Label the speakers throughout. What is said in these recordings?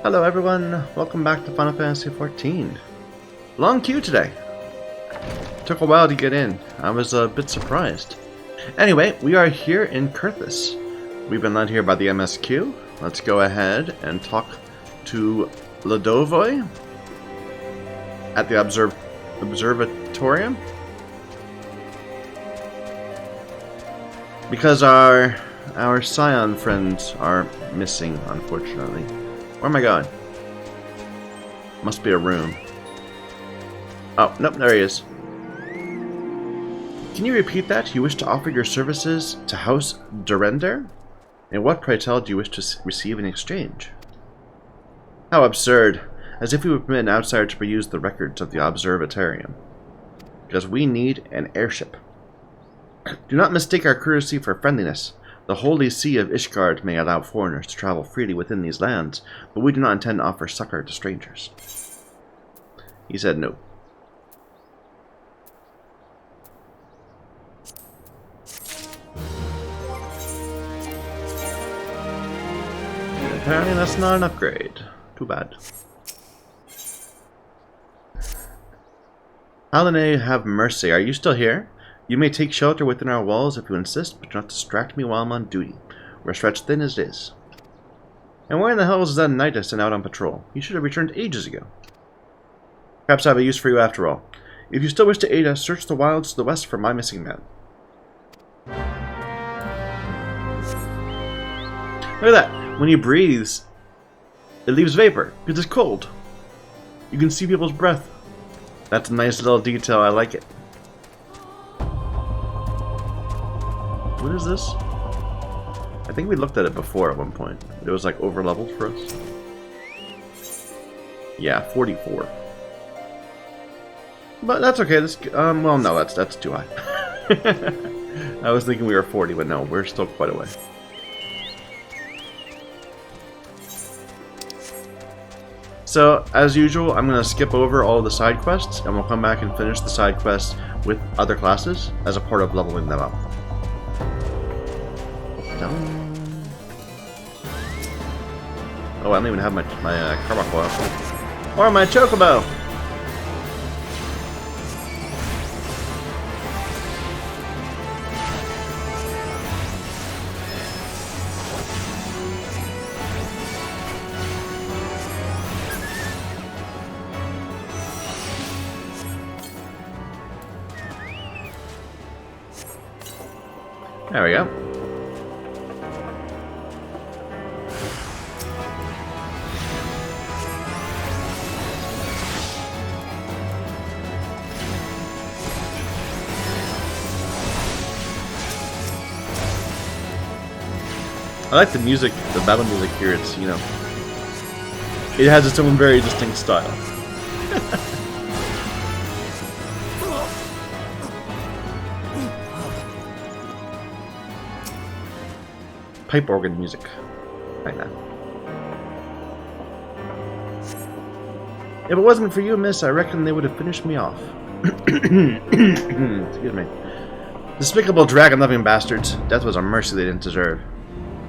Speaker 1: Hello everyone, welcome back to Final Fantasy XIV. Long queue today. Took a while to get in. I was a bit surprised. Anyway, we are here in Coerthas. We've been led here by the MSQ. Let's go ahead and talk to Ladovoi at the observatorium. Because our Scion friends are missing, unfortunately. Where am I going? Must be a room. Oh, nope, there he is. Can you repeat that? You wish to offer your services to House Durender? And what, pray tell, do you wish to receive in exchange? How absurd. As if we would permit an outsider to peruse the records of the observatorium. Because we need an airship. Do not mistake our courtesy for friendliness. The holy see of Ishgard may allow foreigners to travel freely within these lands, but we do not intend to offer succor to strangers. He said no. Apparently that's not an upgrade. Too bad. Halane, have mercy. Are you still here? You may take shelter within our walls if you insist, but do not distract me while I'm on duty. We're stretched thin as it is. And where in the hell is that knight I sent out on patrol? He should have returned ages ago. Perhaps I have a use for you after all. If you still wish to aid us, search the wilds to the west for my missing man. Look at that. When he breathes, it leaves vapor, because it's cold. You can see people's breath. That's a nice little detail, I like it. What is this? I think we looked at it before at one point. It was like over leveled for us. Yeah, 44. But that's okay. This well, no, that's too high. I was thinking we were 40, but no, we're still quite a way. So, as usual, I'm going to skip over all the side quests, and we'll come back and finish the side quests with other classes as a part of leveling them up. Oh, I don't even have my Karma Coil. Or my Chocobo! There we go. I like the music, the battle music here. It's, you know, it has its own very distinct style. Pipe organ music. Like that. If it wasn't for you, miss, I reckon they would have finished me off. Excuse me. Despicable dragon-loving bastards. Death was a mercy they didn't deserve.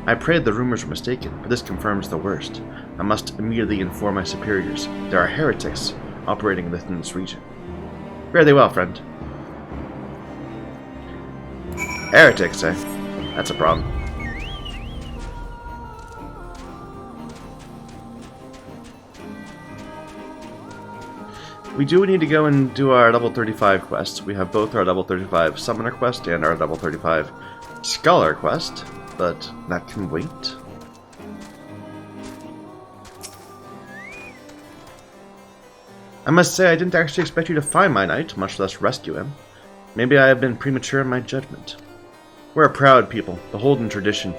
Speaker 1: I prayed the rumors were mistaken, but this confirms the worst. I must immediately inform my superiors. There are heretics operating within this region. Fare thee well, friend. Heretics, eh? That's a problem. We do need to go and do our level 35 quests. We have both our level 35 Summoner quest and our level 35 Scholar quest. But that can wait. I must say I didn't actually expect you to find my knight, much less rescue him. Maybe I have been premature in my judgment. We're a proud people, beholden tradition,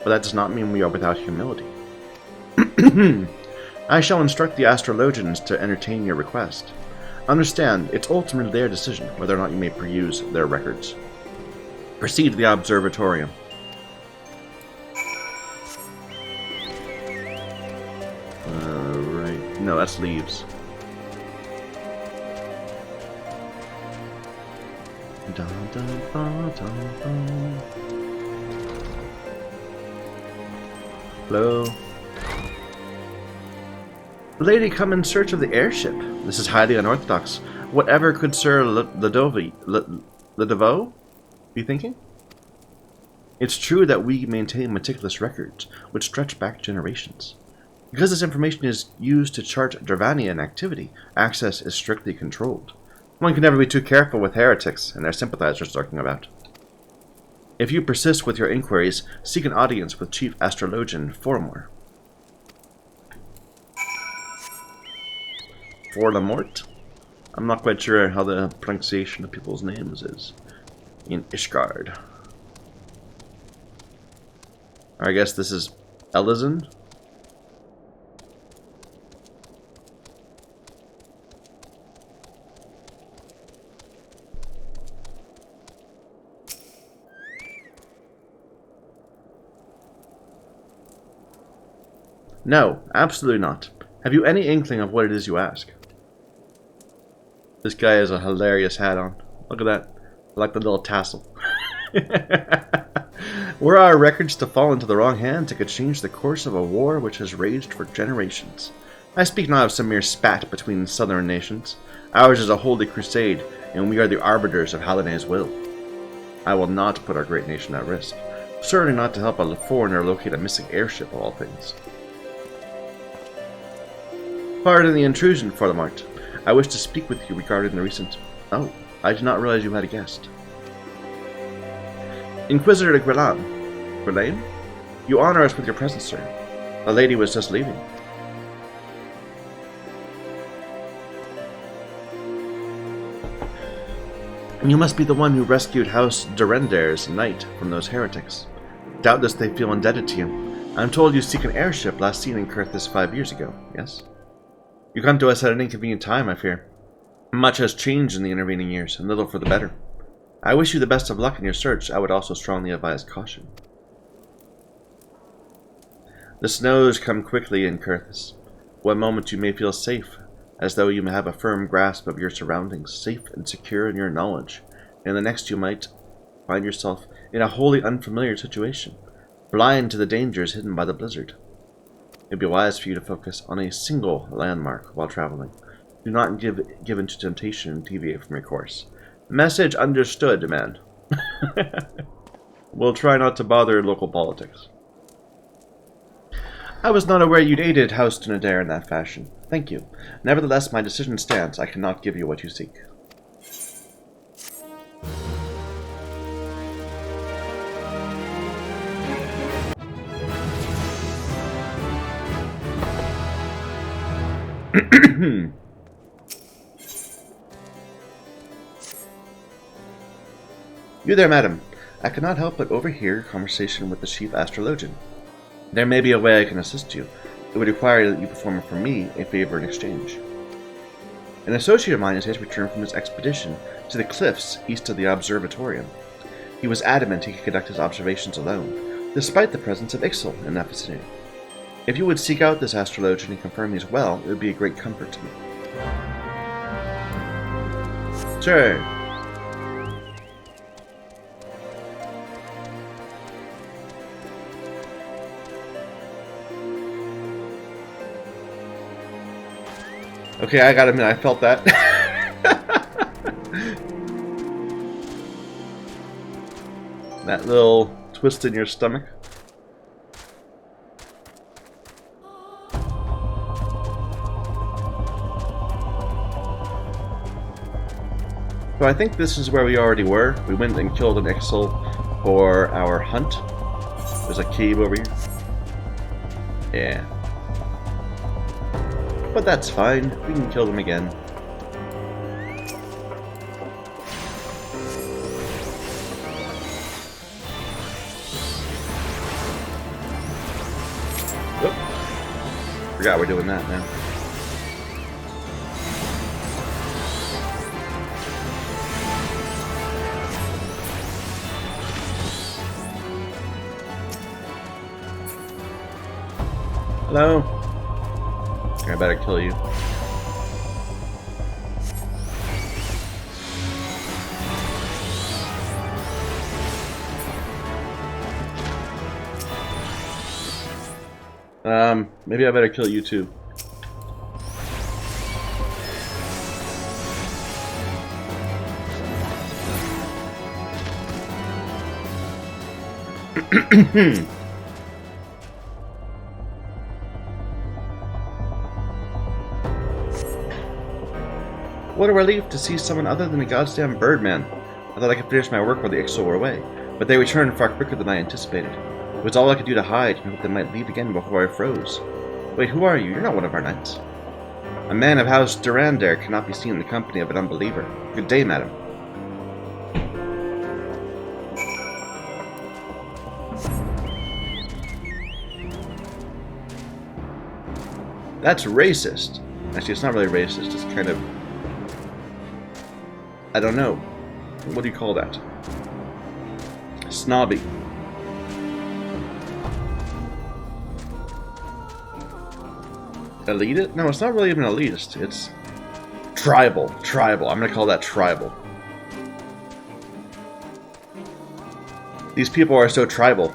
Speaker 1: but that does not mean we are without humility. I shall instruct the astrologians to entertain your request. Understand, it's ultimately their decision whether or not you may peruse their records. Proceed to the observatorium. Right. No, that's leaves. Dun, dun, dun, dun, dun. Hello. Lady, come in search of the airship. This is highly unorthodox. Whatever could Sir Ledeveau be thinking? It's true that we maintain meticulous records, which stretch back generations. Because this information is used to chart Dravanian activity, access is strictly controlled. One can never be too careful with heretics and their sympathizers lurking about. If you persist with your inquiries, seek an audience with Chief Astrologian Formor. Forlamort? I'm not quite sure how the pronunciation of people's names is in Ishgard. I guess this is Elizin? No, absolutely not. Have you any inkling of what it is you ask? This guy has a hilarious hat on. Look at that. I like the little tassel. Were our records to fall into the wrong hands, it could change the course of a war which has raged for generations. I speak not of some mere spat between southern nations. Ours is a holy crusade, and we are the arbiters of Halane's will. I will not put our great nation at risk. Certainly not to help a foreigner locate a missing airship of all things. Pardon the intrusion, Forlamart. I wish to speak with you regarding the recent... Oh, I did not realize you had a guest. Inquisitor de Guerlain? You honor us with your presence, sir. The lady was just leaving. You must be the one who rescued House Durendair's knight from those heretics. Doubtless they feel indebted to you. I'm told you seek an airship last seen in Coerthas 5 years ago, yes? You come to us at an inconvenient time, I fear. Much has changed in the intervening years, and little for the better. I wish you the best of luck in your search. I would also strongly advise caution. The snows come quickly in Coerthas. One moment you may feel safe, as though you may have a firm grasp of your surroundings, safe and secure in your knowledge, and the next you might find yourself in a wholly unfamiliar situation, blind to the dangers hidden by the blizzard. It would be wise for you to focus on a single landmark while traveling. Do not give in to temptation and deviate from your course. Message understood, man. We'll try not to bother local politics. I was not aware you'd aided House Durendair in that fashion. Thank you. Nevertheless, my decision stands. I cannot give you what you seek. You there, madam. I cannot help but overhear your conversation with the Chief Astrologian. There may be a way I can assist you. It would require that you perform for me a favor in exchange. An associate of mine has yet returned from his expedition to the cliffs east of the observatorium. He was adamant he could conduct his observations alone, despite the presence of Ixal in that vicinity. If you would seek out this astrologian and confirm he's well, it would be a great comfort to me. Sure. Okay, I gotta admit, I felt that. That little twist in your stomach. So I think this is where we already were. We went and killed an Ixal for our hunt. There's a cave over here. Yeah. But that's fine. We can kill them again. Oop. Forgot we're doing that now. Hello? I better kill you. Maybe I better kill you too. What a relief to see someone other than a goddamn birdman. I thought I could finish my work while the Ixal were away, but they returned far quicker than I anticipated. It was all I could do to hide and hope they might leave again before I froze. Wait, who are you? You're not one of our knights. A man of House Durandare cannot be seen in the company of an unbeliever. Good day, madam. That's racist. Actually, it's not really racist. It's kind of... I don't know. What do you call that? Snobby. Elitist? No, it's not really even elitist. It's tribal. Tribal. I'm going to call that tribal. These people are so tribal.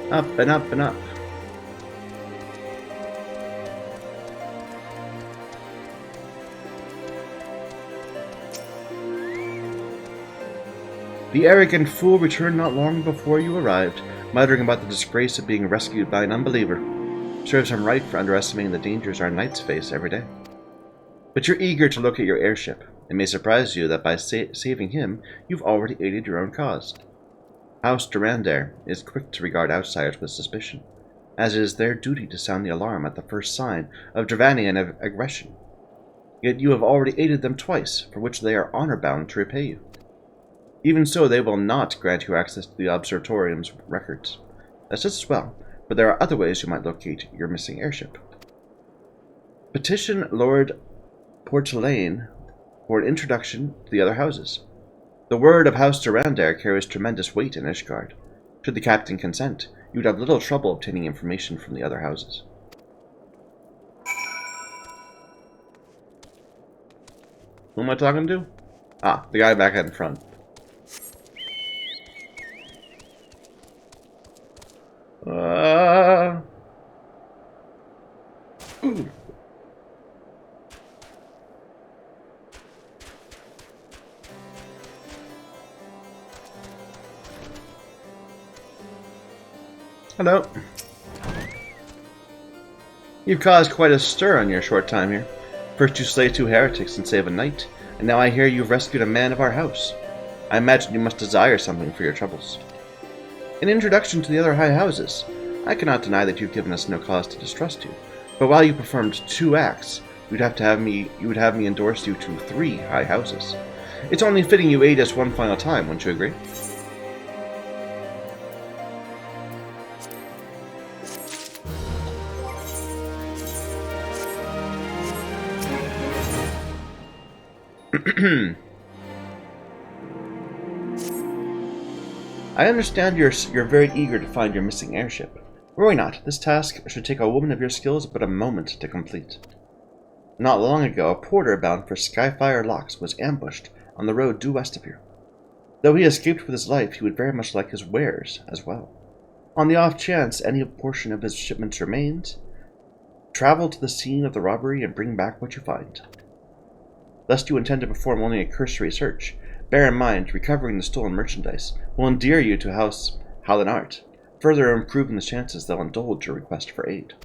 Speaker 1: Up and up and up. The arrogant fool returned not long before you arrived, muttering about the disgrace of being rescued by an unbeliever. Serves him right for underestimating the dangers our knights face every day. But you're eager to locate your airship. It may surprise you that by saving him, you've already aided your own cause. House Durandare is quick to regard outsiders with suspicion, as it is their duty to sound the alarm at the first sign of Dravanian aggression. Yet you have already aided them twice, for which they are honor-bound to repay you. Even so, they will not grant you access to the Observatorium's records. That's just as well, but there are other ways you might locate your missing airship. Petition Lord Portelaine for an introduction to the other houses. The word of House Durandare carries tremendous weight in Ishgard. Should the captain consent, you would have little trouble obtaining information from the other houses. Who am I talking to? Ah, the guy back in front. Ooh. Hello. You've caused quite a stir on your short time here. First you slay 2 heretics and save a knight, and now I hear you've rescued a man of our house. I imagine you must desire something for your troubles. An introduction to the other high houses. I cannot deny that you've given us no cause to distrust you, but while you performed 2 acts, you would have me endorse you to 3 high houses. It's only fitting you aid us one final time, wouldn't you agree? I understand you're very eager to find your missing airship. Worry not, this task should take a woman of your skills but a moment to complete. Not long ago, a porter bound for Skyfire Locks was ambushed on the road due west of here. Though he escaped with his life, he would very much like his wares as well. On the off chance any portion of his shipments remains, travel to the scene of the robbery and bring back what you find. Lest you intend to perform only a cursory search, bear in mind recovering the stolen merchandise will endear you to House Hallinart, further improving the chances they'll indulge your request for aid.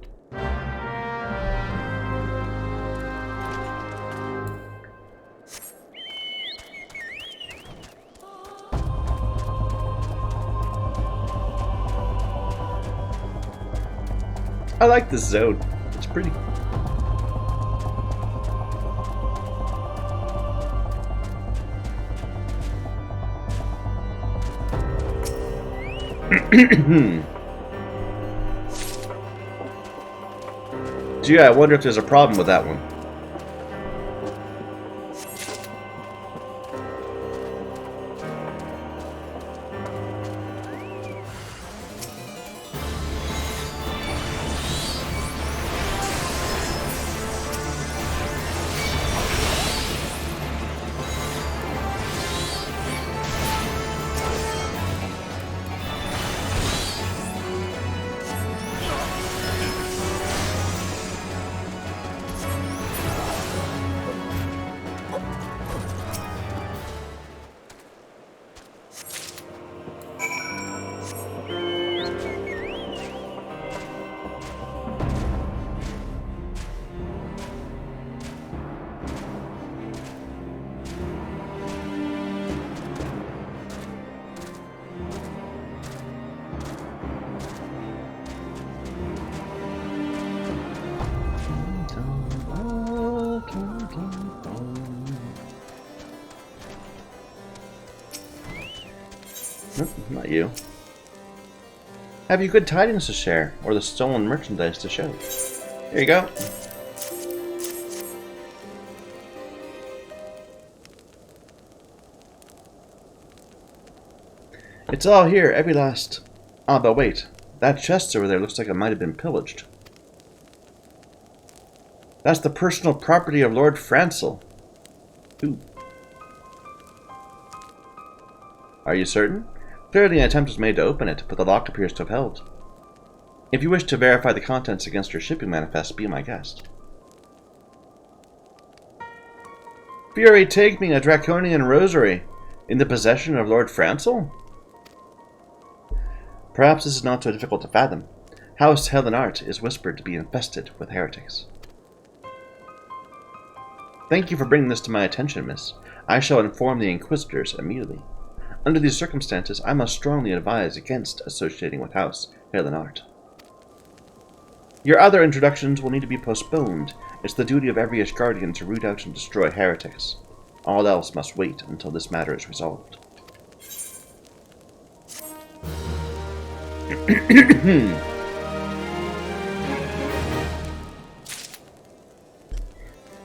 Speaker 1: I like this zone. It's pretty. Gee, I wonder if there's a problem with that one. Nope, not you. Have you good tidings to share, or the stolen merchandise to show? Here you go. It's all here, every last... Ah, but wait. That chest over there looks like it might have been pillaged. That's the personal property of Lord Francel. Ooh. Are you certain? Clearly an attempt was made to open it, but the lock appears to have held. If you wish to verify the contents against your shipping manifest, be my guest. Fury, take me a draconian rosary. In the possession of Lord Francel? Perhaps this is not so difficult to fathom. House Helenart is whispered to be infested with heretics. Thank you for bringing this to my attention, miss. I shall inform the Inquisitors immediately. Under these circumstances, I must strongly advise against associating with House Helenart. Your other introductions will need to be postponed. It's the duty of every Ishgardian to root out and destroy heretics. All else must wait until this matter is resolved.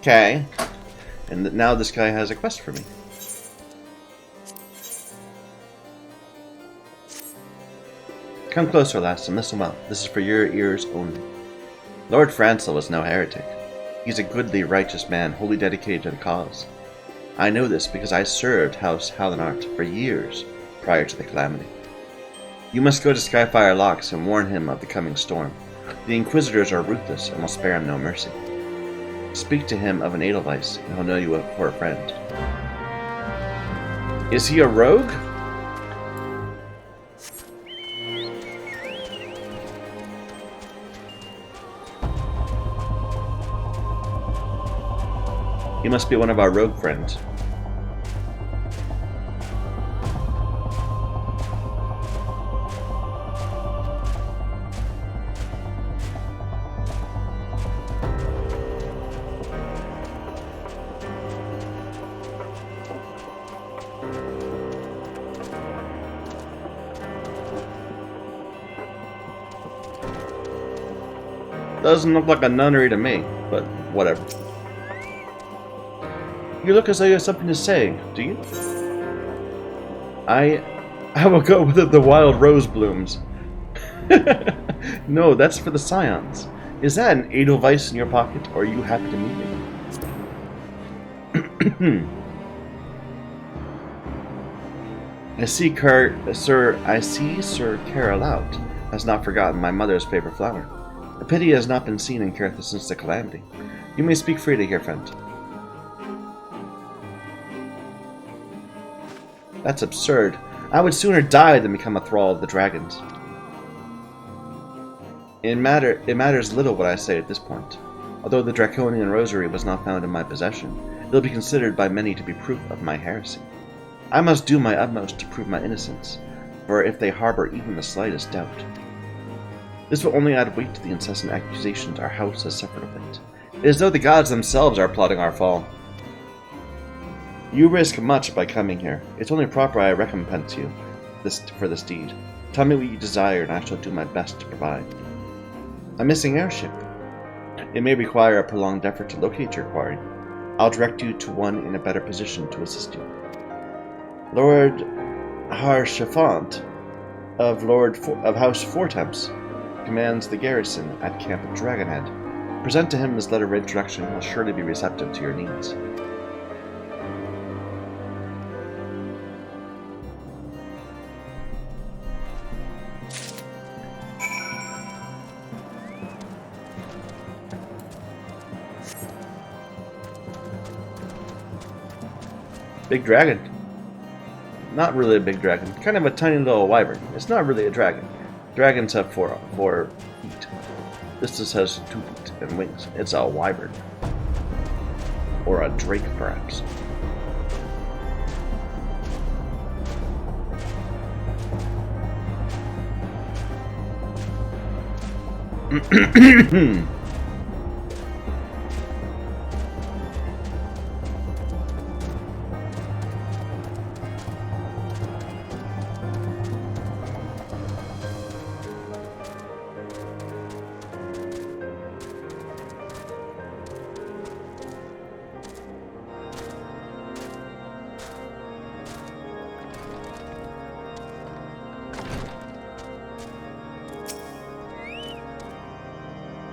Speaker 1: Okay. And now this guy has a quest for me. Come closer, lass, and listen well. This is for your ears only. Lord Francel is no heretic. He's a goodly, righteous man, wholly dedicated to the cause. I know this because I served House Helenart for years prior to the calamity. You must go to Skyfire Locks and warn him of the coming storm. The Inquisitors are ruthless and will spare him no mercy. Speak to him of an Edelweiss, and he'll know you for a friend. Is he a rogue? He must be one of our rogue friends. Doesn't look like a nunnery to me, but whatever. You look as though you have something to say, do you? I will go with the wild rose blooms. No, that's for the scions. Is that an Edelweiss in your pocket, or are you happy to meet me? I see Sir Carolaut has not forgotten my mother's favorite flower. A pity he has not been seen in Coerthas since the calamity. You may speak freely here, friend. That's absurd. I would sooner die than become a thrall of the dragons. It matters little what I say at this point. Although the Draconian Rosary was not found in my possession, it will be considered by many to be proof of my heresy. I must do my utmost to prove my innocence, for if they harbor even the slightest doubt, this will only add weight to the incessant accusations our house has suffered of late. It is as though the gods themselves are plotting our fall. You risk much by coming here. It's only proper I recompense you for this deed. Tell me what you desire, and I shall do my best to provide. A missing airship. It may require a prolonged effort to locate your quarry. I'll direct you to one in a better position to assist you. Lord Harshafant of House Fortemps commands the garrison at Camp Dragonhead. Present to him this letter of introduction. He will surely be receptive to your needs. Big dragon. Not really a big dragon. Kind of a tiny little wyvern. It's not really a dragon. Dragons have four feet. This just has 2 feet and wings. It's a wyvern. Or a drake, perhaps.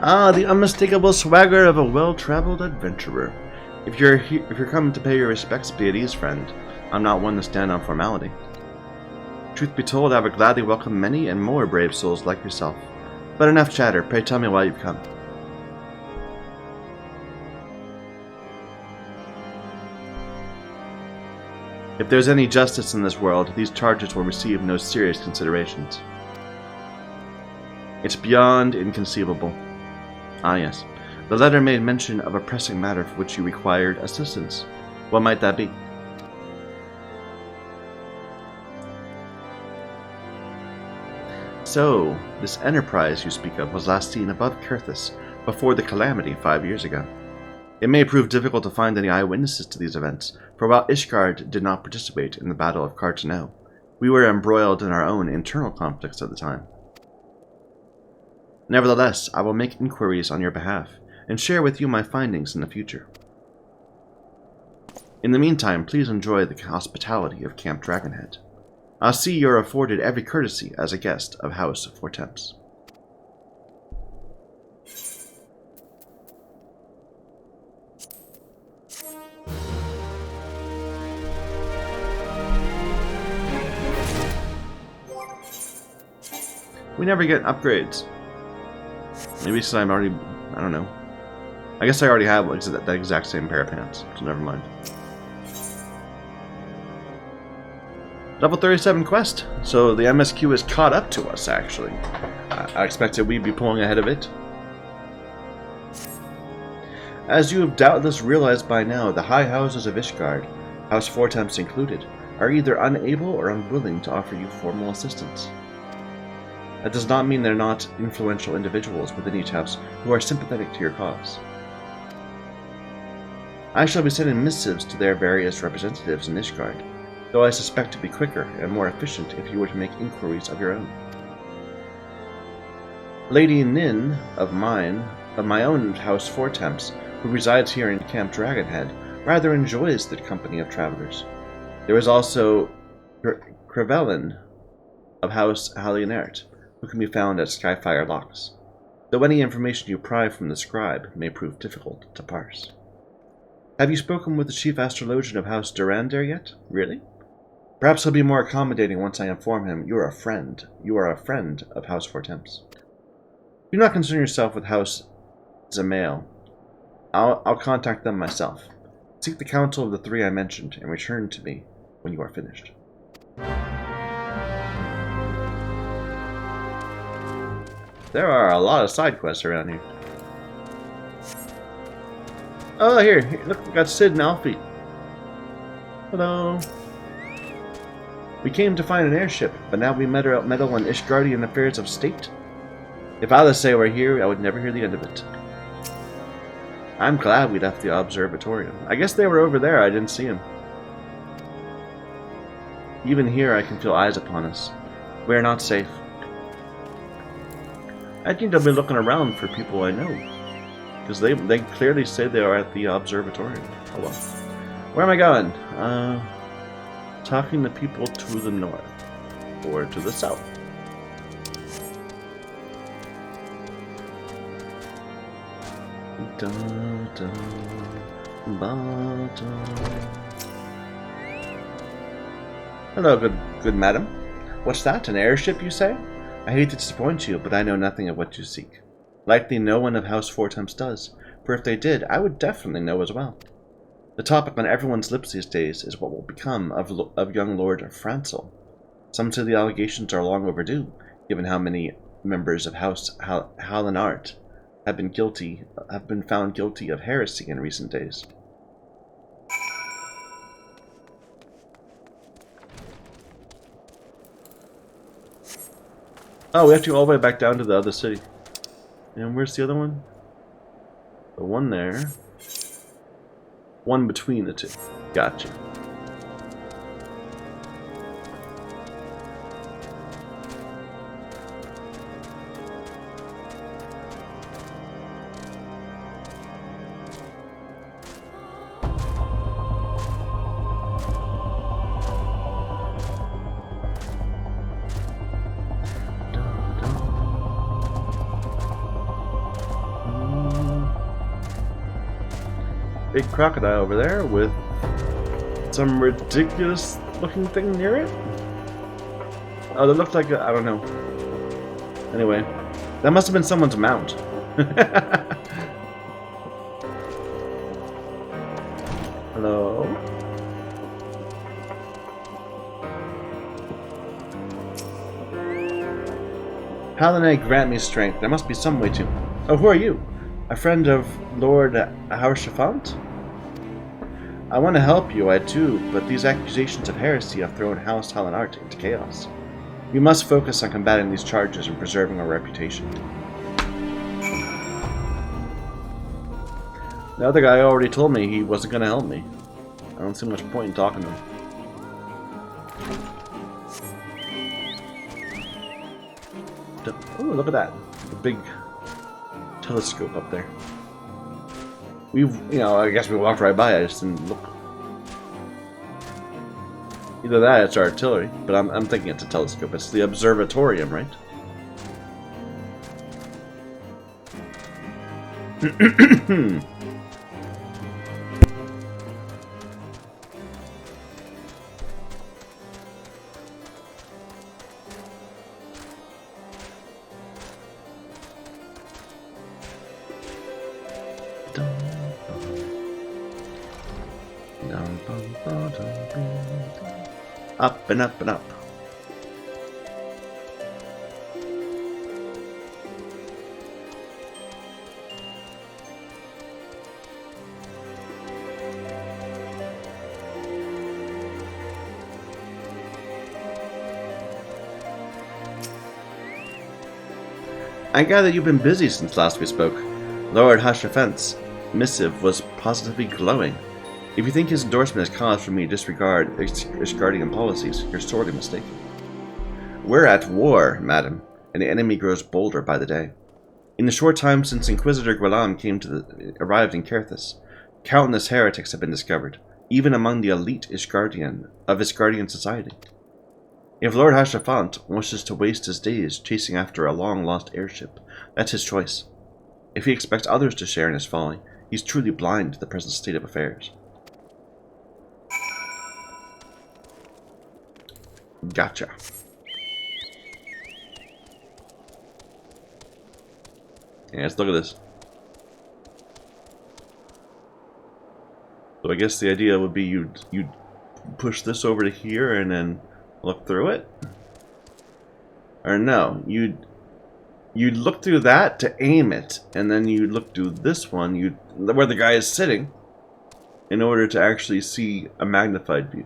Speaker 1: Ah, the unmistakable swagger of a well-traveled adventurer. If you're coming to pay your respects, be at ease, friend. I'm not one to stand on formality. Truth be told, I would gladly welcome many and more brave souls like yourself. But enough chatter. Pray tell me why you've come. If there's any justice in this world, these charges will receive no serious considerations. It's beyond inconceivable. Ah, yes. The letter made mention of a pressing matter for which you required assistance. What might that be? So, this enterprise you speak of was last seen above Coerthas before the calamity 5 years ago. It may prove difficult to find any eyewitnesses to these events, for while Ishgard did not participate in the Battle of Cartano, we were embroiled in our own internal conflicts at the time. Nevertheless, I will make inquiries on your behalf, and share with you my findings in the future. In the meantime, please enjoy the hospitality of Camp Dragonhead. I'll see you're afforded every courtesy as a guest of House Coerthas. We never get upgrades. Maybe since I'm already... I don't know. I guess I already have that exact same pair of pants, so never mind. Level 37 quest. So the MSQ is caught up to us, actually. I expected we'd be pulling ahead of it. As you have doubtless realized by now, the high houses of Ishgard, House Coerthas included, are either unable or unwilling to offer you formal assistance. That does not mean they're not influential individuals within each house who are sympathetic to your cause. I shall be sending missives to their various representatives in Ishgard, though I suspect it would be quicker and more efficient if you were to make inquiries of your own. Lady Nin of my own House Coerthas, who resides here in Camp Dragonhead, rather enjoys the company of travelers. There is also Crevelin of House Hallionert, who can be found at Skyfire Locks, though any information you pry from the scribe may prove difficult to parse. Have you spoken with the chief astrologian of House Durandar yet? Really? Perhaps he'll be more accommodating once I inform him you are a friend of House Coerthas. Do not concern yourself with House Zamail. I'll contact them myself. Seek the counsel of the three I mentioned, and return to me when you are finished. There are a lot of side quests around here. Oh, here, look, we got Sid and Alfie. Hello. We came to find an airship, but now we meddle in Ishgardian affairs of state. If Alice were here, I would never hear the end of it. I'm glad we left the observatorium. I guess they were over there, I didn't see them. Even here I can feel eyes upon us. We are not safe. I think they'll be looking around for people I know. Because they clearly say they are at the observatorium. Oh well. Where am I going? Talking to people to the north. Or to the south. Dun, dun, ba, dun. Hello, good madam. What's that? An airship, you say? I hate to disappoint you, but I know nothing of what you seek. Likely no one of House Coerthas does, for if they did, I would definitely know as well. The topic on everyone's lips these days is what will become of young Lord Francel. Some say the allegations are long overdue, given how many members of House Hallionert have been found guilty of heresy in recent days. Oh, we have to go all the way back down to the other city. And where's the other one? The one there. One between the two. Gotcha. big crocodile over there with some ridiculous looking thing near it. Oh, that looked like I don't know. Anyway, that must have been someone's mount. Hello? Paladin, grant me strength. There must be some way to... Oh, who are you? A friend of Lord Haurchefant? I want to help you, I do, but these accusations of heresy have thrown House Halinart into chaos. We must focus on combating these charges and preserving our reputation. The other guy already told me he wasn't going to help me. I don't see much point in talking to him. Oh, look at that. The big telescope up there. I guess we walked right by it. I just didn't look. Either that or it's artillery, but I'm thinking it's a telescope. It's the observatorium, right? Up and up and up. I gather you've been busy since last we spoke. Lord Haurchefant's missive was positively glowing. If you think his endorsement is cause for me to disregard Ishgardian policies, you're sorely mistaken. We're at war, madam, and the enemy grows bolder by the day. In the short time since Inquisitor Guelam arrived in Coerthas, countless heretics have been discovered, even among the elite Ishgardian society. If Lord Haurchefant wishes to waste his days chasing after a long-lost airship, that's his choice. If he expects others to share in his folly, he's truly blind to the present state of affairs. Gotcha. Yeah, let's look at this. So I guess the idea would be you'd push this over to here and then look through it? Or no, you'd look through that to aim it, and then you'd look through this one, where the guy is sitting, in order to actually see a magnified view.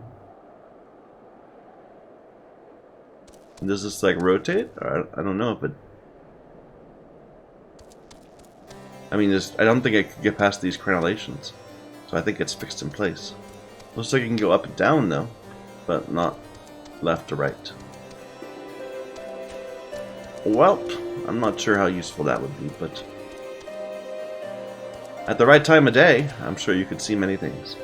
Speaker 1: Does this like rotate? I don't know if it... I mean, I don't think I could get past these crenellations, so I think it's fixed in place. Looks like you can go up and down though, but not left to right. Well, I'm not sure how useful that would be, but at the right time of day, I'm sure you could see many things.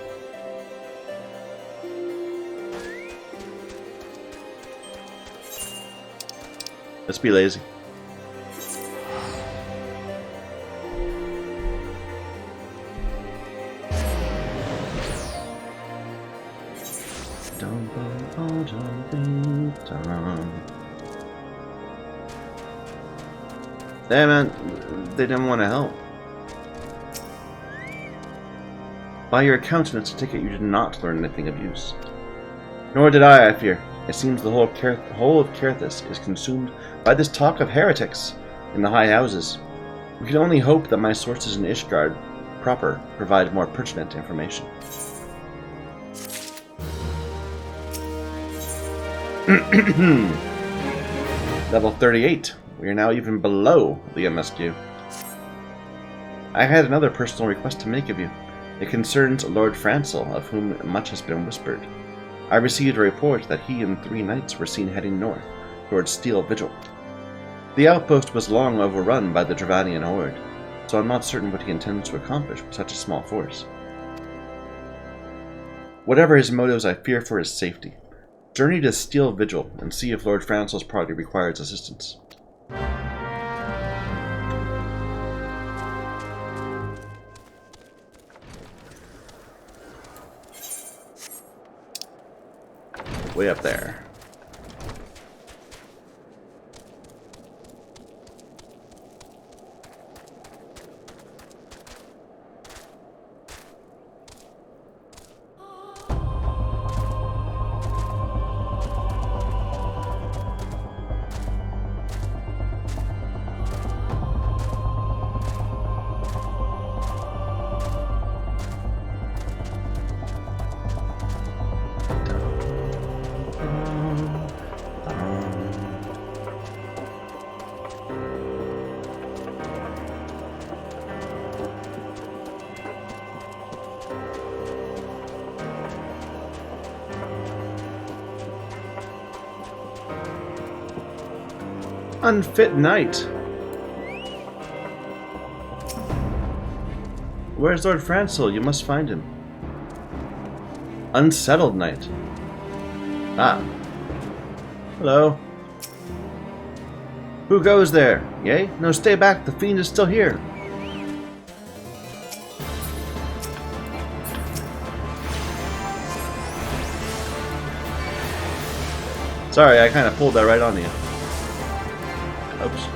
Speaker 1: Let's be lazy. Hey man, they didn't want to help. By your countenance, I take it you did not learn anything of use. Nor did I fear. It seems the whole of Coerthas is consumed by this talk of heretics in the high houses. We can only hope that my sources in Ishgard proper provide more pertinent information. Level 38. We are now even below the MSQ. I had another personal request to make of you. It concerns Lord Francel, of whom much has been whispered. I received a report that he and 3 knights were seen heading north, towards Steel Vigil. The outpost was long overrun by the Dravanian horde, so I'm not certain what he intends to accomplish with such a small force. Whatever his motives, I fear for his safety. Journey to Steel Vigil and see if Lord Francel's party requires assistance. way up there. Unfit knight. Where's Lord Francel? You must find him. Unsettled knight. Ah. Hello. Who goes there? Yea? No, stay back. The fiend is still here. Sorry, I kind of pulled that right on you. Oops.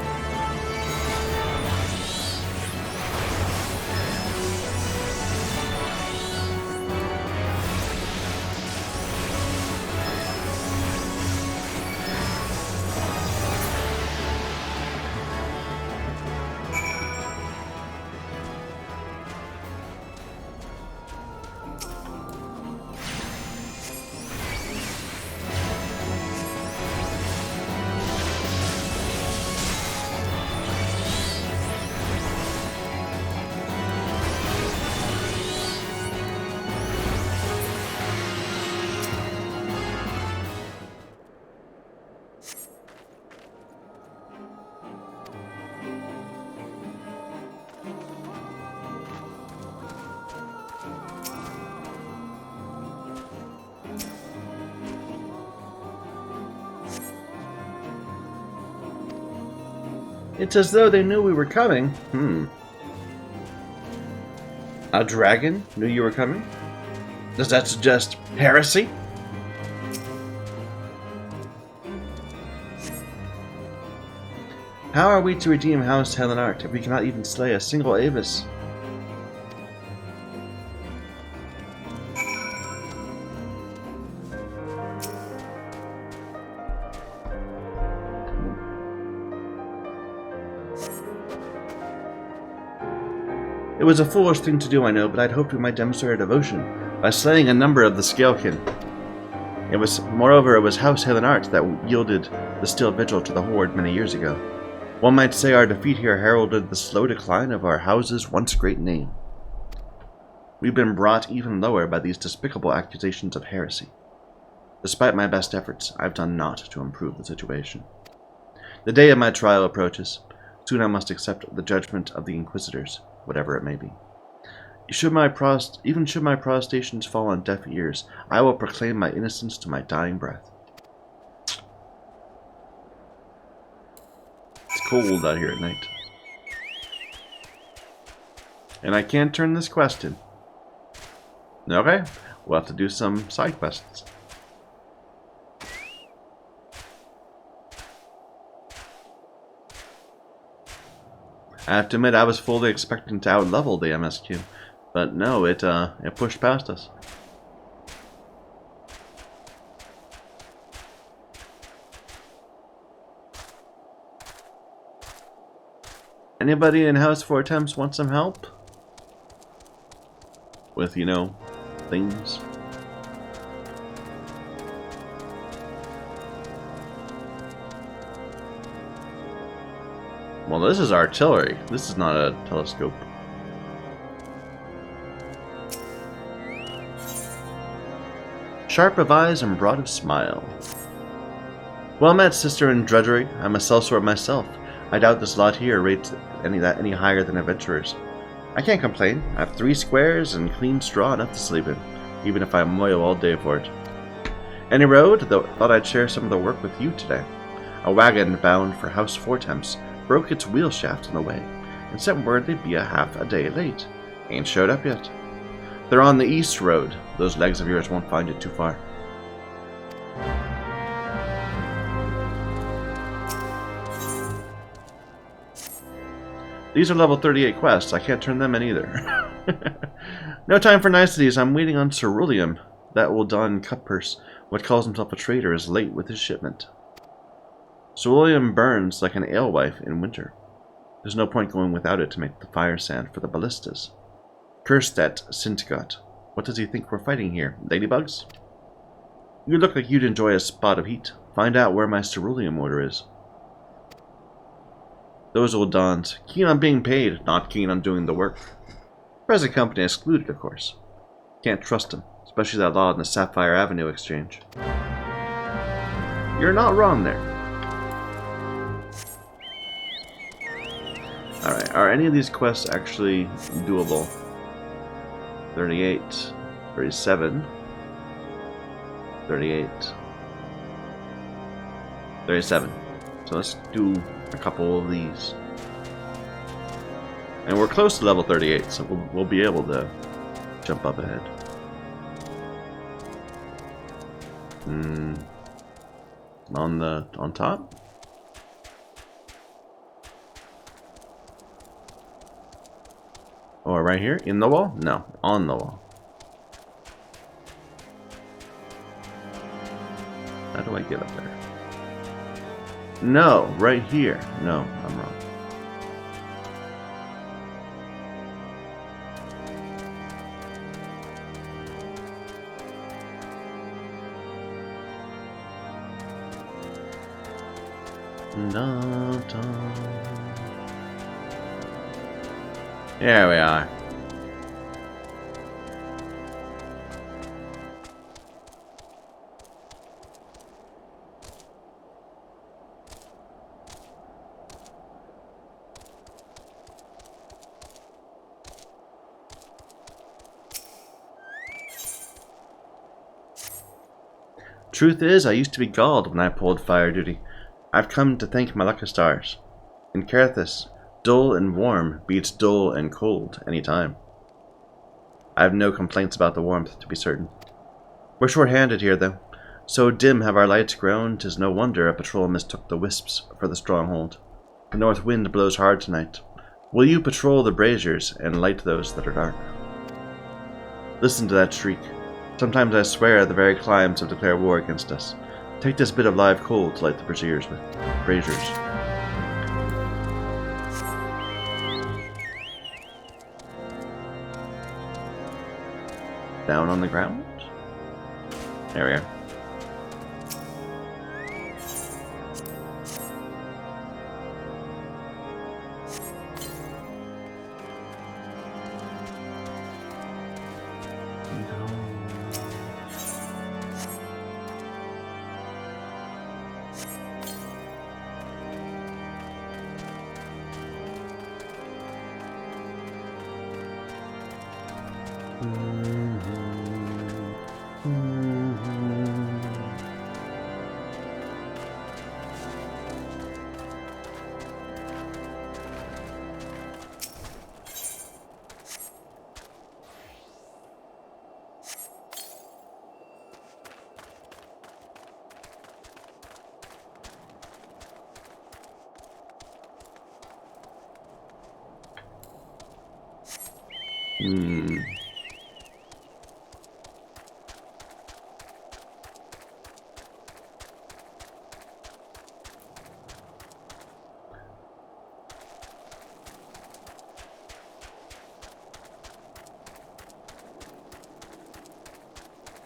Speaker 1: It's as though they knew we were coming. A dragon knew you were coming? Does that suggest heresy? How are we to redeem House Helenart if we cannot even slay a single Avis? It was a foolish thing to do, I know, but I'd hoped we might demonstrate our devotion by slaying a number of the Scalekin. Moreover, it was House Helenart that yielded the Steel Vigil to the Horde many years ago. One might say our defeat here heralded the slow decline of our house's once great name. We've been brought even lower by these despicable accusations of heresy. Despite my best efforts, I've done naught to improve the situation. The day of my trial approaches. Soon I must accept the judgment of the Inquisitors, whatever it may be. Even should my protestations fall on deaf ears, I will proclaim my innocence to my dying breath. It's cold out here at night. And I can't turn this quest in. Okay, we'll have to do some side quests. I have to admit, I was fully expecting to outlevel the MSQ, but no, it pushed past us. Anybody in House 4 Attempts want some help? With, you know, things? Well, this is artillery. This is not a telescope. Sharp of eyes and broad of smile. Well met, sister in drudgery. I'm a sellsword myself. I doubt this lot here rates any higher than adventurers. I can't complain. I have 3 squares and clean straw enough to sleep in, even if I moil all day for it. Any road? Thought I'd share some of the work with you today. A wagon bound for House 4 Temps broke its wheel shaft on the way, and sent word they'd be half a day late. Ain't showed up yet. They're on the east road. Those legs of yours won't find it too far. These are level 38 quests. I can't turn them in either. No time for niceties. I'm waiting on Ceruleum. That will don Cutpurse, what calls himself a trader, is late with his shipment. Ceruleum burns like an alewife in winter. There's no point going without it to make the fire sand for the ballistas. Curse that Sintgat. What does he think we're fighting here? Ladybugs? You look like you'd enjoy a spot of heat. Find out where my Ceruleum order is. Those old dons, keen on being paid, not keen on doing the work. Present company excluded, of course. Can't trust them, especially that lot in the Sapphire Avenue exchange. You're not wrong there. Alright, are any of these quests actually doable? 38, 37, 38, 37. So let's do a couple of these. And we're close to level 38, so we'll be able to jump up ahead. On top? Or right here? In the wall? No, on the wall. How do I get up there? No, right here. No, I'm wrong. There we are. Truth is, I used to be galled when I pulled fire duty. I've come to thank my lucky stars. In Coerthas, dull and warm beats dull and cold any time. I have no complaints about the warmth, to be certain. We're short-handed here, though. So dim have our lights grown, 'tis no wonder a patrol mistook the wisps for the stronghold. The north wind blows hard tonight. Will you patrol the braziers and light those that are dark? Listen to that shriek. Sometimes I swear the very climes have declared war against us. Take this bit of live coal to light the braziers with. Braziers. Down on the ground? There we are.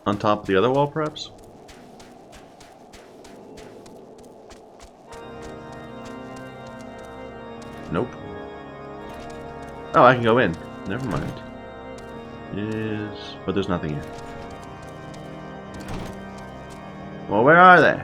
Speaker 1: On top of the other wall, perhaps? Nope. Oh, I can go in. Never mind. But there's nothing here. Well, where are they?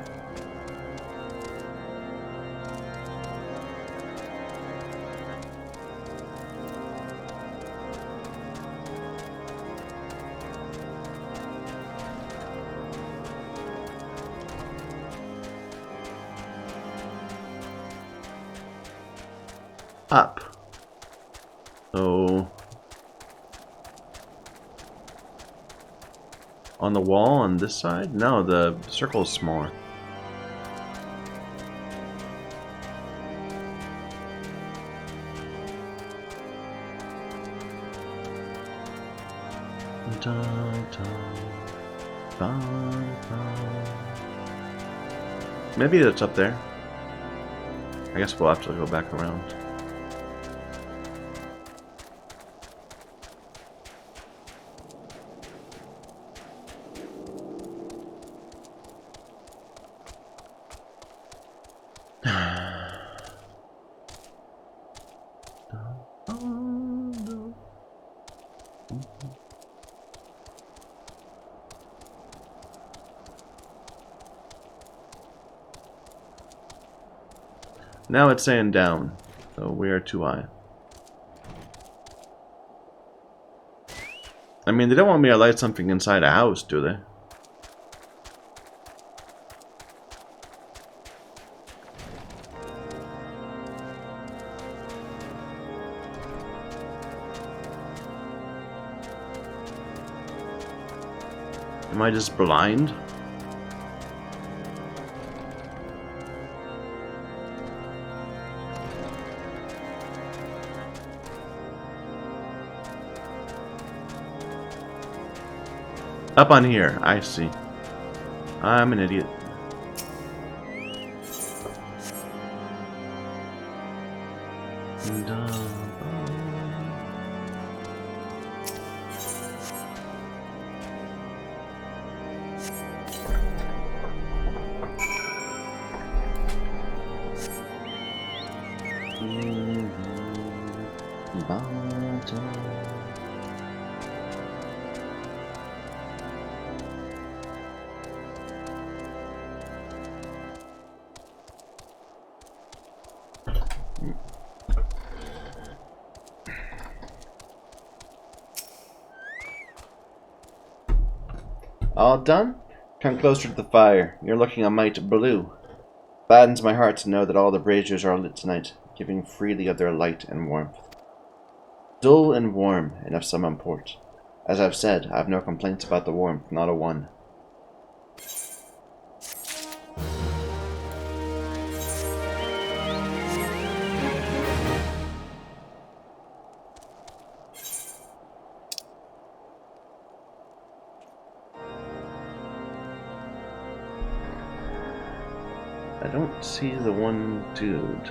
Speaker 1: Up. So on the wall on this side? No, the circle is smaller. Maybe it's up there. I guess we'll have to go back around. Now it's saying down, so we are too high. I mean, they don't want me to light something inside a house, do they? Am I just blind? Up on here, I see. I'm an idiot. All done? Come closer to the fire. You're looking a mite blue. Gladdens my heart to know that all the braziers are lit tonight, giving freely of their light and warmth. Dull and warm, and of some import. As I've said, I have no complaints about the warmth, not a one. I don't see the one dude.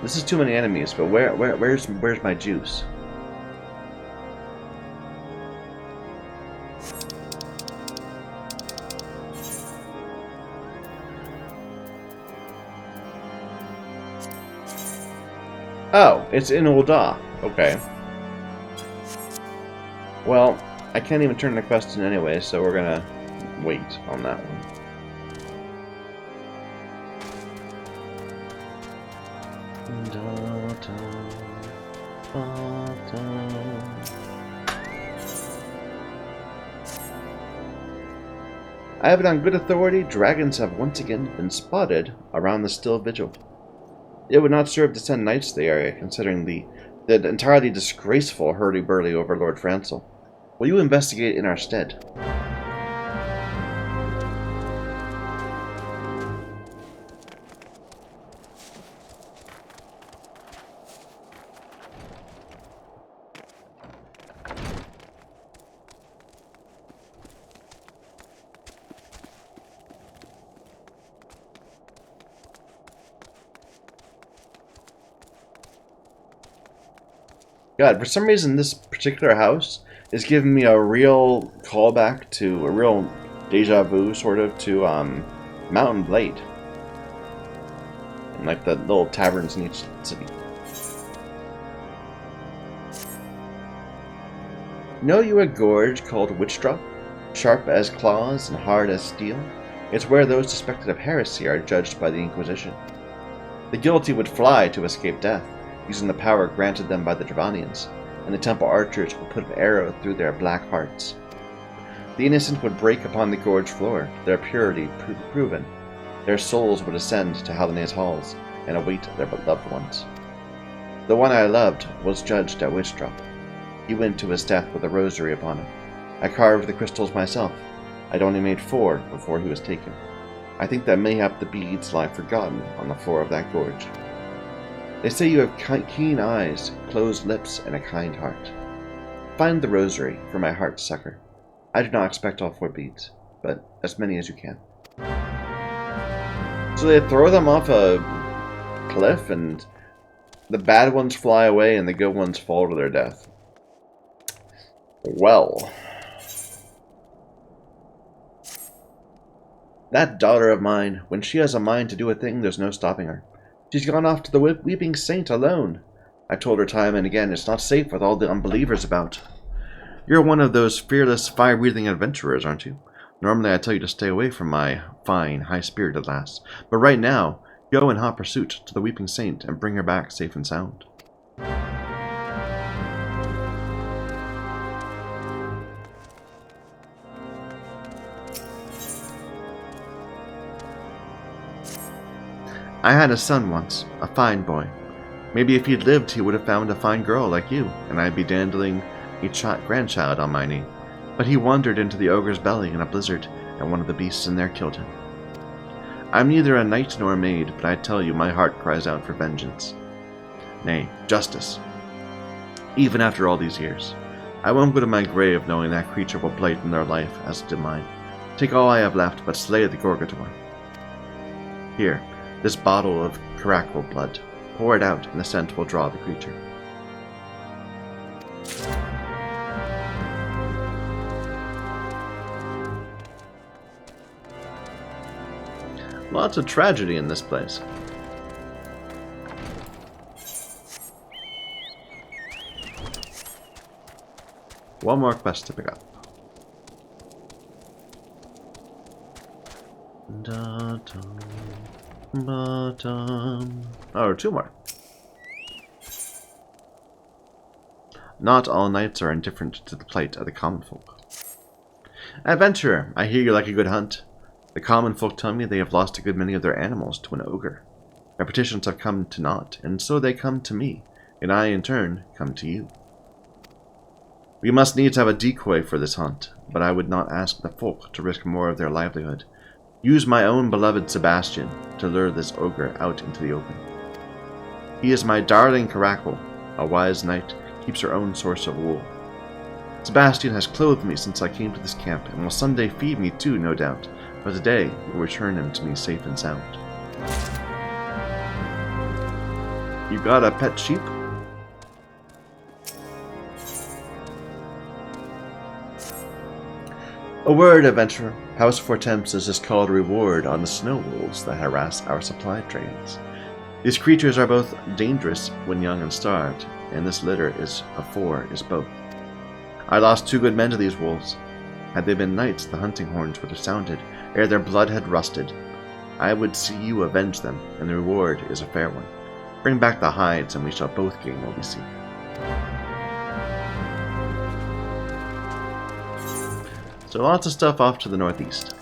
Speaker 1: This is too many enemies, but where's my juice? Oh, it's in Ul'dah. Okay. Well, I can't even turn the quest in anyway, so we're gonna wait on that one. I have it on good authority, dragons have once again been spotted around the still vigil. It would not serve to send knights to the area, considering the entirely disgraceful hurdy-burdy over Lord Francel. Will you investigate in our stead? God, for some reason this particular house is giving me a real callback to, a real deja vu sort of to Mountain Blade. And like the little taverns in each city. Know you a gorge called Witchdrop? Sharp as claws and hard as steel? It's where those suspected of heresy are judged by the Inquisition. The guilty would fly to escape death, using the power granted them by the Dravanians, and the temple archers would put an arrow through their black hearts. The innocent would break upon the gorge floor, their purity proven. Their souls would ascend to Hallownay's halls and await their beloved ones. The one I loved was judged at Witchdrop. He went to his death with a rosary upon him. I carved the crystals myself. I'd only made 4 before he was taken. I think that mayhap the beads lie forgotten on the floor of that gorge. They say you have keen eyes, closed lips, and a kind heart. Find the rosary for my heart's succor. I do not expect all 4 beads, but as many as you can. So they throw them off a cliff, and the bad ones fly away, and the good ones fall to their death. Well, that daughter of mine, when she has a mind to do a thing, there's no stopping her. She's gone off to the Weeping Saint alone. I told her time and again it's not safe with all the unbelievers about. You're one of those fearless, fire-breathing adventurers, aren't you? Normally I tell you to stay away from my fine, high-spirited lass, but right now, go in hot pursuit to the Weeping Saint and bring her back safe and sound. I had a son once, a fine boy. Maybe if he'd lived, he would have found a fine girl like you, and I'd be dandling a grandchild on my knee. But he wandered into the ogre's belly in a blizzard, and one of the beasts in there killed him. I'm neither a knight nor a maid, but I tell you my heart cries out for vengeance. Nay, justice. Even after all these years. I won't go to my grave knowing that creature will blight in their life as it did mine. Take all I have left, but slay the Gorgator. Here, this bottle of caracal blood. Pour it out, and the scent will draw the creature. Lots of tragedy in this place. One more quest to pick up. Oh, 2 more. Not all knights are indifferent to the plight of the common folk. Adventurer, I hear you like a good hunt. The common folk tell me they have lost a good many of their animals to an ogre. Their petitions have come to naught, and so they come to me, and I, in turn, come to you. We must needs have a decoy for this hunt, but I would not ask the folk to risk more of their livelihood. Use my own beloved Sebastian to lure this ogre out into the open. He is my darling Caracal, a wise knight, keeps her own source of wool. Sebastian has clothed me since I came to this camp, and will someday feed me too, no doubt, but today will return him to me safe and sound. You got a pet sheep? A word, adventurer. House Fortempsis is called a reward on the snow wolves that harass our supply trains. These creatures are both dangerous when young and starved, and this litter of 4 is both. I lost 2 good men to these wolves. Had they been knights, the hunting horns would have sounded, ere their blood had rusted. I would see you avenge them, and the reward is a fair one. Bring back the hides, and we shall both gain what we seek. So lots of stuff off to the northeast.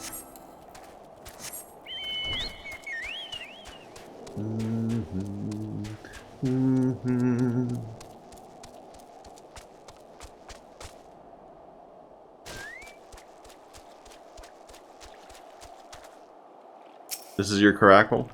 Speaker 1: This is your Caracal?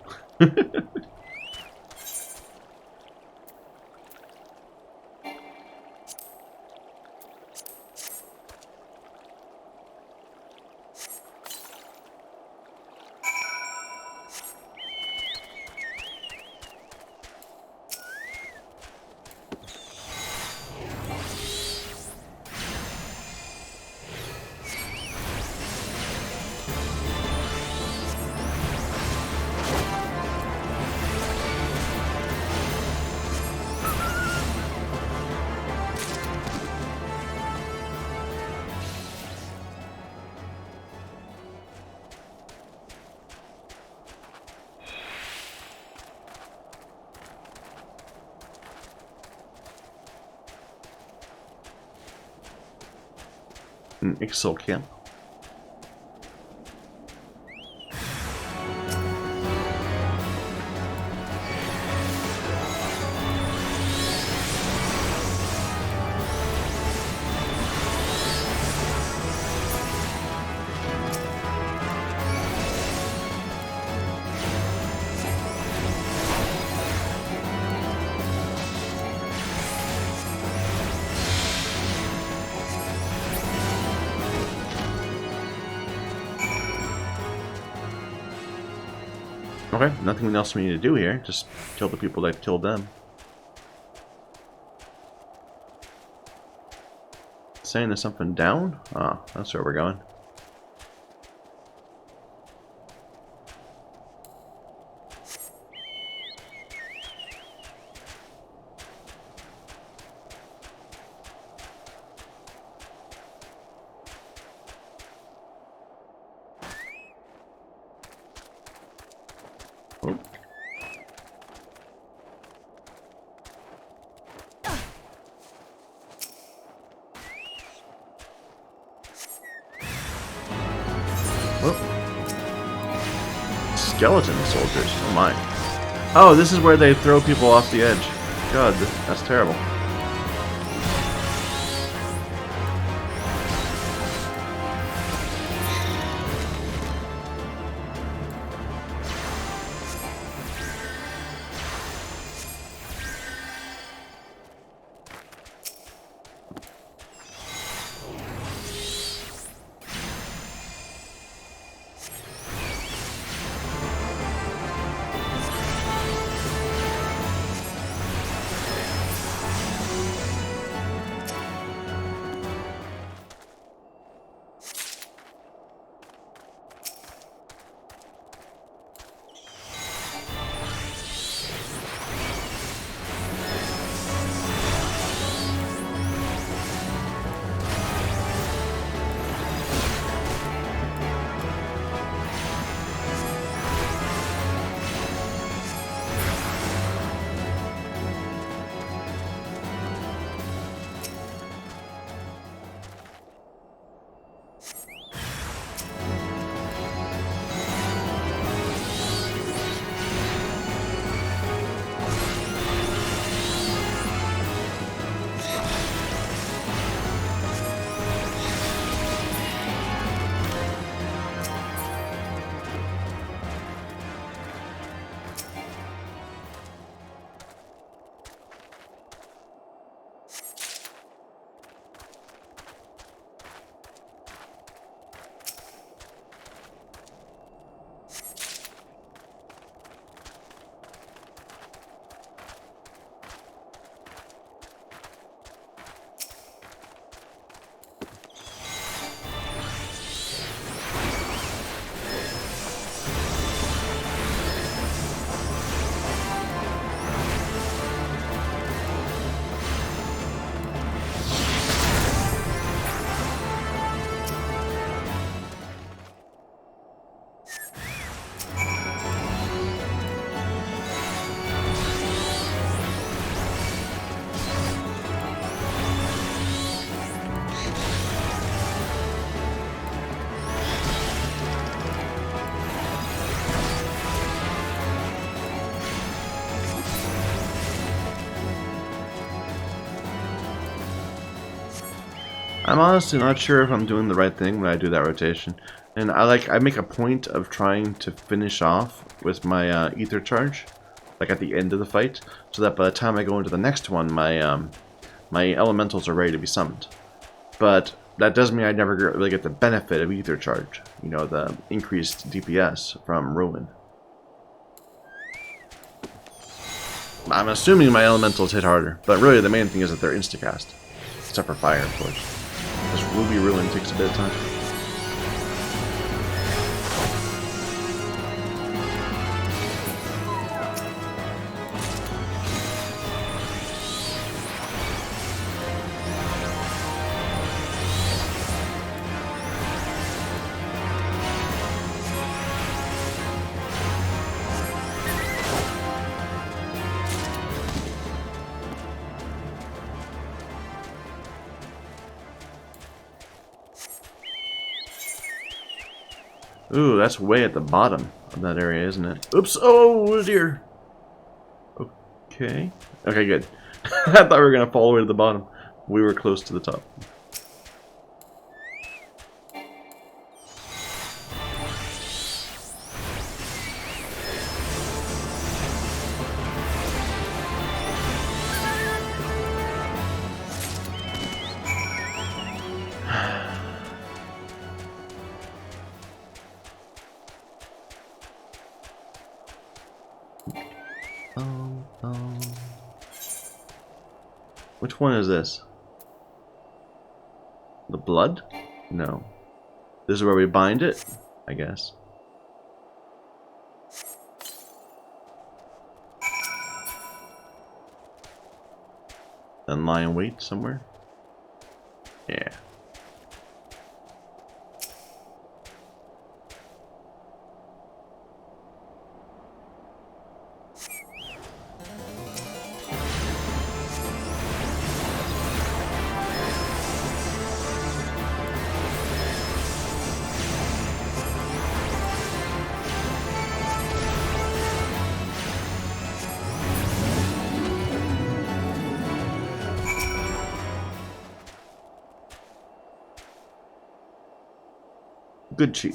Speaker 1: An Ixal camp. Okay, nothing else we need to do here. Just kill the people that killed them. Saying there's something down? Oh, that's where we're going. Oh. Skeleton soldiers. Oh my. Oh, this is where they throw people off the edge. God, that's terrible. I'm honestly not sure if I'm doing the right thing when I do that rotation. And I make a point of trying to finish off with my ether charge, like at the end of the fight, so that by the time I go into the next one, my elementals are ready to be summoned. But that does mean I never really get the benefit of ether charge, you know, the increased DPS from Ruin. I'm assuming my elementals hit harder, but really the main thing is that they're instacast. Except for fire, of course. This Ruby Ruin takes a bit of time. Ooh, that's way at the bottom of that area, isn't it? Oops! Oh dear! Okay. Okay, good. I thought we were gonna fall all the way to the bottom. We were close to the top. Which one is this? The blood? No. This is where we bind it, I guess. Then lie in wait somewhere? Yeah. Good cheap.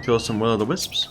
Speaker 1: Kill some will-o'-the-wisps.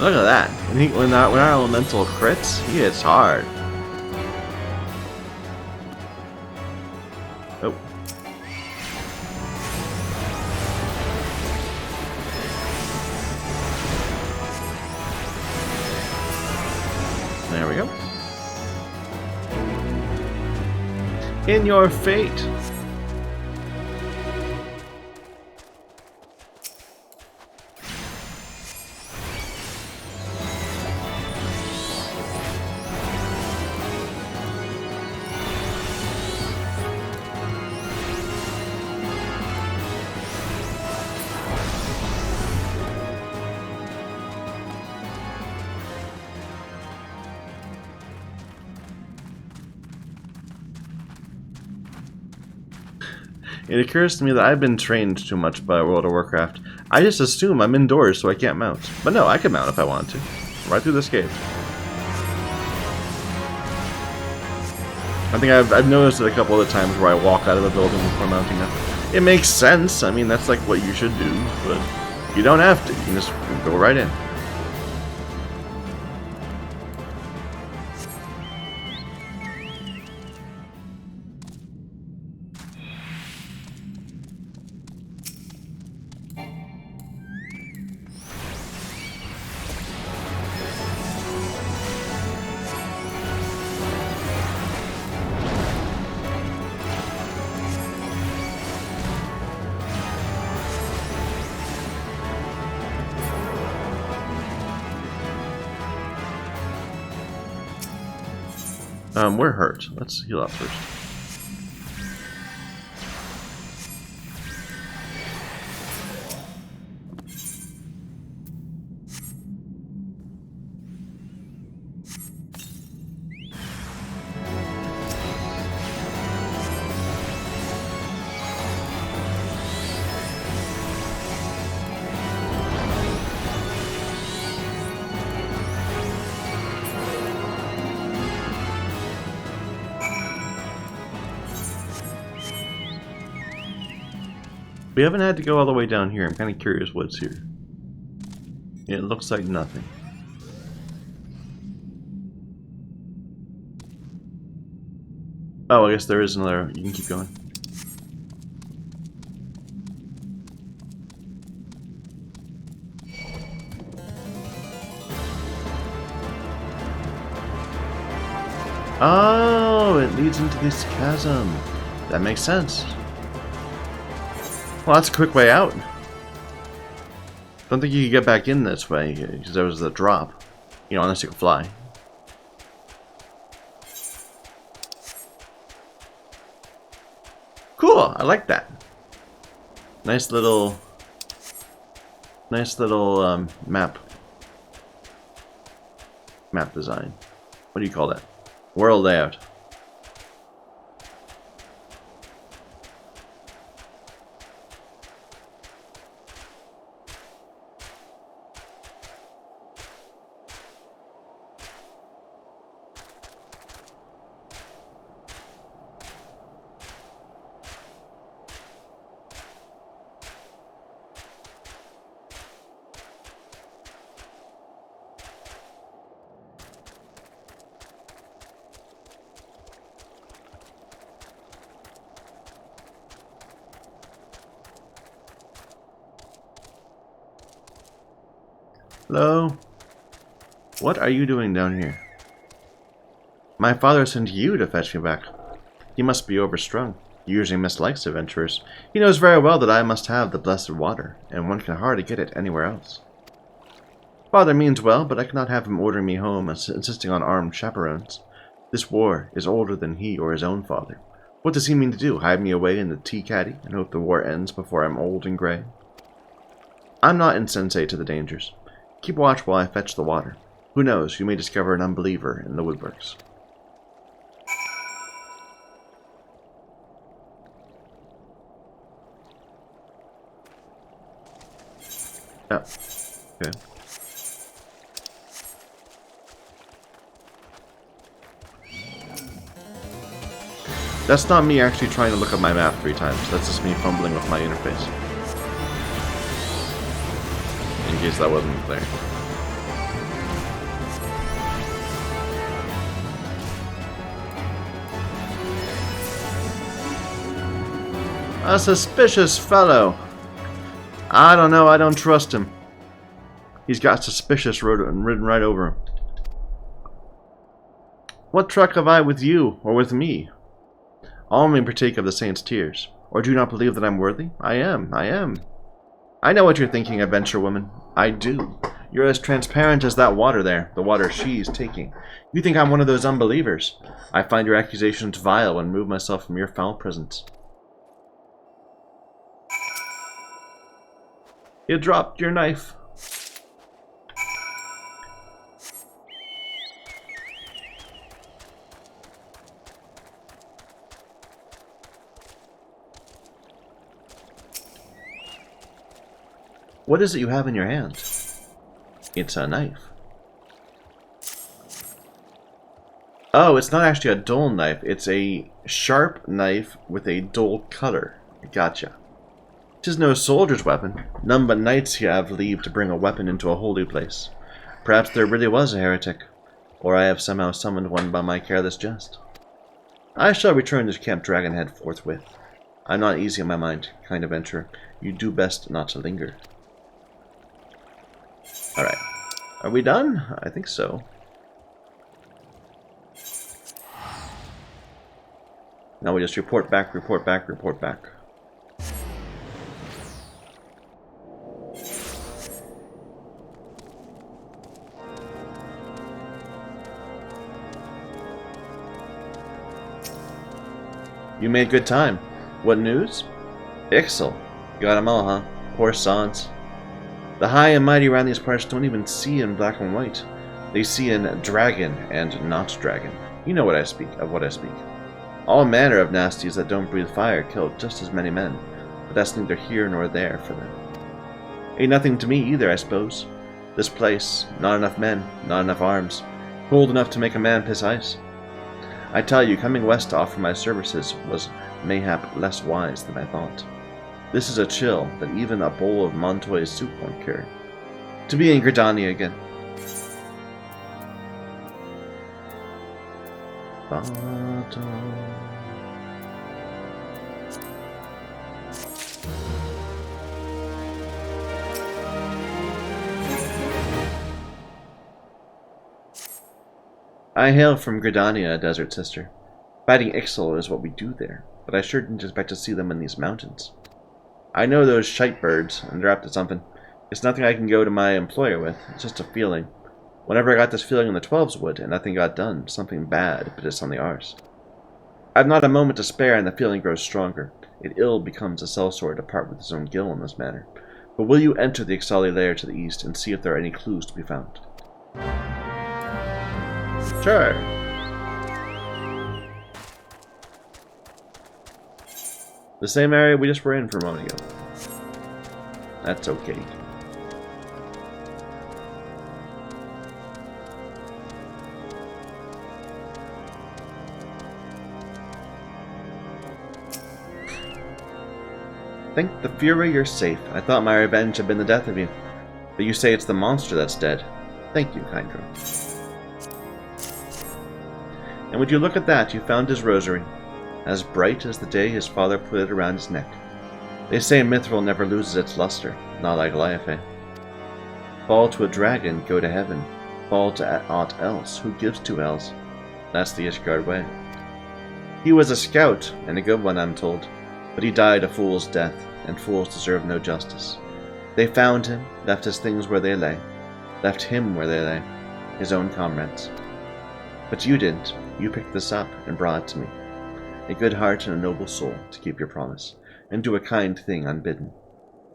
Speaker 1: Look at that. When our elemental crits, he hits hard. Oh. There we go. In your fate. It occurs to me that I've been trained too much by World of Warcraft. I just assume I'm indoors so I can't mount. But no, I can mount if I want to. Right through this gate. I think I've noticed it a couple of times where I walk out of a building before mounting up. It makes sense. I mean, that's like what you should do. But you don't have to. You can just go right in. We're hurt. Let's heal up first. We haven't had to go all the way down here. I'm kind of curious what's here. It looks like nothing. Oh, I guess there is another. You can keep going. Oh, it leads into this chasm. That makes sense. Well, that's a quick way out. Don't think you can get back in this way because there was a drop. You know, unless you can fly. Cool, I like that. Nice little map design. What do you call that? World layout. Hello? What are you doing down here? My father sent you to fetch me back. He must be overstrung. He usually mislikes adventurers. He knows very well that I must have the blessed water, and one can hardly get it anywhere else. Father means well, but I cannot have him ordering me home, insisting on armed chaperones. This war is older than he or his own father. What does he mean to do, hide me away in the tea caddy, and hope the war ends before I'm old and grey? I'm not insensate to the dangers. Keep watch while I fetch the water. Who knows, you may discover an unbeliever in the woodworks. Oh, okay. That's not me actually trying to look up my map 3 times. That's just me fumbling with my interface. In case that wasn't clear. A suspicious fellow. I don't know, I don't trust him. He's got suspicious written right over him. What truck have I with you, or with me? All may partake of the saints' tears. Or do you not believe that I'm worthy? I am. I know what you're thinking, adventure woman. I do. You're as transparent as that water there, the water she's taking. You think I'm one of those unbelievers. I find your accusations vile and remove myself from your foul presence. You dropped your knife. What is it you have in your hand? It's a knife. Oh, it's not actually a dull knife. It's a sharp knife with a dull cutter. Gotcha. 'Tis no soldier's weapon. None but knights here have leave to bring a weapon into a holy place. Perhaps there really was a heretic, or I have somehow summoned one by my careless jest. I shall return to Camp Dragonhead forthwith. I'm not easy in my mind, kind adventurer. You do best not to linger. Alright. Are we done? I think so. Now we just report back, report back, report back. You made good time. What news? Ixel. Got 'em all, huh? Poor sons. The high and mighty around these parts don't even see in black and white. They see in dragon and not dragon. You know what I speak. All manner of nasties that don't breathe fire killed just as many men, but that's neither here nor there for them. Ain't nothing to me either, I suppose. This place, not enough men, not enough arms, cold enough to make a man piss ice. I tell you, coming west to offer my services was mayhap less wise than I thought. This is a chill that even a bowl of Montoy's soup won't cure. To be in Gridania again. I hail from Gridania, Desert Sister. Fighting Ixel is what we do there, but I sure didn't expect to see them in these mountains. I know those shite birds, and they're up to something. It's nothing I can go to my employer with, it's just a feeling. Whenever I got this feeling in the 12's wood, and nothing got done, something bad bit us on the arse. I've not a moment to spare, and the feeling grows stronger. It ill becomes a sellsword to part with his own gill in this manner. But will you enter the Ixali lair to the east, and see if there are any clues to be found? Sure. The same area we just were in for a moment ago. That's okay. Thank the Fury you're safe. I thought my revenge had been the death of you. But you say it's the monster that's dead. Thank you, Hydro. And would you look at that, you found his rosary, as bright as the day his father put it around his neck. They say Mithril never loses its luster, not like Liafe. Fall to a dragon, go to heaven. Fall to aught else, who gives 2 L's? That's the Ishgard way. He was a scout, and a good one, I'm told, but he died a fool's death, and fools deserve no justice. They found him, left his things where they lay, left him where they lay, his own comrades. But you didn't. You picked this up and brought it to me. A good heart and a noble soul to keep your promise, and do a kind thing unbidden.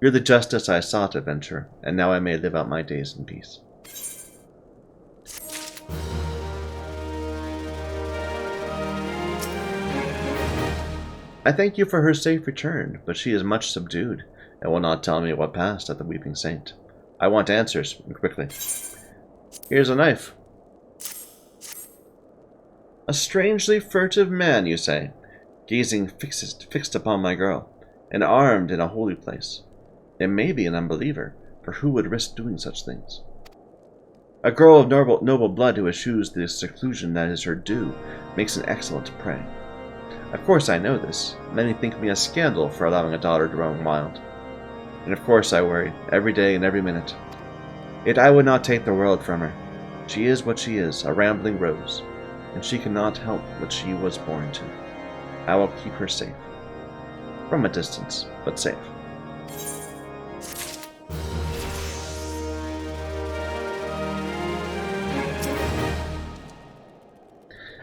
Speaker 1: You're the justice I sought, adventurer, and now I may live out my days in peace. I thank you for her safe return, but she is much subdued, and will not tell me what passed at the Weeping Saint. I want answers, and quickly. Here's a knife. A strangely furtive man, you say, gazing fixed upon my girl, and armed in a holy place. It may be an unbeliever, for who would risk doing such things? A girl of noble blood who eschews the seclusion that is her due makes an excellent prey. Of course I know this. Many think me a scandal for allowing a daughter to roam wild. And of course I worry, every day and every minute. Yet I would not take the world from her. She is what she is, a rambling rose, and she cannot help what she was born to. I will keep her safe. From a distance, but safe.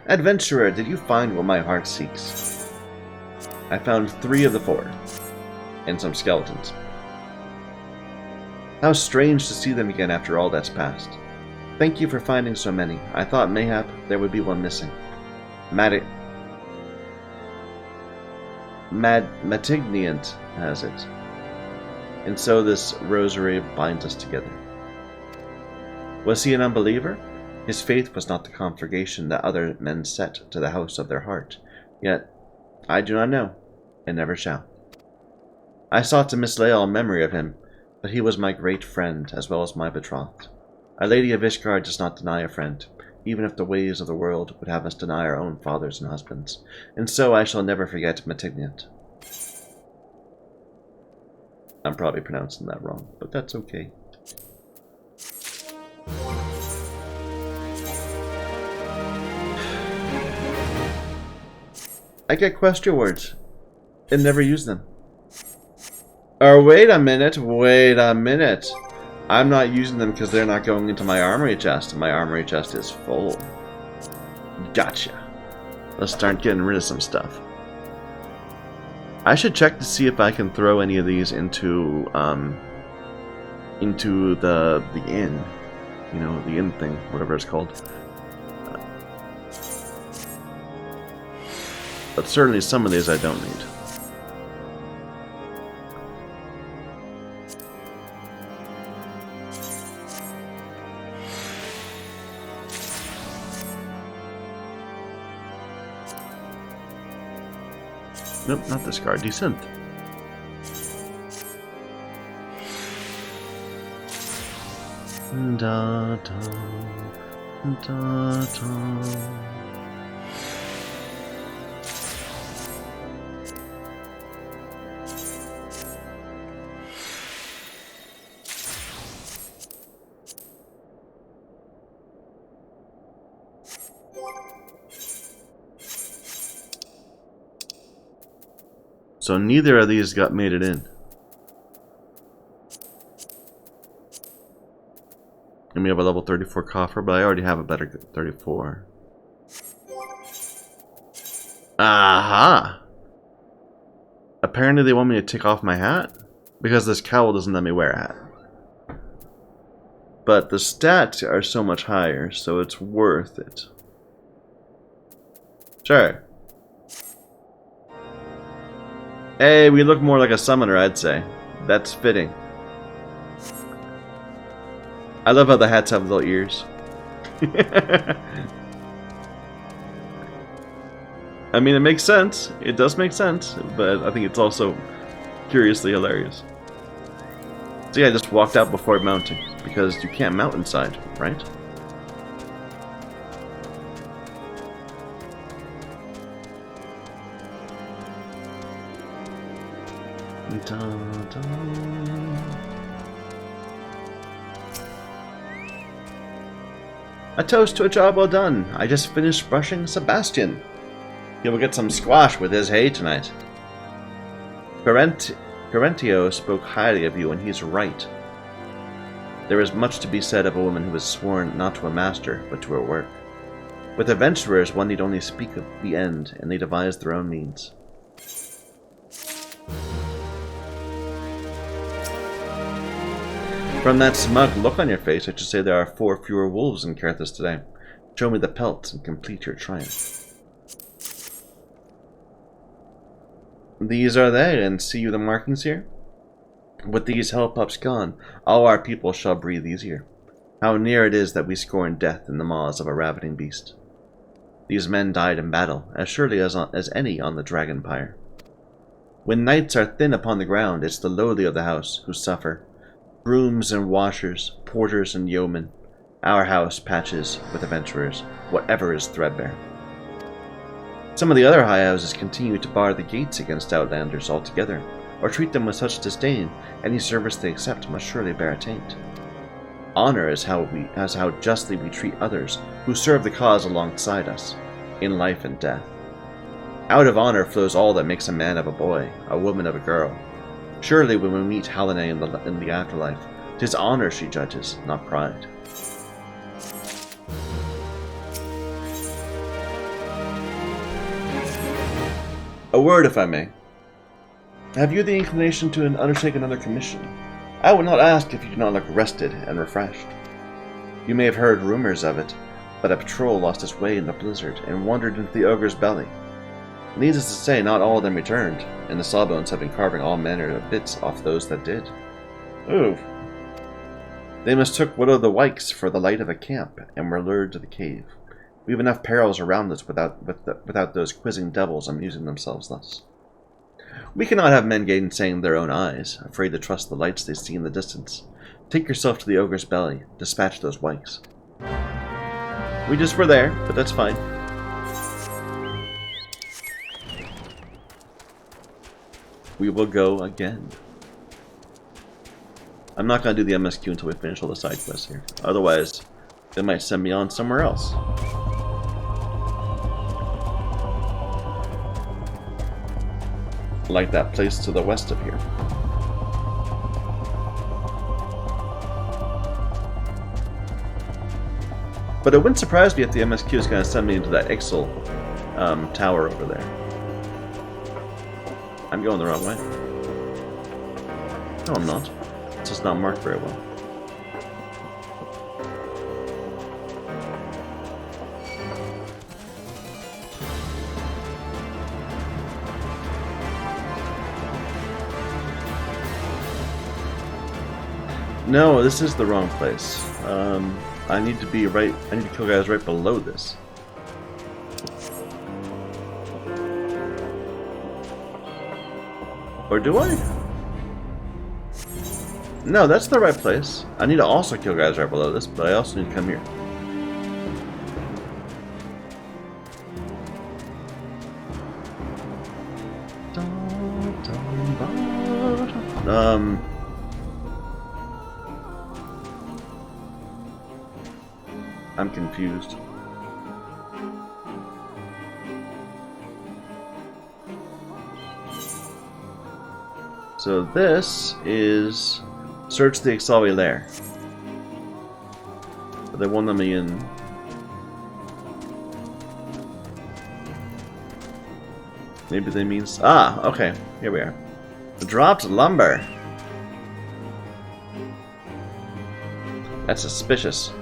Speaker 1: Adventurer, did you find what my heart seeks? I found 3 of the 4, and some skeletons. How strange to see them again after all that's passed. Thank you for finding so many. I thought mayhap there would be one missing. Matignant has it. And so this rosary binds us together. Was he an unbeliever? His faith was not the conflagration that other men set to the house of their heart. Yet, I do not know, and never shall. I sought to mislay all memory of him, but he was my great friend as well as my betrothed. A lady of Ishgard does not deny a friend, even if the ways of the world would have us deny our own fathers and husbands, and so I shall never forget Matignant. I'm probably pronouncing that wrong, but that's okay. I get question words and never use them. Or wait a minute. I'm not using them because they're not going into my armory chest, and my armory chest is full. Gotcha. Let's start getting rid of some stuff. I should check to see if I can throw any of these into the inn. You know, the inn thing, whatever it's called. But certainly some of these I don't need. Nope, not this card. Descent. Da, da, da, da. So neither of these made it in. And we have a level 34 coffer, but I already have a better 34. Aha! Apparently they want me to take off my hat? Because this cowl doesn't let me wear a hat. But the stats are so much higher, so it's worth it. Sure. Hey, we look more like a summoner, I'd say. That's fitting. I love how the hats have little ears. I mean, it makes sense. It does make sense, but I think it's also curiously hilarious. So yeah, I just walked out before mounting, because you can't mount inside, right? Dun, dun. A toast to a job well done. I just finished brushing Sebastian. He will get some squash with his hay tonight. Parentio spoke highly of you, and he's right. There is much to be said of a woman who is sworn not to a master, but to her work. With adventurers, one need only speak of the end, and they devise their own means. From that smug look on your face, I should say there are 4 fewer wolves in Coerthas today. Show me the pelts and complete your triumph. These are they, and see you the markings here? With these hell-pups gone, all our people shall breathe easier. How near it is that we scorn death in the maws of a ravening beast. These men died in battle, as surely as any on the dragon pyre. When knights are thin upon the ground, it's the lowly of the house who suffer. Grooms and washers, porters and yeomen, our house patches with adventurers, whatever is threadbare. Some of the other high houses continue to bar the gates against outlanders altogether, or treat them with such disdain, any service they accept must surely bear a taint. Honor is how justly we treat others who serve the cause alongside us, in life and death. Out of honor flows all that makes a man of a boy, a woman of a girl. Surely when we meet Halinae in the afterlife, 'tis honor she judges, not pride. A word, if I may. Have you the inclination to undertake another commission? I would not ask if you do not look rested and refreshed. You may have heard rumors of it, but a patrol lost its way in the blizzard and wandered into the ogre's belly. Needless to say, not all of them returned, and the sawbones have been carving all manner of bits off those that did. Ooh. They mistook one of the wykes for the light of a camp, and were lured to the cave. We have enough perils around us without those quizzing devils amusing themselves thus. We cannot have men gainsaying their own eyes, afraid to trust the lights they see in the distance. Take yourself to the ogre's belly, dispatch those wykes. We just were there, but that's fine. We will go again. I'm not going to do the MSQ until we finish all the side quests here. Otherwise, they might send me on somewhere else. Like that place to the west of here. But it wouldn't surprise me if the MSQ is going to send me into that Ixal tower over there. I'm going the wrong way. No, I'm not. It's just not marked very well. No, this is the wrong place. I need to be right. I need to kill guys right below this. Or do I? No, that's the right place. I need to also kill guys right below this, but I also need to come here. I'm confused. So this is search the Ixalvi lair. But they won't let me in. Maybe they mean... Ah, okay. Here we are. Dropped lumber. That's suspicious.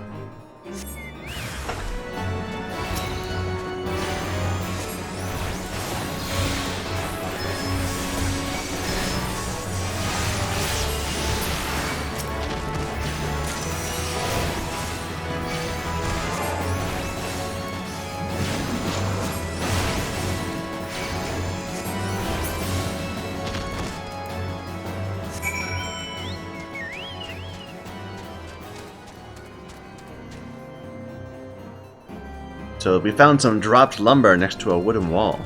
Speaker 1: So we found some dropped lumber next to a wooden wall.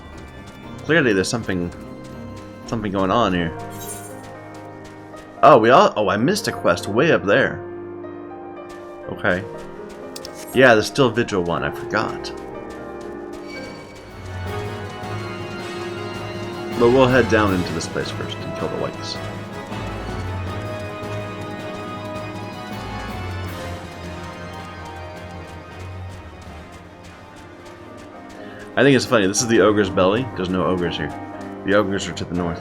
Speaker 1: Clearly there's something going on here. Oh, I missed a quest way up there. Okay. Yeah, there's still Vigil 1, I forgot. But we'll head down into this place first and kill the whites. I think it's funny, this is the ogre's belly. There's no ogres here. The ogres are to the north.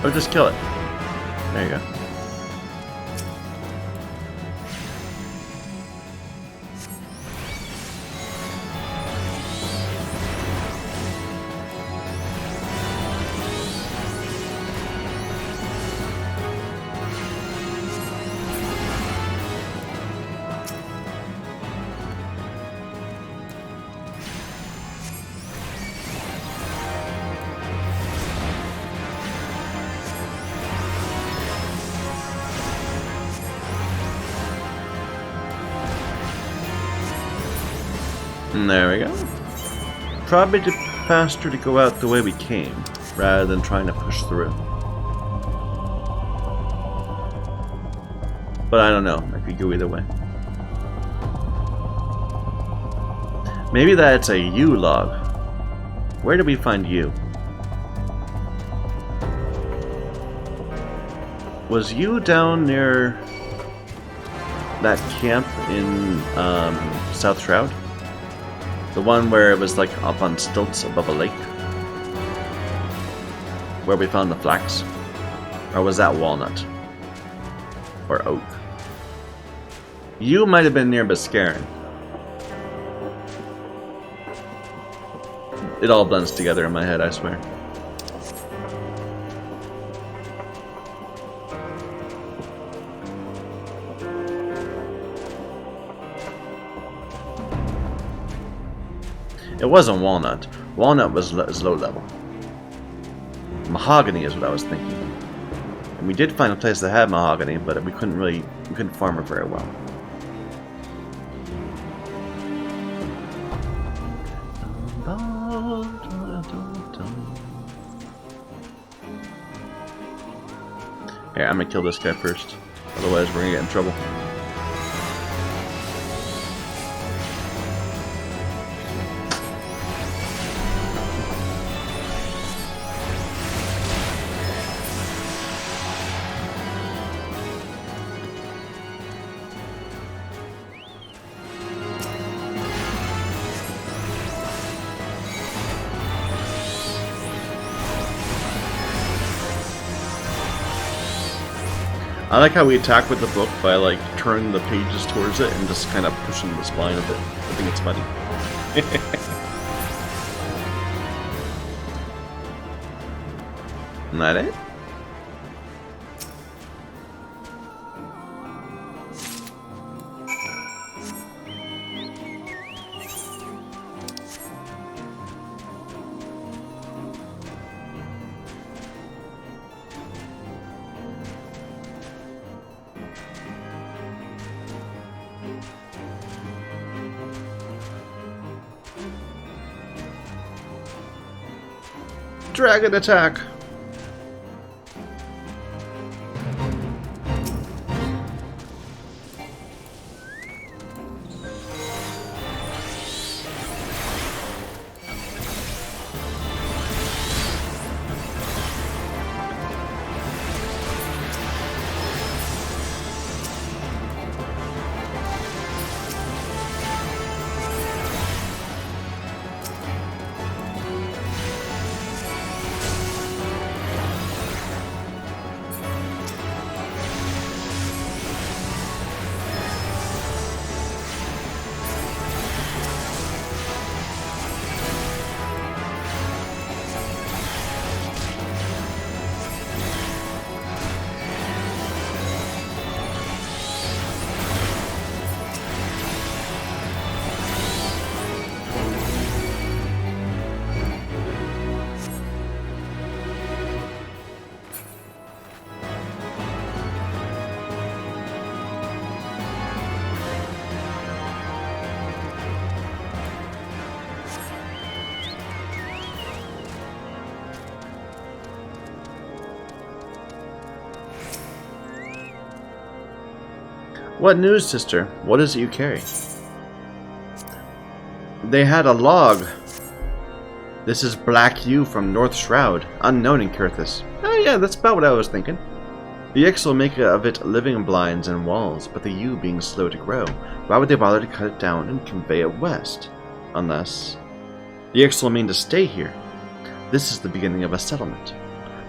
Speaker 1: Or just kill it. There you go. And there we go. Probably faster to go out the way we came, rather than trying to push through. But I don't know, I could go either way. Maybe that's a U log. Where did we find U? Was U down near that camp in South Shroud? The one where it was like up on stilts above a lake? Where we found the flax? Or was that walnut? Or oak? You might have been near Biscarin. It all blends together in my head, I swear. It wasn't walnut. Walnut was low level. Mahogany is what I was thinking. And we did find a place that had mahogany, but we couldn't farm it very well. Yeah, I'm gonna kill this guy first. Otherwise, we're gonna get in trouble. I like how we attack with the book by like turning the pages towards it and just kind of pushing the spine a bit. I think it's funny. Isn't that it? Dragon attack! What news, sister? What is it you carry? They had a log. This is Black Yew from North Shroud, unknown in Coerthas. Oh yeah, that's about what I was thinking. The Ix will make of it living blinds and walls, but the yew being slow to grow, why would they bother to cut it down and convey it west? Unless... The Ix will mean to stay here. This is the beginning of a settlement.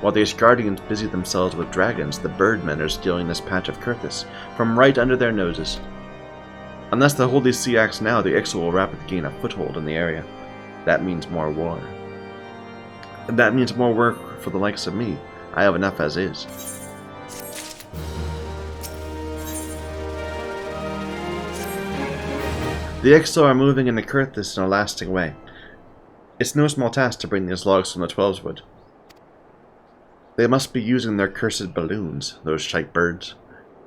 Speaker 1: While the Ishgardians busy themselves with dragons, the birdmen are stealing this patch of Coerthas from right under their noses. Unless the Holy See acts now, the Ixal will rapidly gain a foothold in the area. That means more war. And that means more work for the likes of me. I have enough as is. The Ixal are moving into Coerthas in a lasting way. It's no small task to bring these logs from the Twelveswood. They must be using their cursed balloons, those shite birds.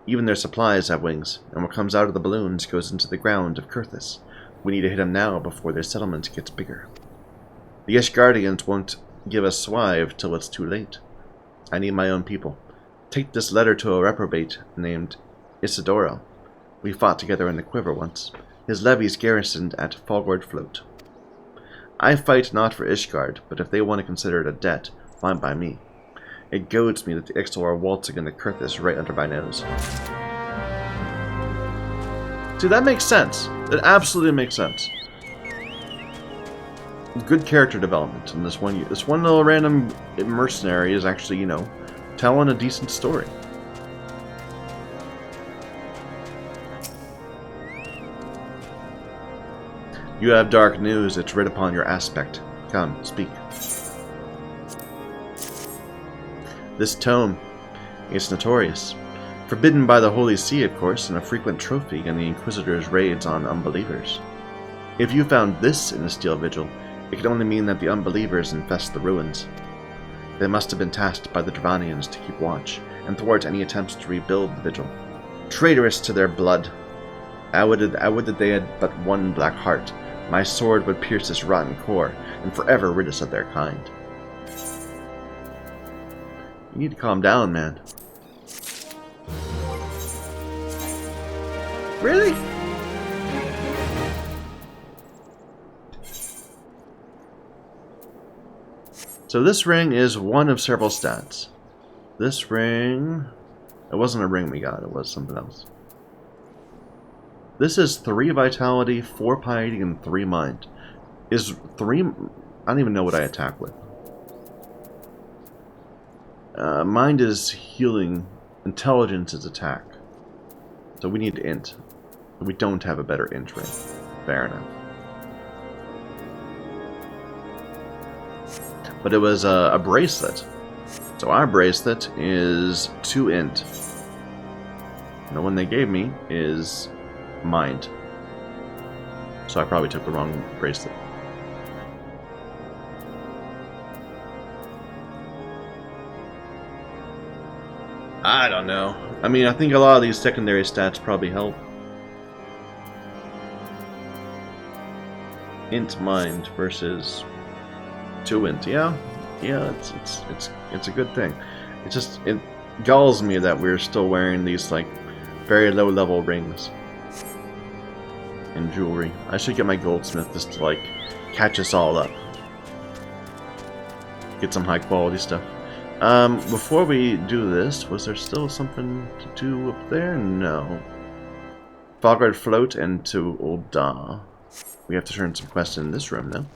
Speaker 1: Even their supplies have wings, and what comes out of the balloons goes into the ground of Coerthas. We need to hit them now before their settlement gets bigger. The Ishgardians won't give us Swive till it's too late. I need my own people. Take this letter to a reprobate named Isidoro. We fought together in the Quiver once. His levies garrisoned at Falgord Float. I fight not for Ishgard, but if they want to consider it a debt, fine by me. It goads me that the Ixal are waltzing into Coerthas right under my nose. See, that makes sense. It absolutely makes sense. Good character development, and this one little random mercenary is actually, you know, telling a decent story. You have dark news. It's writ upon your aspect. Come, speak. This tome is notorious. Forbidden by the Holy See, of course, and a frequent trophy in the Inquisitor's raids on unbelievers. If you found this in the Steel Vigil, it could only mean that the unbelievers infest the ruins. They must have been tasked by the Dravanians to keep watch, and thwart any attempts to rebuild the Vigil. Traitorous to their blood! I would that they had but one black heart. My sword would pierce this rotten core, and forever rid us of their kind. You need to calm down, man. Really? So this ring is one of several stats. This ring... It wasn't a ring we got, it was something else. This is 3 Vitality, 4 Piety, and 3 Mind. Is 3... I don't even know what I attack with. Mind is healing. Intelligence is attack. So we need int. We don't have a better int ring. Fair enough. But it was a bracelet. So our bracelet is 2 int. And the one they gave me is mind. So I probably took the wrong bracelet. I don't know. I mean, I think a lot of these secondary stats probably help. Int mind versus 2 int. Yeah, it's a good thing. It galls me that we're still wearing these like very low level rings and jewelry. I should get my goldsmith just to like catch us all up. Get some high quality stuff. Before we do this, was there still something to do up there? No. Fogard float and to Old Da. We have to turn some quests in this room now.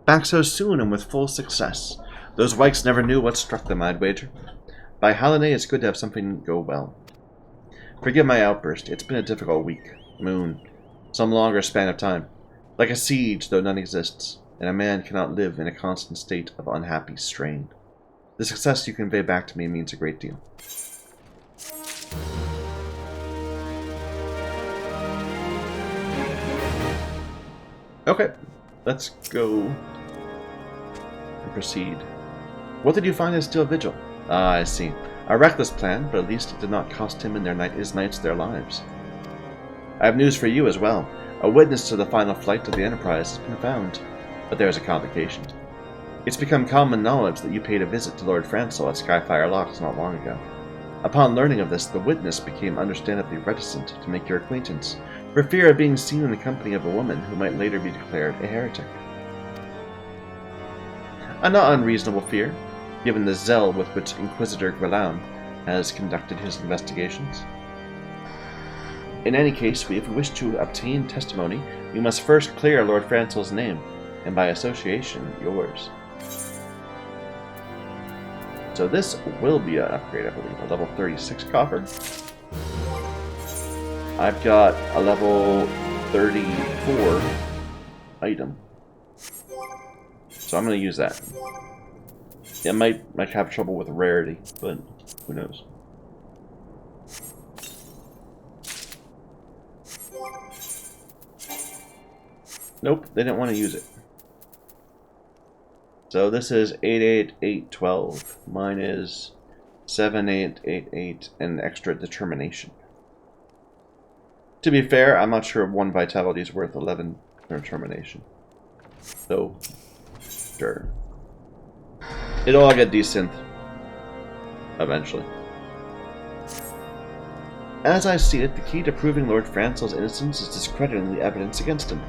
Speaker 1: Back so soon and with full success. Those wikes never knew what struck them, I'd wager. By Halliday, it's good to have something go well. Forgive my outburst. It's been a difficult week. Moon. Some longer span of time. Like a siege, though none exists, and a man cannot live in a constant state of unhappy strain. The success you convey back to me means a great deal. Okay, let's go and proceed. What did you find in Steel Vigil? Ah, I see. A reckless plan, but at least it did not cost him and his knights their lives. I have news for you as well. A witness to the final flight of the Enterprise has been found, but there is a complication. It's become common knowledge that you paid a visit to Lord Francel at Skyfire Locks not long ago. Upon learning of this, the witness became understandably reticent to make your acquaintance, for fear of being seen in the company of a woman who might later be declared a heretic. A not unreasonable fear, given the zeal with which Inquisitor Guillaume has conducted his investigations. In any case, if we wish to obtain testimony, we must first clear Lord Francel's name, and by association, yours. So this will be an upgrade, I believe, a level 36 copper. I've got a level 34 item. So I'm going to use that. It might have trouble with rarity, but who knows. Nope, they didn't want to use it. So this is 88812. Mine is 7888 and extra determination. To be fair, I'm not sure if 1 vitality is worth 11 determination. So, sure. It'll all get decent eventually. As I see it, the key to proving Lord Francel's innocence is discrediting the evidence against him.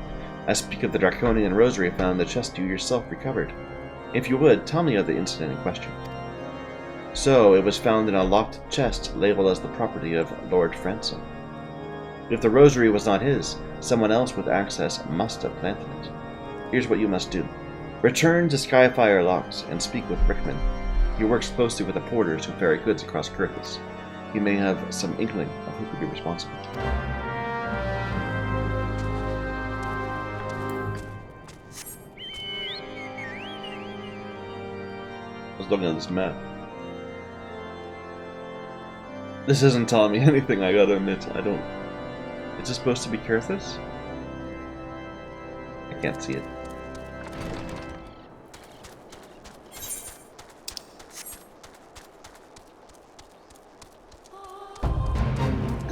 Speaker 1: I speak of the Draconian rosary found in the chest you yourself recovered. If you would, tell me of the incident in question. So, it was found in a locked chest labeled as the property of Lord Francel. If the rosary was not his, someone else with access must have planted it. Here's what you must do. Return to Skyfire Locks and speak with Rickman. He works closely with the porters who ferry goods across Coerthas. He may have some inkling of who could be responsible. I was looking at this map. This isn't telling me anything, I gotta admit. I don't... Is this supposed to be Coerthas? I can't see it.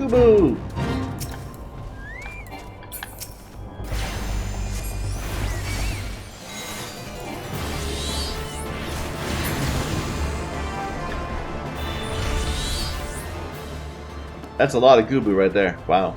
Speaker 1: Goo-boo! That's a lot of goo-boo right there. Wow.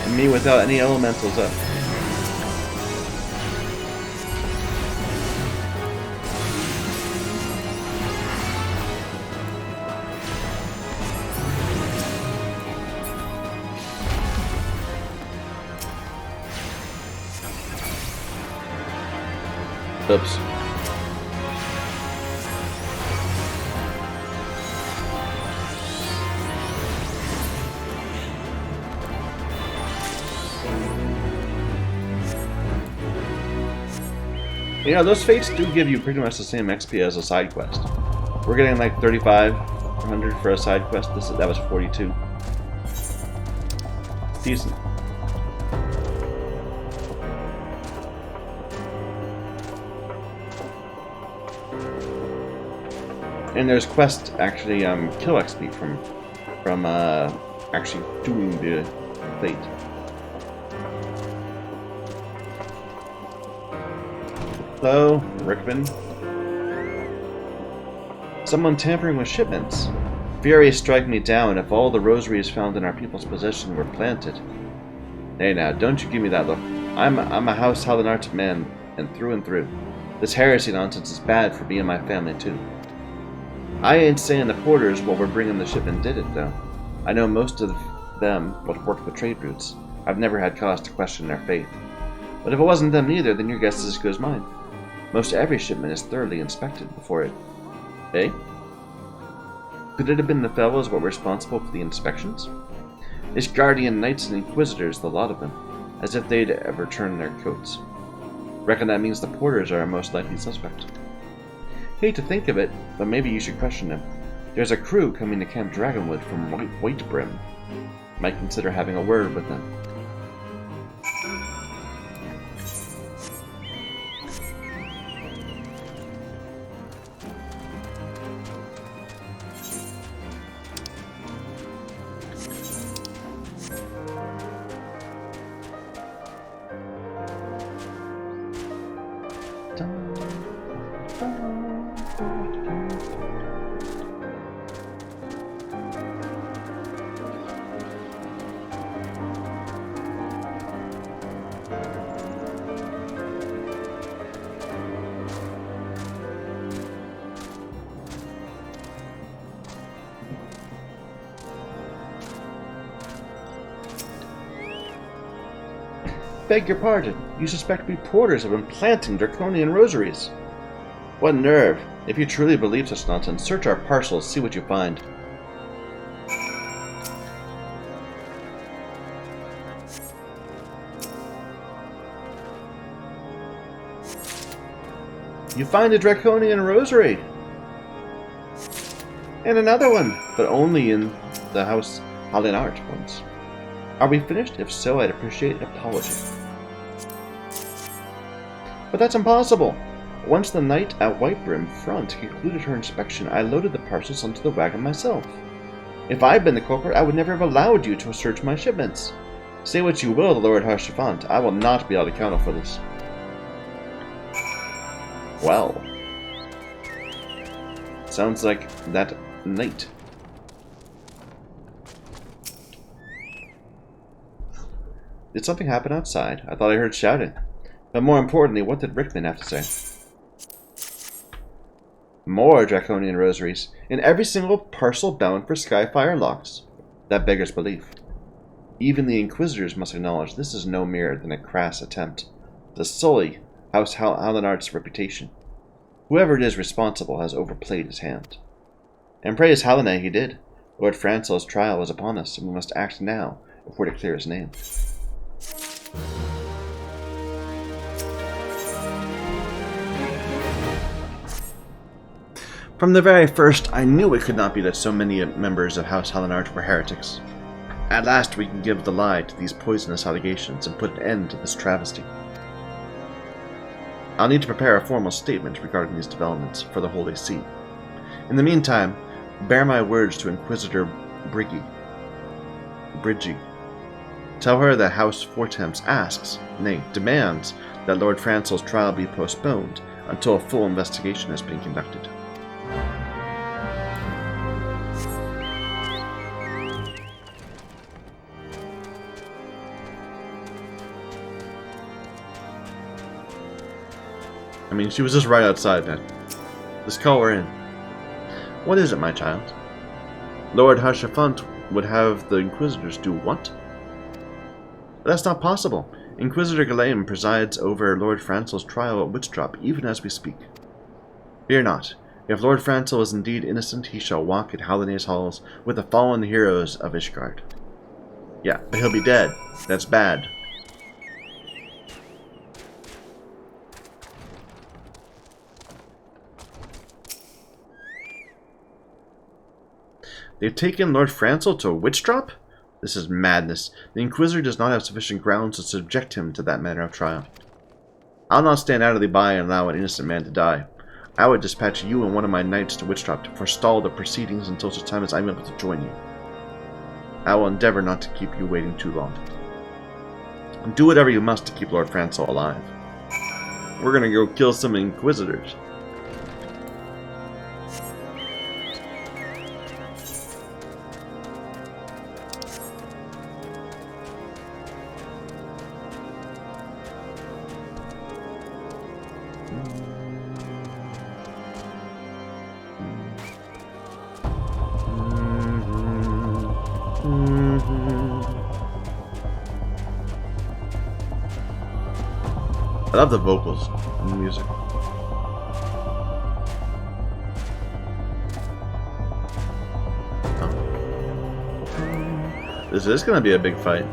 Speaker 1: Me without any elementals up. Oops. You know, those fates do give you pretty much the same XP as a side quest. We're getting like 3,500 for a side quest. That was 42. Decent. And there's quest actually kill XP from actually doing the fate. Hello, Rickman. Someone tampering with shipments. Fury strike me down if all the rosaries found in our people's possession were planted. Hey now, don't you give me that look. I'm a House Hallinart man, and through. This heresy nonsense is bad for me and my family too. I ain't saying the porters while we're bringing the shipment did it though. I know most of them would work the trade routes. I've never had cause to question their faith. But if it wasn't them either, then your guess is as good as mine. Most every shipment is thoroughly inspected before it... Eh? Could it have been the fellows who were responsible for the inspections? It's guardian knights and inquisitors, the lot of them, as if they'd ever turn their coats. Reckon that means the porters are our most likely suspect. Hate to think of it, but maybe you should question them. There's a crew coming to Camp Dragonwood from Whitebrim. Might consider having a word with them. Beg your pardon, you suspect we porters have been planting draconian rosaries. What nerve! If you truly believe such nonsense, search our parcels, see what you find. You find a draconian rosary! And another one, but only in the House Hallinart ones. Are we finished? If so, I'd appreciate an apology. But that's impossible! Once the knight at Whitebrim front concluded her inspection, I loaded the parcels onto the wagon myself. If I'd been the culprit, I would never have allowed you to search my shipments. Say what you will, Lord Harshafant, I will not be held accountable for this. Well. Sounds like that knight. Did something happen outside? I thought I heard shouting. But more importantly, what did Rickman have to say? More draconian rosaries, in every single parcel bound for Skyfire locks. That beggars belief. Even the Inquisitors must acknowledge this is no mere than a crass attempt to sully House Hallinart's reputation. Whoever it is responsible has overplayed his hand. And praise Helena he did. Lord Francel's trial is upon us, and we must act now if we're to clear his name. From the very first, I knew it could not be that so many members of House Halinart were heretics. At last we can give the lie to these poisonous allegations and put an end to this travesty. I'll need to prepare a formal statement regarding these developments for the Holy See. In the meantime, bear my words to Inquisitor Brigi. Tell her that House Fortemps asks, nay, demands, that Lord Francel's trial be postponed until a full investigation has been conducted. I mean, she was just right outside, man. Let's call her in. What is it, my child? Lord Hashafant would have the Inquisitors do what? That's not possible. Inquisitor Galaim presides over Lord Francel's trial at Witchdrop, even as we speak. Fear not. If Lord Francel is indeed innocent, he shall walk in Halinay's halls with the fallen heroes of Ishgard. Yeah, but he'll be dead. That's bad. They've taken Lord Francel to a Witchdrop? This is madness. The Inquisitor does not have sufficient grounds to subject him to that manner of trial. I'll not stand idly by and allow an innocent man to die. I would dispatch you and one of my knights to Witchdrop to forestall the proceedings until such time as I'm able to join you. I will endeavor not to keep you waiting too long. Do whatever you must to keep Lord Francel alive. We're gonna go kill some Inquisitors. I love the vocals and the music. Oh. This is going to be a big fight.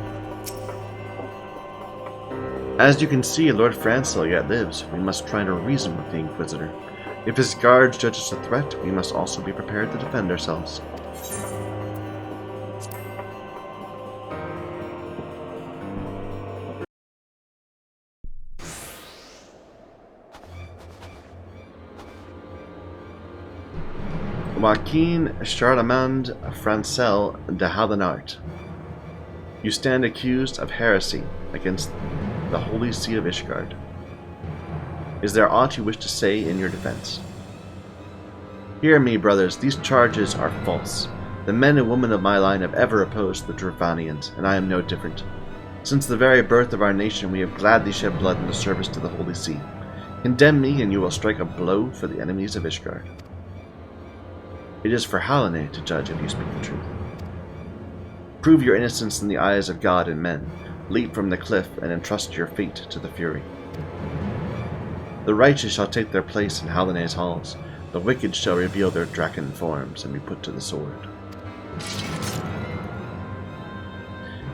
Speaker 1: As you can see, Lord Francel yet lives. We must try to reason with the Inquisitor. If his guards judge us a threat, we must also be prepared to defend ourselves. Joaquin Charlemagne Francel de Halinart, you stand accused of heresy against the Holy See of Ishgard. Is there aught you wish to say in your defense? Hear me, brothers, these charges are false. The men and women of my line have ever opposed the Dravanians, and I am no different. Since the very birth of our nation, we have gladly shed blood in the service to the Holy See. Condemn me, and you will strike a blow for the enemies of Ishgard. It is for Halinay to judge if you speak the truth. Prove your innocence in the eyes of God and men. Leap from the cliff and entrust your fate to the Fury. The righteous shall take their place in Halinay's halls. The wicked shall reveal their draken forms and be put to the sword.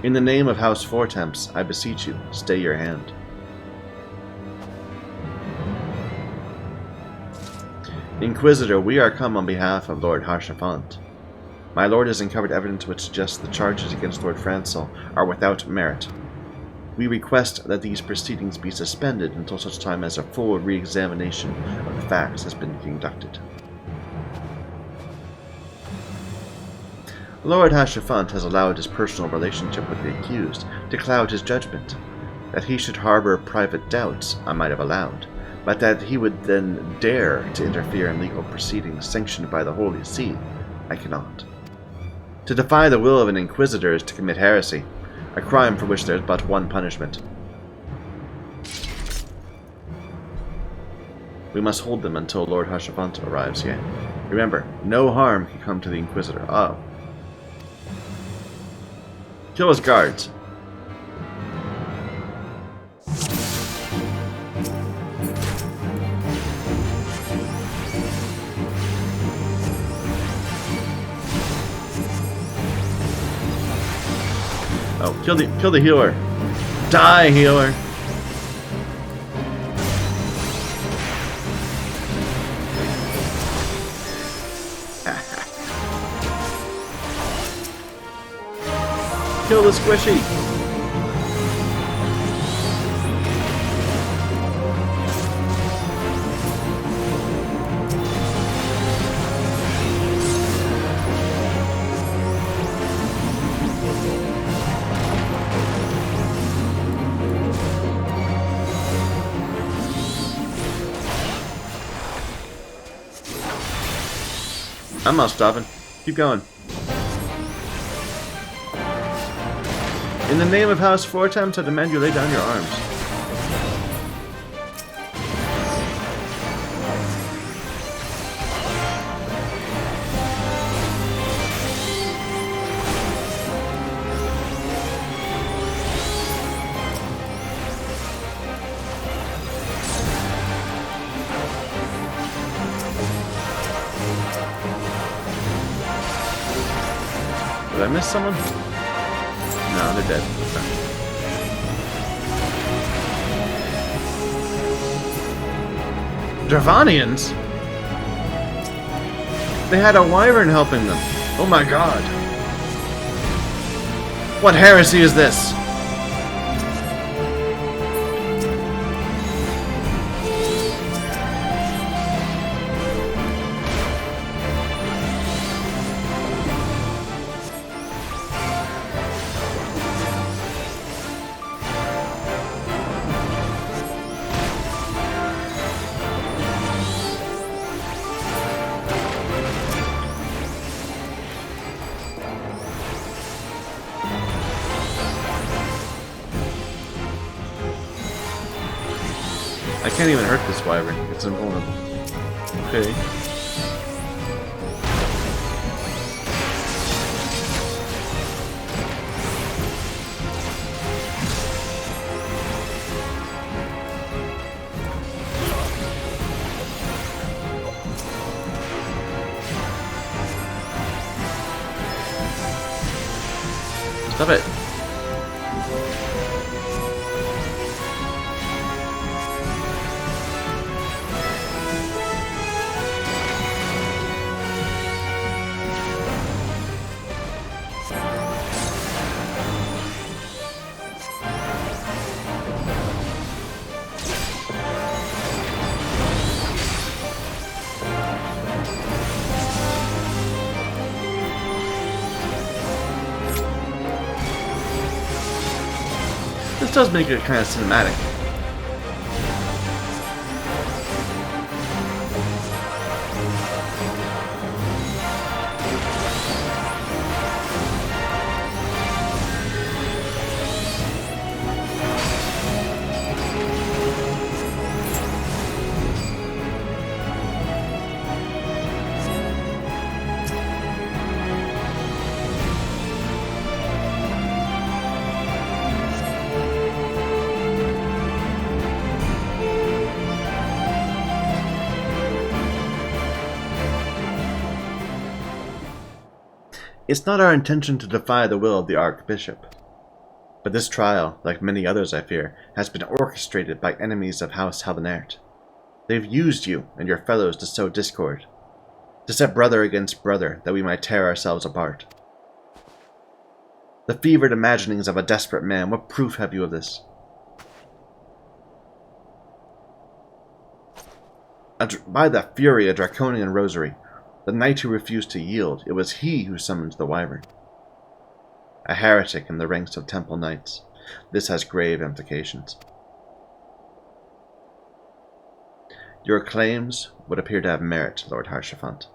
Speaker 1: In the name of House Fortemps, I beseech you, stay your hand. Inquisitor, we are come on behalf of Lord Harshafant. My lord has uncovered evidence which suggests the charges against Lord Francel are without merit. We request that these proceedings be suspended until such time as a full re-examination of the facts has been conducted. Lord Hashafant has allowed his personal relationship with the accused to cloud his judgment. That he should harbor private doubts I might have allowed, but that he would then dare to interfere in legal proceedings sanctioned by the Holy See, I cannot. To defy the will of an Inquisitor is to commit heresy, a crime for which there is but one punishment. We must hold them until Lord Hashafant arrives here. Remember, no harm can come to the Inquisitor. Oh. Kill his guards. Oh, kill the healer. Die, healer. Kill the squishy. I'm not stopping. Keep going. In the name of House Fortemps, I demand you lay down your arms. Did I miss someone? No, they're dead. Okay. Dravanians? They had a wyvern helping them. Oh my god. What heresy is this? I can't even hurt this wyvern. It's invulnerable. Okay. Stop it. This does make it kind of cinematic. It's not our intention to defy the will of the Archbishop. But this trial, like many others I fear, has been orchestrated by enemies of House Hallinert. They've used you and your fellows to sow discord, to set brother against brother, that we might tear ourselves apart. The fevered imaginings of a desperate man, what proof have you of this? By the fury of Draconian Rosary, the knight who refused to yield, it was he who summoned the wyvern. A heretic in the ranks of temple knights. This has grave implications. Your claims would appear to have merit, Lord Haurchefant.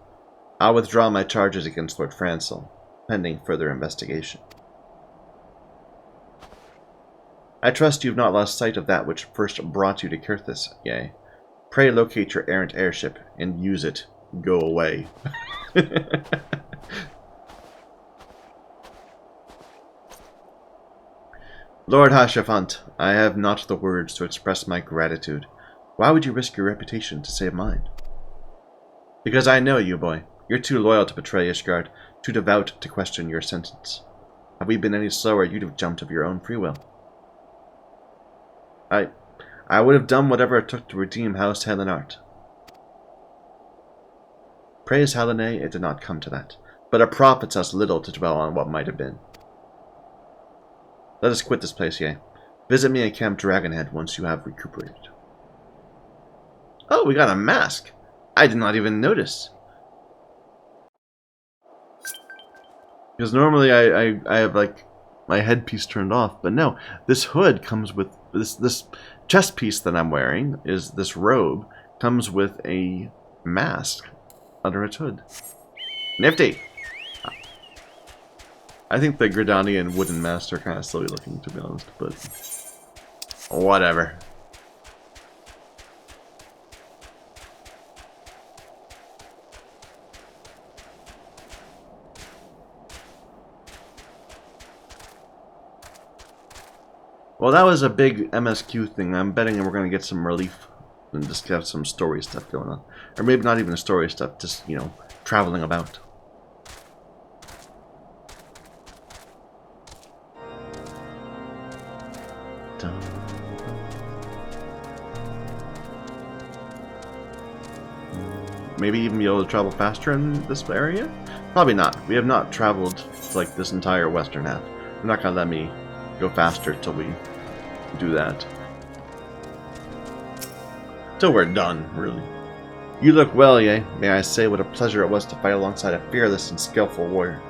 Speaker 1: I'll withdraw my charges against Lord Francel, pending further investigation. I trust you've not lost sight of that which first brought you to Coerthas, yea. Pray locate your errant airship and use it. Go away. Lord Haurchefant, I have not the words to express my gratitude. Why would you risk your reputation to save mine? Because I know you, boy. You're too loyal to betray Ishgard, too devout to question your sentence. Had we been any slower, you'd have jumped of your own free will. I would have done whatever it took to redeem House Helenart. Praise Helene, it did not come to that, but it profits us little to dwell on what might have been. Let us quit this place, yea. Visit me at Camp Dragonhead once you have recuperated. Oh, we got a mask! I did not even notice. Because normally I have like my headpiece turned off, but no, this hood comes with this chest piece that I'm wearing is this robe comes with a mask under its hood. Nifty. I think the Gridanian wooden masks are kind of silly looking, to be honest, but whatever. Well, that was a big MSQ thing. I'm betting we're going to get some relief and just have some story stuff going on. Or maybe not even story stuff, just, you know, traveling about. Maybe even be able to travel faster in this area? Probably not. We have not traveled like this entire western half. They're not going to let me go faster till we do that. Till we're done, really. You look well, yea. May I say what a pleasure it was to fight alongside a fearless and skillful warrior.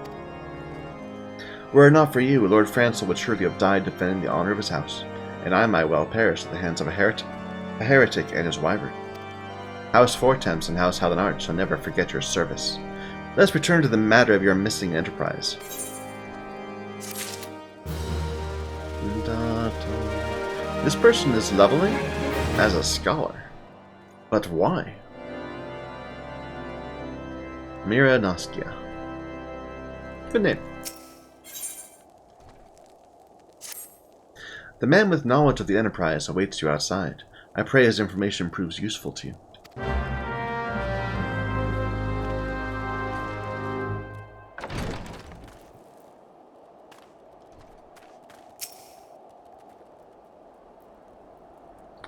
Speaker 1: Were it not for you, Lord Francel would surely have died defending the honor of his house, and I might well perish at the hands of a heretic and his wyvern. House Fortemps and House Helenart shall never forget your service. Let us return to the matter of your missing enterprise. This person is leveling as a scholar. But why? Mira Noskia. Good name. The man with knowledge of the enterprise awaits you outside. I pray his information proves useful to you.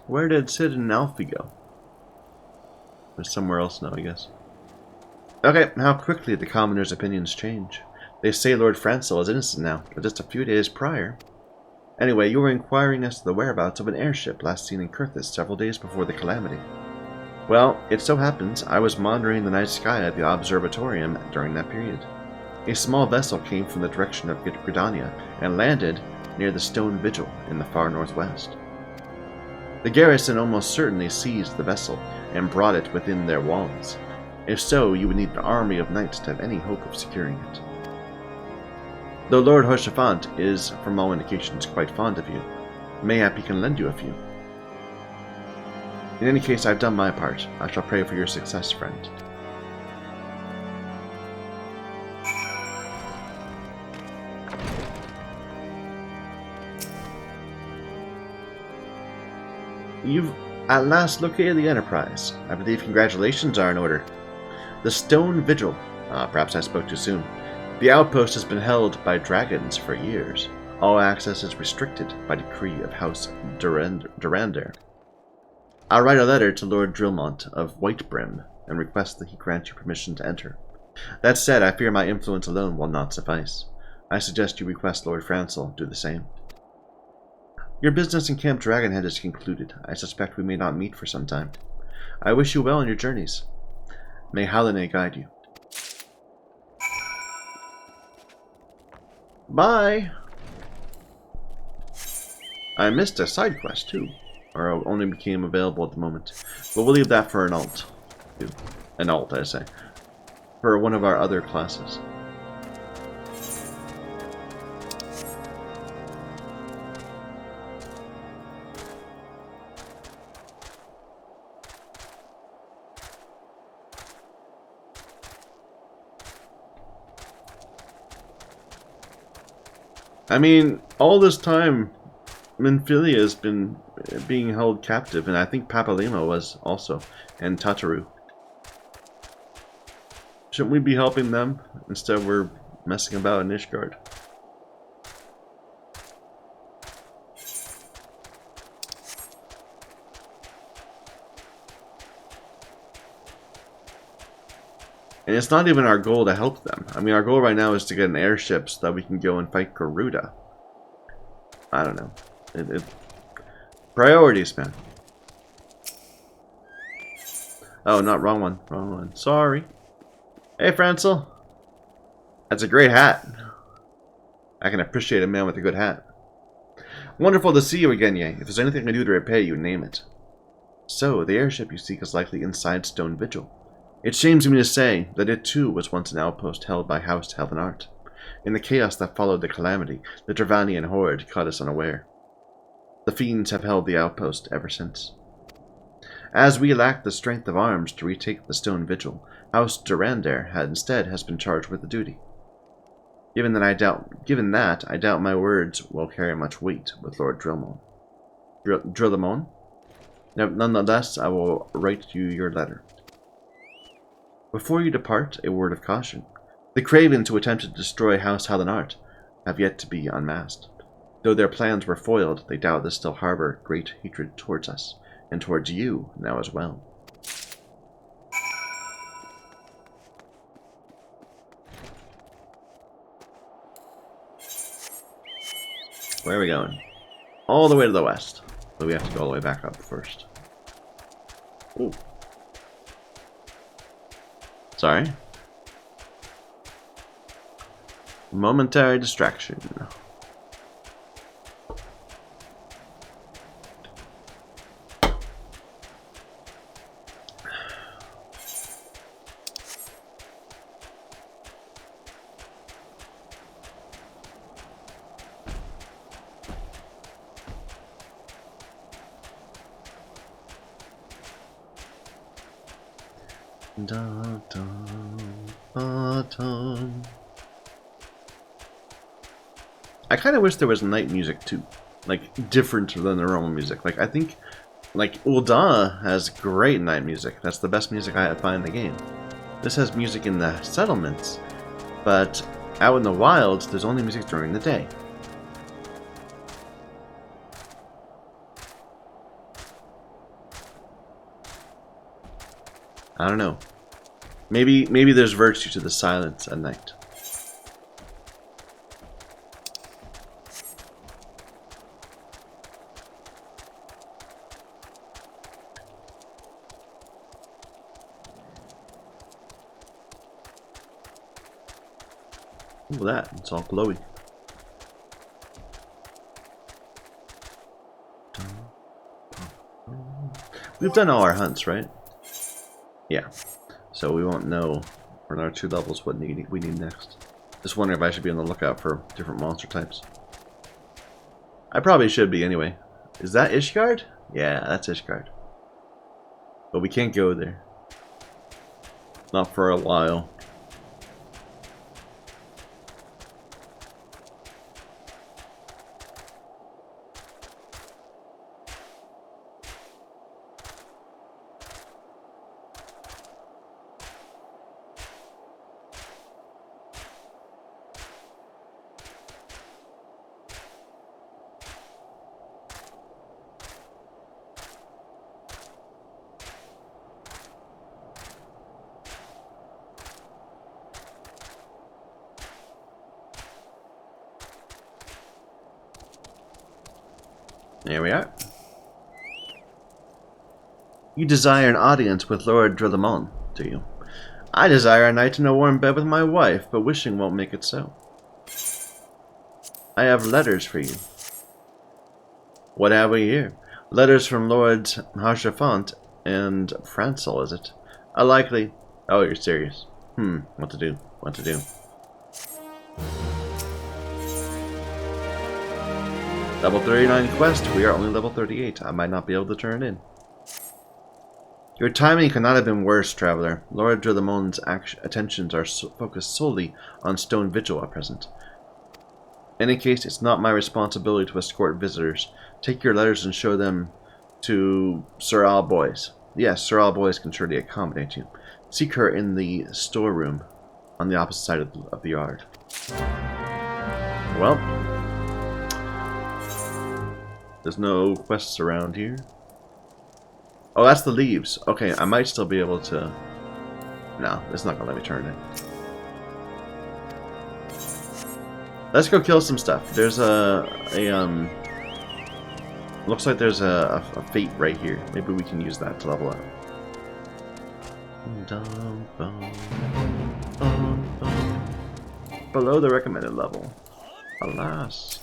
Speaker 1: Where did Sid and Alfie go? They're somewhere else now, I guess. Okay, how quickly the commoners' opinions change. They say Lord Francel is innocent now, but just a few days prior. Anyway, you were inquiring as to the whereabouts of an airship last seen in Coerthas several days before the calamity. Well, it so happens I was monitoring the night sky at the observatorium during that period. A small vessel came from the direction of Gridania and landed near the Stone Vigil in the far northwest. The garrison almost certainly seized the vessel and brought it within their walls. If so, you would need an army of knights to have any hope of securing it. Though Lord Hoshafant is, from all indications, quite fond of you, mayhap he can lend you a few. In any case, I've done my part. I shall pray for your success, friend. You've at last located the Enterprise. I believe congratulations are in order. The Stone Vigil. Perhaps I spoke too soon. The outpost has been held by dragons for years. All access is restricted by decree of House Durandar. I'll write a letter to Lord Drillmont of Whitebrim and request that he grant you permission to enter. That said, I fear my influence alone will not suffice. I suggest you request Lord Francel do the same. Your business in Camp Dragonhead is concluded. I suspect we may not meet for some time. I wish you well on your journeys. May Halene guide you. Bye! I missed a side quest too, or it only became available at the moment. But we'll leave that for an alt. An alt, I say. For one of our other classes. I mean, all this time, Minfilia has been being held captive, and I think Papalima was also, and Tataru. Shouldn't we be helping them? Instead, we're messing about in Ishgard. And it's not even our goal to help them. I mean, our goal right now is to get an airship so that we can go and fight Garuda. I don't know. Priorities, man. Oh, not wrong one. Wrong one. Sorry. Hey, Francel. That's a great hat. I can appreciate a man with a good hat. Wonderful to see you again, Ye. If there's anything I can do to repay you, name it. So, the airship you seek is likely inside Stone Vigil. It shames me to say that it too was once an outpost held by House Helvenart. In the chaos that followed the calamity, the Dravanian horde caught us unaware. The fiends have held the outpost ever since. As we lack the strength of arms to retake the Stone Vigil, House Durandar has been charged with the duty. Given that, I doubt my words will carry much weight with Lord Drilmon. Drillamon? Nonetheless, I will write you your letter. Before you depart, a word of caution. The cravens who attempted to destroy House Helvenart have yet to be unmasked. Though their plans were foiled, they doubtless still harbor great hatred towards us, and towards you now as well. Where are we going? All the way to the west. But we have to go all the way back up first. Ooh. Sorry. Momentary distraction. I kind of wish there was night music too, like different than the normal music. Like I think, like Ul'dah has great night music. That's the best music I find in the game. This has music in the settlements, but out in the wilds, there's only music during the day. I don't know. Maybe there's virtue to the silence at night. Look at that, it's all glowy. We've done all our hunts, right? Yeah. So we won't know for another 2 levels what we need next. Just wondering if I should be on the lookout for different monster types. I probably should be anyway. Is that Ishgard? Yeah, that's Ishgard. But we can't go there. Not for a while. There we are. You desire an audience with Lord Drillamon, do you? I desire a night in a warm bed with my wife, but wishing won't make it so. I have letters for you. What have we here? Letters from Lords Harshafant and Francel, is it? A likely... Oh, you're serious. What to do? What to do? Level 39 quest. We are only level 38. I might not be able to turn it in. Your timing could not have been worse, traveler. Lord Drillamon's attentions are focused solely on Stone Vigil at present. In any case, it's not my responsibility to escort visitors. Take your letters and show them to Sir Alboys. Yes, Sir Alboys can surely accommodate you. Seek her in the storeroom on the opposite side of the yard. Well, there's no quests around here. Oh, that's the leaves. Okay, I might still be able to No, it's not gonna let me turn it. Let's go kill some stuff. There's looks like there's a fate right here. Maybe we can use that to level up. Below the recommended level. Alas.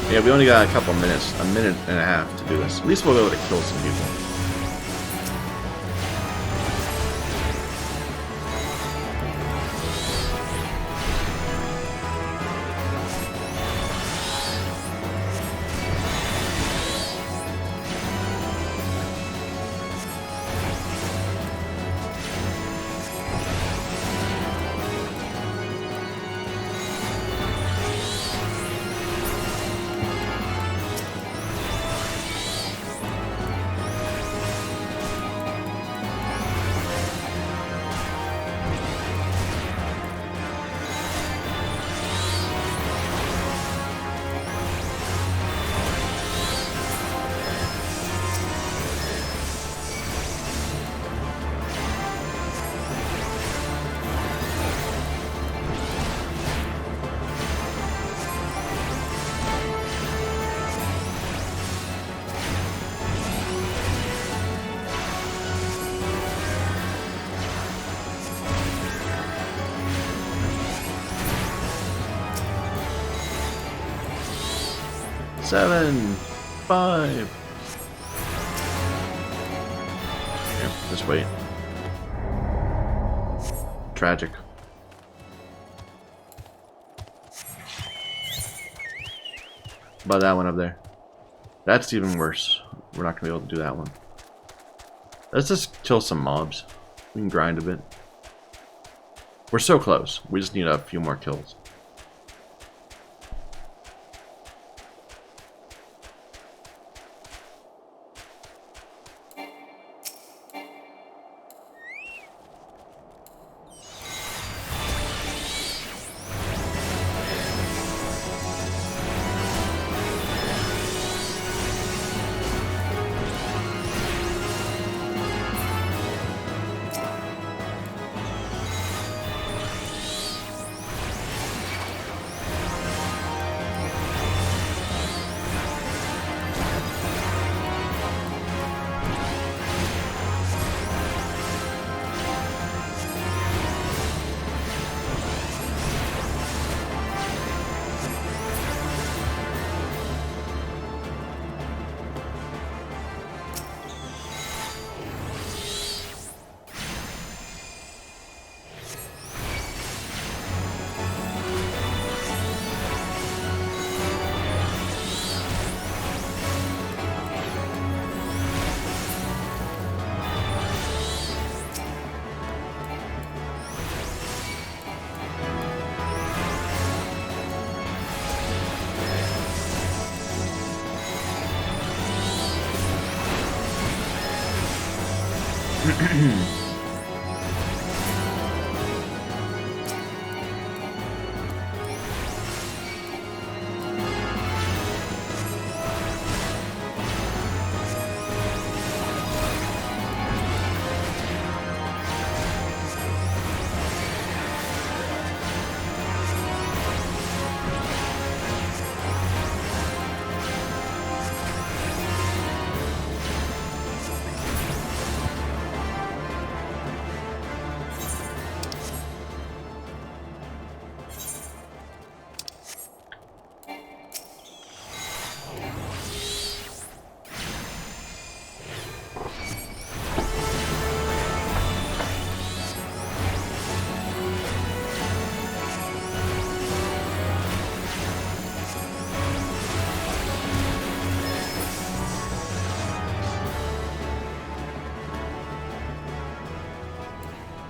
Speaker 1: Yeah, we only got a couple minutes, a minute and a half to do this. At least we'll be able to kill some people. Seven, 5. Here, just wait. Tragic. About that one up there. That's even worse. We're not gonna be able to do that one. Let's just kill some mobs. We can grind a bit. We're so close. We just need a few more kills.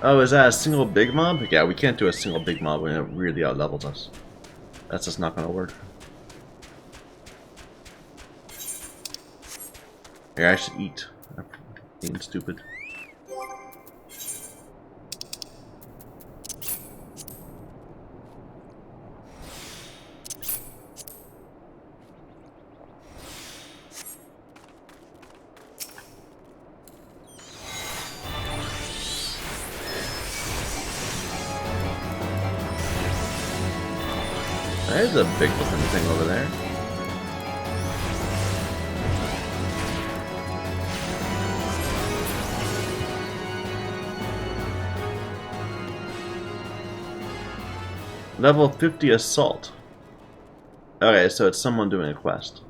Speaker 1: Oh, is that a single big mob? Yeah, we can't do a single big mob when it really outlevels us. That's just not gonna work. Here, I should eat. I'm being stupid. There's a big looking thing over there. Level 50 assault. Okay, so it's someone doing a quest.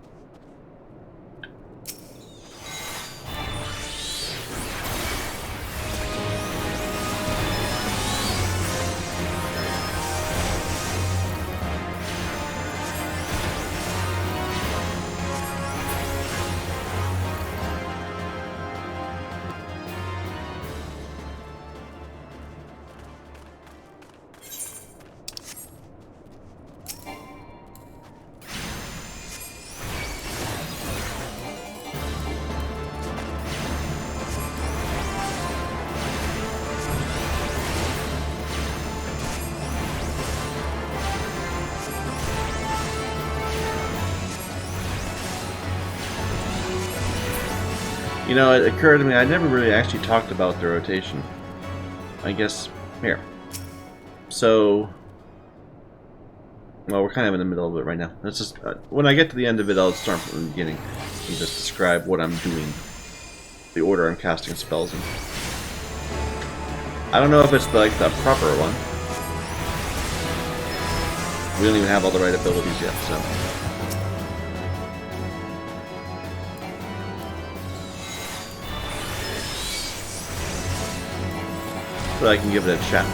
Speaker 1: You know, it occurred to me, I never really actually talked about the rotation. I guess, here. So, well, we're kind of in the middle of it right now. Let's just, when I get to the end of it, I'll start from the beginning and just describe what I'm doing. The order I'm casting spells in. I don't know if it's like the proper one. We don't even have all the right abilities yet, so. But I can give it a chat.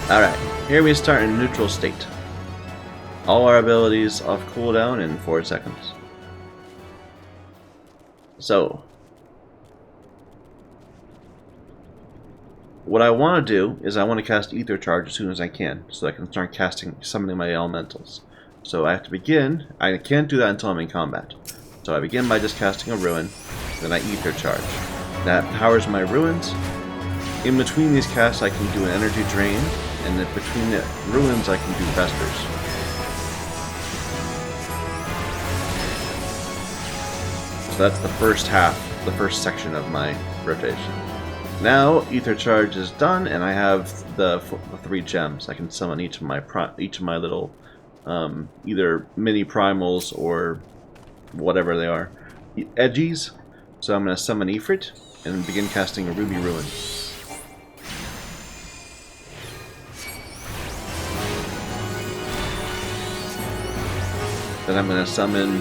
Speaker 1: Alright, here we start in neutral state. All our abilities off cooldown in 4 seconds. So, what I want to do is I want to cast Ether Charge as soon as I can, so I can start summoning my elementals. So I have to begin, I can't do that until I'm in combat. So I begin by just casting a Ruin, then I Ether Charge. That powers my Ruins. In between these casts I can do an Energy Drain, and then between the Ruins I can do Vespers. So that's the first half, the first section of my rotation. Now Ether Charge is done, and I have the 3 gems. I can summon each of my little either mini primals or whatever they are, edgies. So I'm going to summon Ifrit and begin casting a Ruby Ruin. Then I'm going to summon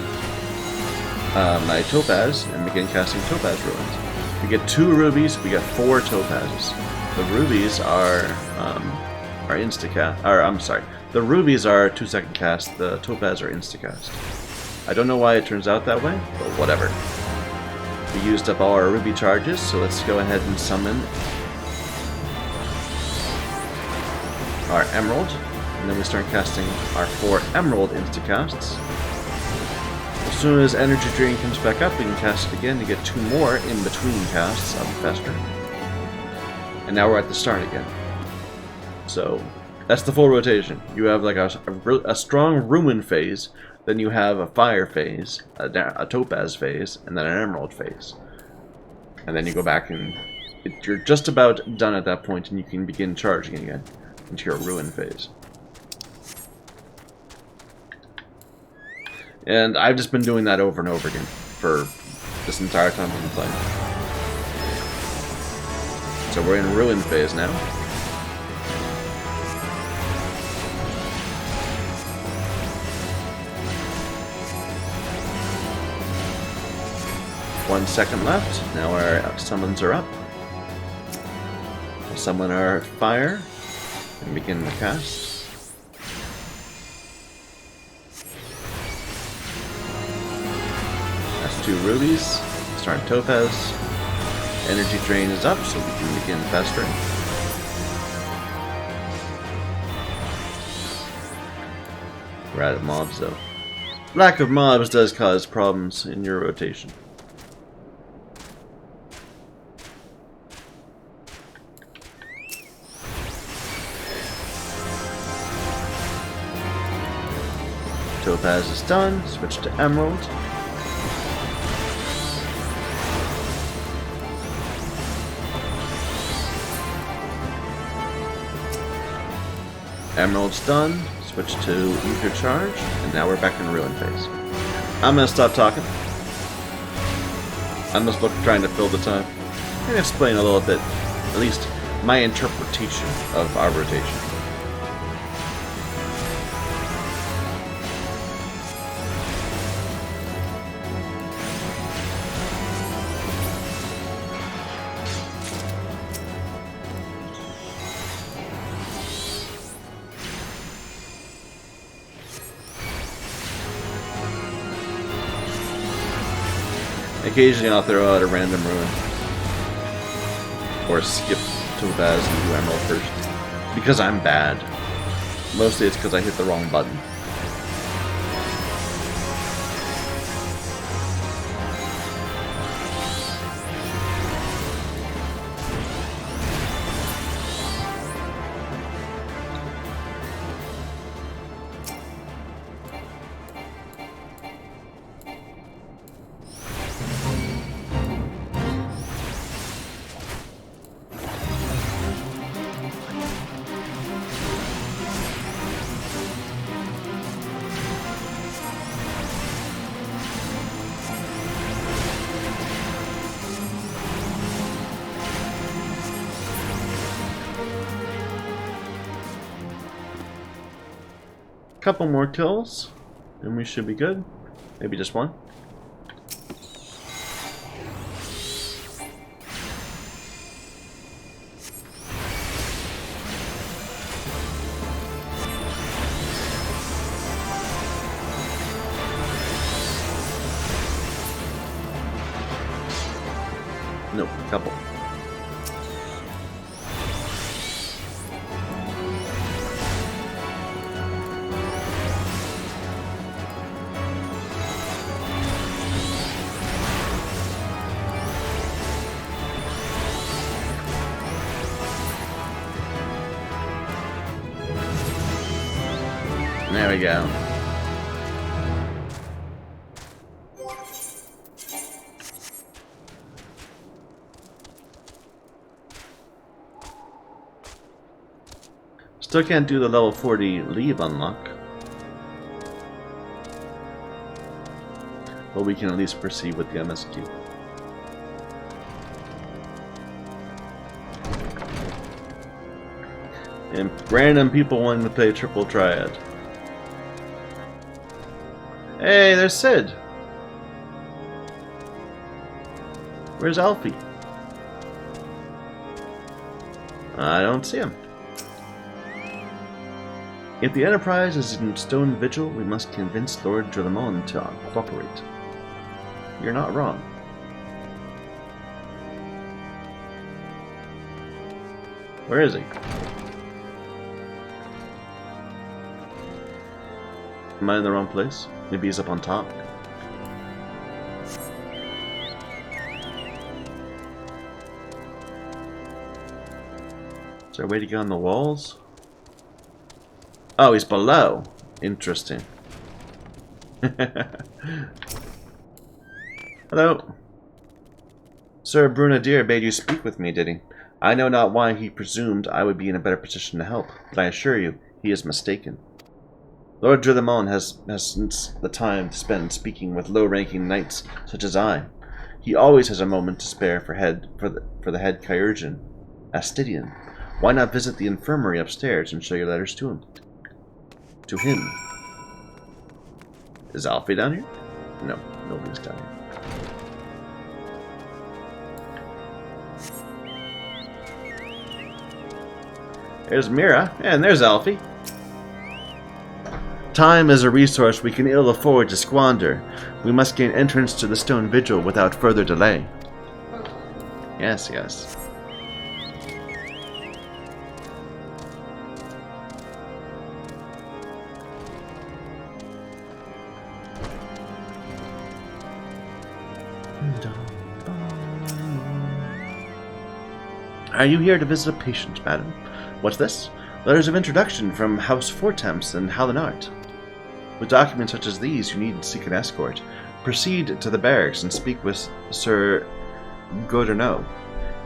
Speaker 1: my Topaz and begin casting Topaz Ruins. We get 2 rubies, we get 4 topazes. The rubies are insta-cast. I'm sorry. The rubies are 2-second cast, the topaz are insta-cast. I don't know why it turns out that way, but whatever. We used up all our ruby charges, so let's go ahead and summon our emerald. And then we start casting our 4 emerald insta-casts. As soon as Energy Drain comes back up, we can cast it again to get 2 more in between casts of Fester. And now we're at the start again. So, that's the full rotation. You have like a strong Ruin phase, then you have a Fire phase, a Topaz phase, and then an Emerald phase. And then you go back and you're just about done at that point, and you can begin charging again into your Ruin phase. And I've just been doing that over and over again for this entire time I've been playing. So we're in Ruin phase now. 1 second left. Now our summons are up. We'll summon our fire and begin the cast. That's 2 rubies. Start Topaz. Energy drain is up, so we can begin festering. We're out of mobs though. Lack of mobs does cause problems in your rotation. Topaz is done. Switch to Emerald. Emerald's done. Switch to Ether Charge, and now we're back in Ruin phase. I'm gonna stop talking. I'm just trying to fill the time and explain a little bit, at least my interpretation of our rotation. Occasionally I'll throw out a random ruin. Or skip Topaz and do Emerald first. Because I'm bad. Mostly it's because I hit the wrong button. Couple more kills, and we should be good. Maybe just one. Nope, couple. There we go. Still can't do the level 40 leave unlock. But we can at least proceed with the MSQ. And random people wanting to play Triple Triad. Hey, there's Sid. Where's Alfie? I don't see him. If the Enterprise is in Stone Vigil, we must convince Lord Drillamon to cooperate. You're not wrong. Where is he? Am I in the wrong place? Maybe he's up on top. Is there a way to get on the walls? Oh, he's below. Interesting. Hello. Sir Brunadier bade you speak with me, did he? I know not why he presumed I would be in a better position to help, but I assure you, he is mistaken. Lord Drillamon has since the time to spend speaking with low-ranking knights such as I. He always has a moment to spare for the head chirurgeon, Astidian. Why not visit the infirmary upstairs and show your letters to him? To him. Is Alfie down here? No, nobody's down here. There's Mira, and there's Alfie. Time is a resource we can ill afford to squander. We must gain entrance to the stone vigil without further delay. Yes, yes. Are you here to visit a patient, madam? What's this? Letters of introduction from House Fortemps and Hallinart. With documents such as these, you need to seek an escort. Proceed to the barracks and speak with Sir Goderneau.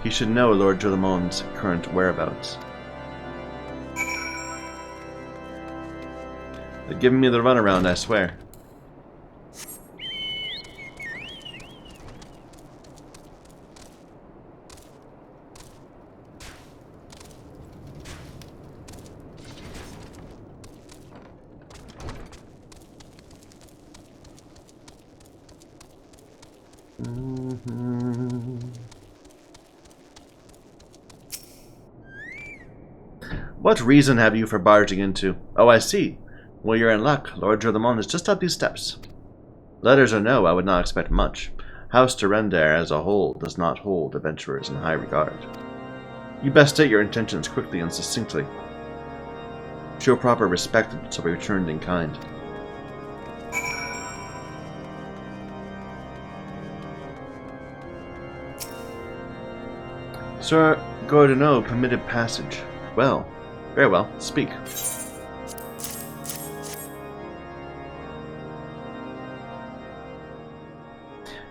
Speaker 1: He should know Lord Drillemon's current whereabouts. They're giving me the runaround, I swear. What reason have you for barging into? Oh, I see. Well, you're in luck. Lord Drillemon is just up these steps. Letters or no, I would not expect much. House Durender as a whole does not hold adventurers in high regard. You best state your intentions quickly and succinctly. Show proper respect and shall be returned in kind. Sir Goderneau permitted passage. Well, very well, speak.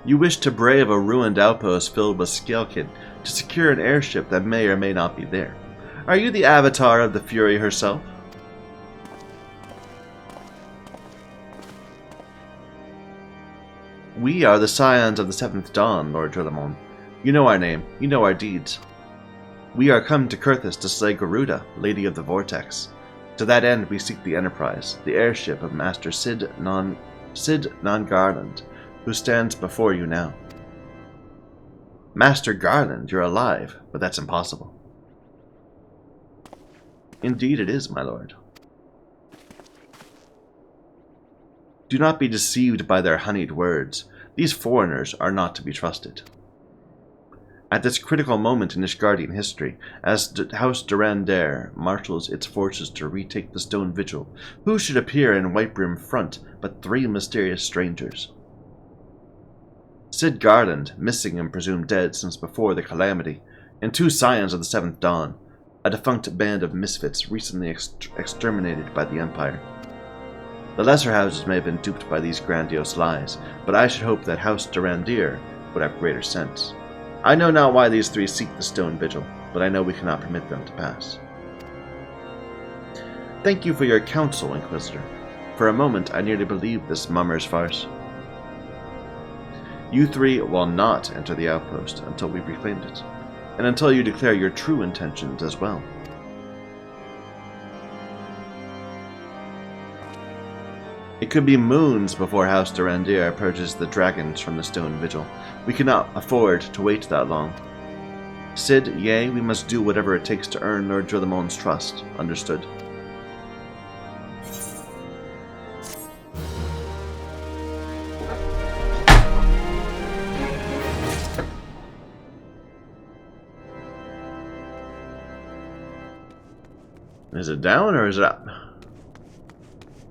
Speaker 1: You wish to brave a ruined outpost filled with Scalekin to secure an airship that may or may not be there. Are you the avatar of the Fury herself? We are the scions of the Seventh Dawn, Lord Drillemon. You know our name, you know our deeds. We are come to Coerthas to slay Garuda, Lady of the Vortex. To that end we seek the Enterprise, the airship of Master Cid Non-Garland, who stands before you now. Master Garland, you're alive, but that's impossible. Indeed it is, my lord. Do not be deceived by their honeyed words. These foreigners are not to be trusted. At this critical moment in Ishgardian history, as House Durender marshals its forces to retake the Stone Vigil, who should appear in Whitebrim front but 3 mysterious strangers? Cid Garland, missing and presumed dead since before the Calamity, and 2 scions of the Seventh Dawn, a defunct band of misfits recently exterminated by the Empire. The lesser houses may have been duped by these grandiose lies, but I should hope that House Durandir would have greater sense. I know not why these 3 seek the Stone Vigil, but I know we cannot permit them to pass. Thank you for your counsel, Inquisitor. For a moment I nearly believed this mummer's farce. You 3 will not enter the outpost until we've reclaimed it, and until you declare your true intentions as well. It could be moons before House Durandir purges the dragons from the Stone Vigil. We cannot afford to wait that long. Cid, yea, we must do whatever it takes to earn Lord Drillemon's trust. Understood? Is it down or is it up?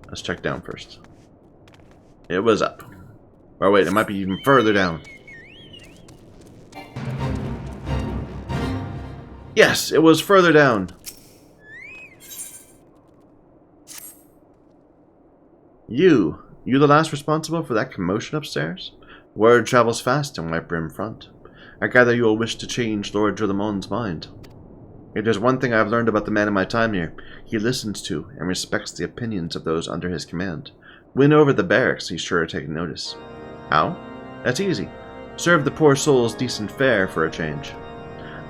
Speaker 1: Let's check down first. It was up. Or wait, it might be even further down. Yes, it was further down. You the last responsible for that commotion upstairs? Word travels fast in Whitebrim front. I gather you will wish to change Lord Drillemon's mind. If there's one thing I've learned about the man in my time here, he listens to and respects the opinions of those under his command. Win over the barracks, he's sure to take notice. How? That's easy. Serve the poor souls decent fare for a change.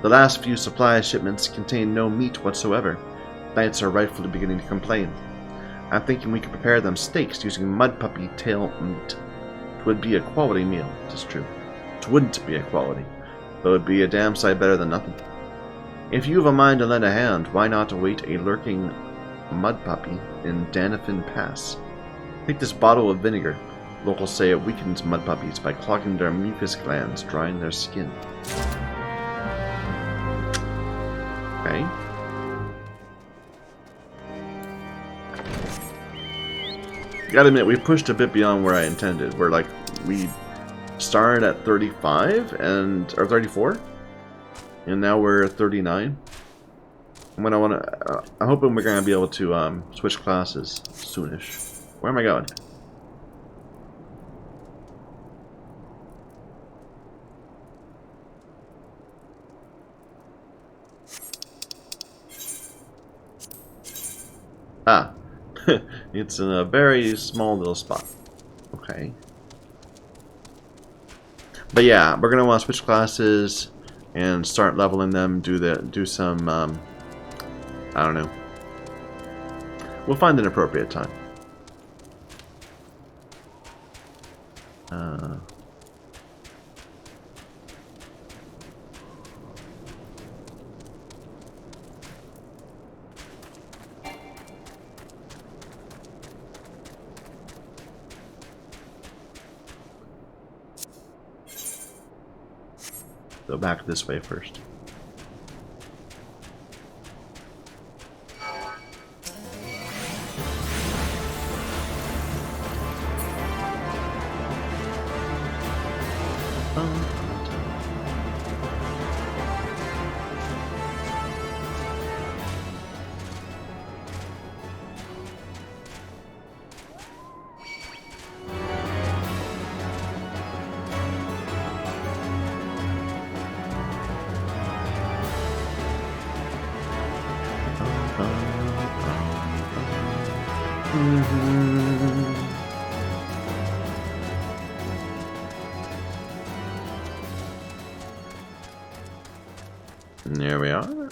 Speaker 1: The last few supply shipments contain no meat whatsoever. Knights are rightfully beginning to complain. I'm thinking we could prepare them steaks using mud puppy tail meat. It would be a quality meal, it is true. It wouldn't be a quality, but it would be a damn sight better than nothing. If you have a mind to lend a hand, why not await a lurking mud puppy in Danafin Pass? Take this bottle of vinegar. Locals say it weakens mud puppies by clogging their mucus glands, drying their skin. Okay. Gotta admit, we pushed a bit beyond where I intended. We started at 35 or 34, and now we're at 39. I'm hoping we're gonna be able to switch classes soonish. Where am I going? Ah, it's in a very small little spot. Okay. But yeah, we're gonna want to switch classes and start leveling them. Do some I don't know. We'll find an appropriate time. Go back this way first. There we are.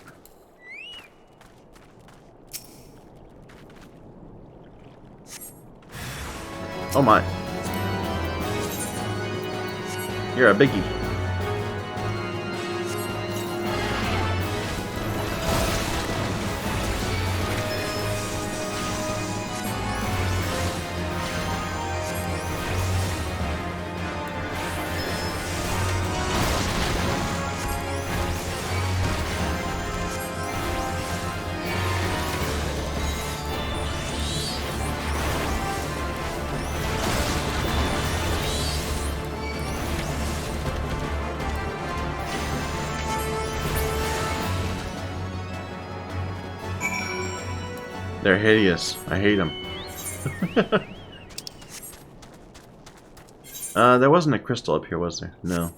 Speaker 1: Oh my. You're a biggie. They're hideous. I hate them. There wasn't a crystal up here, was there? No.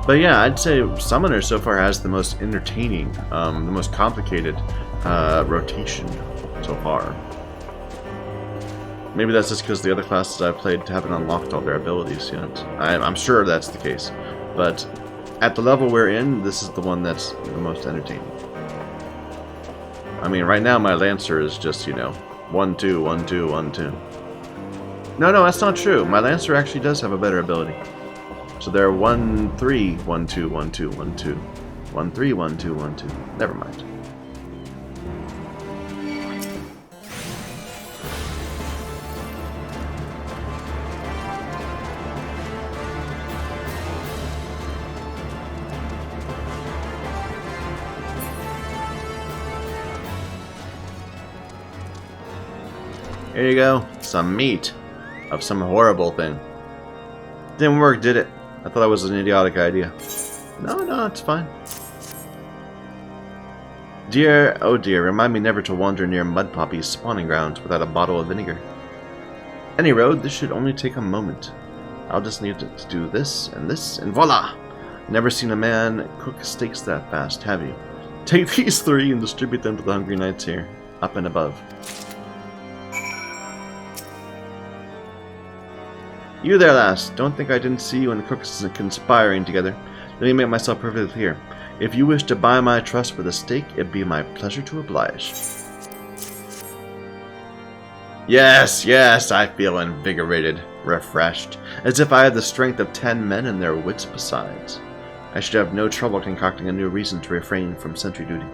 Speaker 1: But yeah, I'd say Summoner so far has the most entertaining, the most complicated rotation so far. Maybe that's just because the other classes I've played haven't unlocked all their abilities yet. I'm sure that's the case. But at the level we're in, this is the one that's the most entertaining. I mean, right now my Lancer is just, 1, 2, 1, 2, 1, 2. No, that's not true. My Lancer actually does have a better ability. So they're 1, 3, 1, 2, 1, 2, 1, 2. 1, 3, 1, 2, 1, 2. Never mind. Here you go. Some meat of some horrible thing. Didn't work, did it? I thought that was an idiotic idea. No, it's fine. Dear, oh dear, remind me never to wander near Mud Poppy's spawning grounds without a bottle of vinegar. Any road, this should only take a moment. I'll just need to do this, and voila! Never seen a man cook steaks that fast, have you? Take these 3 and distribute them to the hungry knights here, up and above. You there, lass. Don't think I didn't see you and the cooks conspiring together. Let me make myself perfectly clear. If you wish to buy my trust with a stake, it'd be my pleasure to oblige. Yes, yes, I feel invigorated, refreshed, as if I had the strength of 10 men and their wits besides. I should have no trouble concocting a new reason to refrain from sentry duty.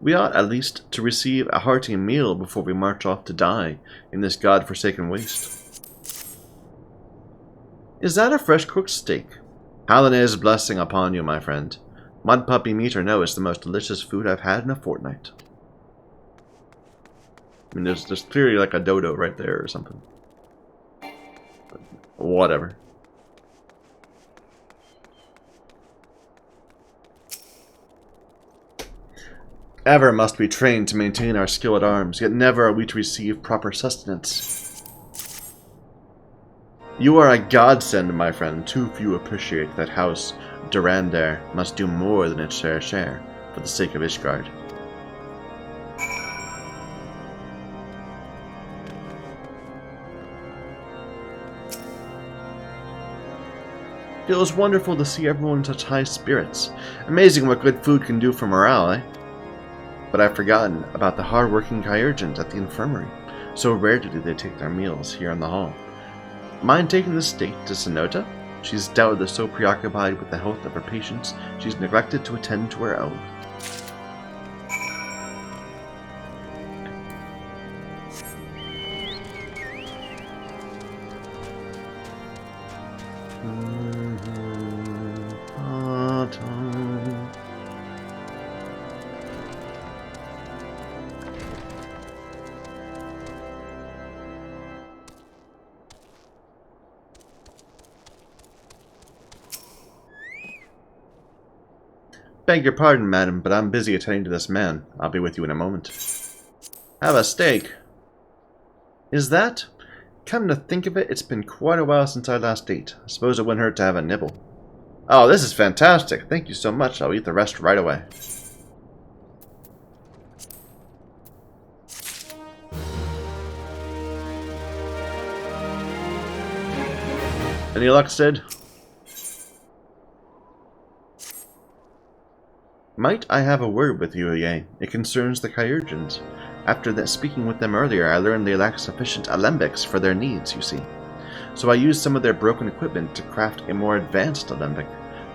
Speaker 1: We ought at least to receive a hearty meal before we march off to die in this god-forsaken waste. Is that a fresh-cooked steak? Halinay's blessing upon you, my friend. Mud puppy meat or no is the most delicious food I've had in a fortnight. I mean, there's clearly like a dodo right there or something. Whatever. Ever must we train to maintain our skill at arms, yet never are we to receive proper sustenance. You are a godsend, my friend. Too few appreciate that House Durandar must do more than its fair share for the sake of Ishgard. Feels wonderful to see everyone in such high spirits. Amazing what good food can do for morale, eh? But I've forgotten about the hard-working Coerthas at the infirmary. So rarely do they take their meals here in the hall. Mind taking the steak to Sonota? She's doubtless so preoccupied with the health of her patients, she's neglected to attend to her own. Beg your pardon, madam, but I'm busy attending to this man. I'll be with you in a moment. Have a steak. Is that? Come to think of it, it's been quite a while since I last ate. I suppose it wouldn't hurt to have a nibble. Oh, this is fantastic. Thank you so much. I'll eat the rest right away. Any luck, Sid? Might I have a word with you, Ye? It concerns the Coerthas. After that, speaking with them earlier, I learned they lack sufficient alembics for their needs, you see. So I used some of their broken equipment to craft a more advanced alembic,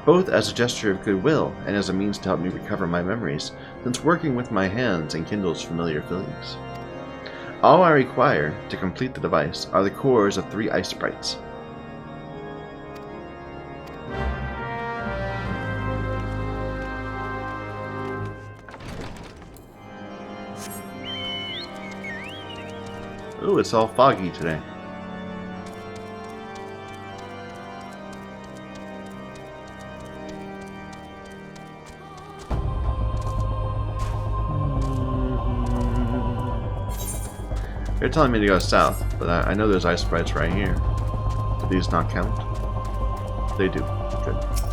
Speaker 1: both as a gesture of goodwill and as a means to help me recover my memories, since working with my hands enkindles familiar feelings. All I require to complete the device are the cores of 3 ice sprites. Ooh, it's all foggy today. They're telling me to go south, but I know there's ice sprites right here. Do these not count? They do. Good.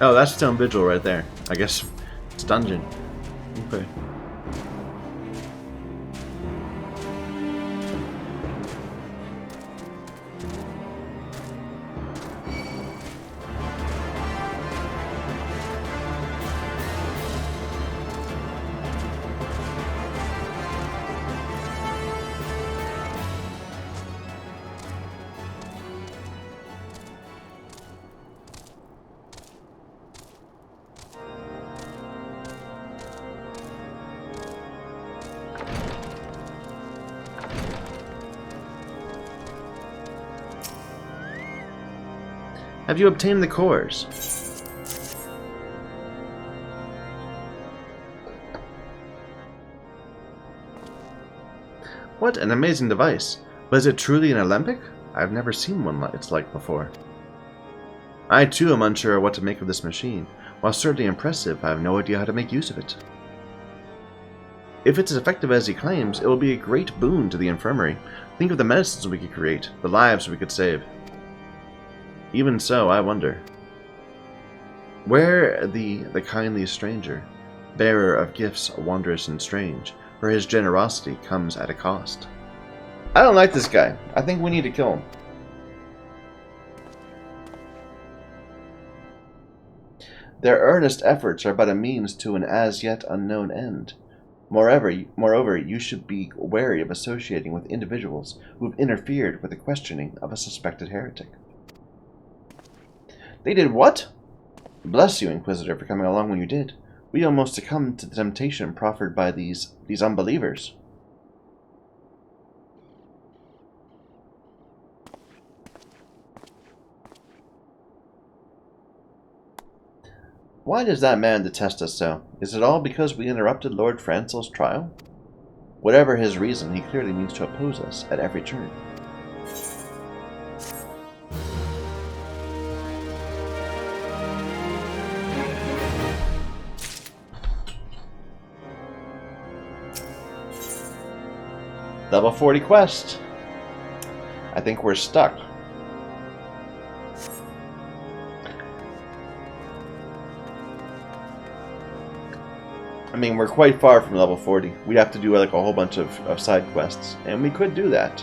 Speaker 1: Oh, that's Stone Vigil right there. I guess it's dungeon. Okay. Have you obtained the cores? What an amazing device. But is it truly an alembic? I've never seen one it's like before. I too am unsure what to make of this machine. While certainly impressive, I have no idea how to make use of it. If it's as effective as he claims, it will be a great boon to the infirmary. Think of the medicines we could create, the lives we could save. Even so, I wonder. Where the kindly stranger, bearer of gifts wondrous and strange, for his generosity comes at a cost. I don't like this guy. I think we need to kill him. Their earnest efforts are but a means to an as yet unknown end. Moreover, you should be wary of associating with individuals who have interfered with the questioning of a suspected heretic. They did what? Bless you, Inquisitor, for coming along when you did. We almost succumbed to the temptation proffered by these unbelievers. Why does that man detest us so? Is it all because we interrupted Lord Francel's trial? Whatever his reason, he clearly means to oppose us at every turn. Level 40 quest. I think we're stuck. I mean, we're quite far from level 40. We have to do like a whole bunch of side quests, and we could do that.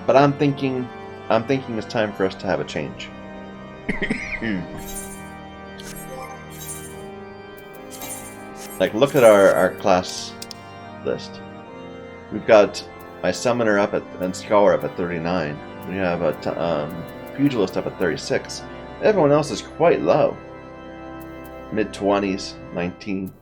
Speaker 1: But I'm thinking it's time for us to have a change. Like, look at our class list. We've got my summoner up and scholar up at 39. We have a pugilist up at 36. Everyone else is quite low. Mid-20s, 19.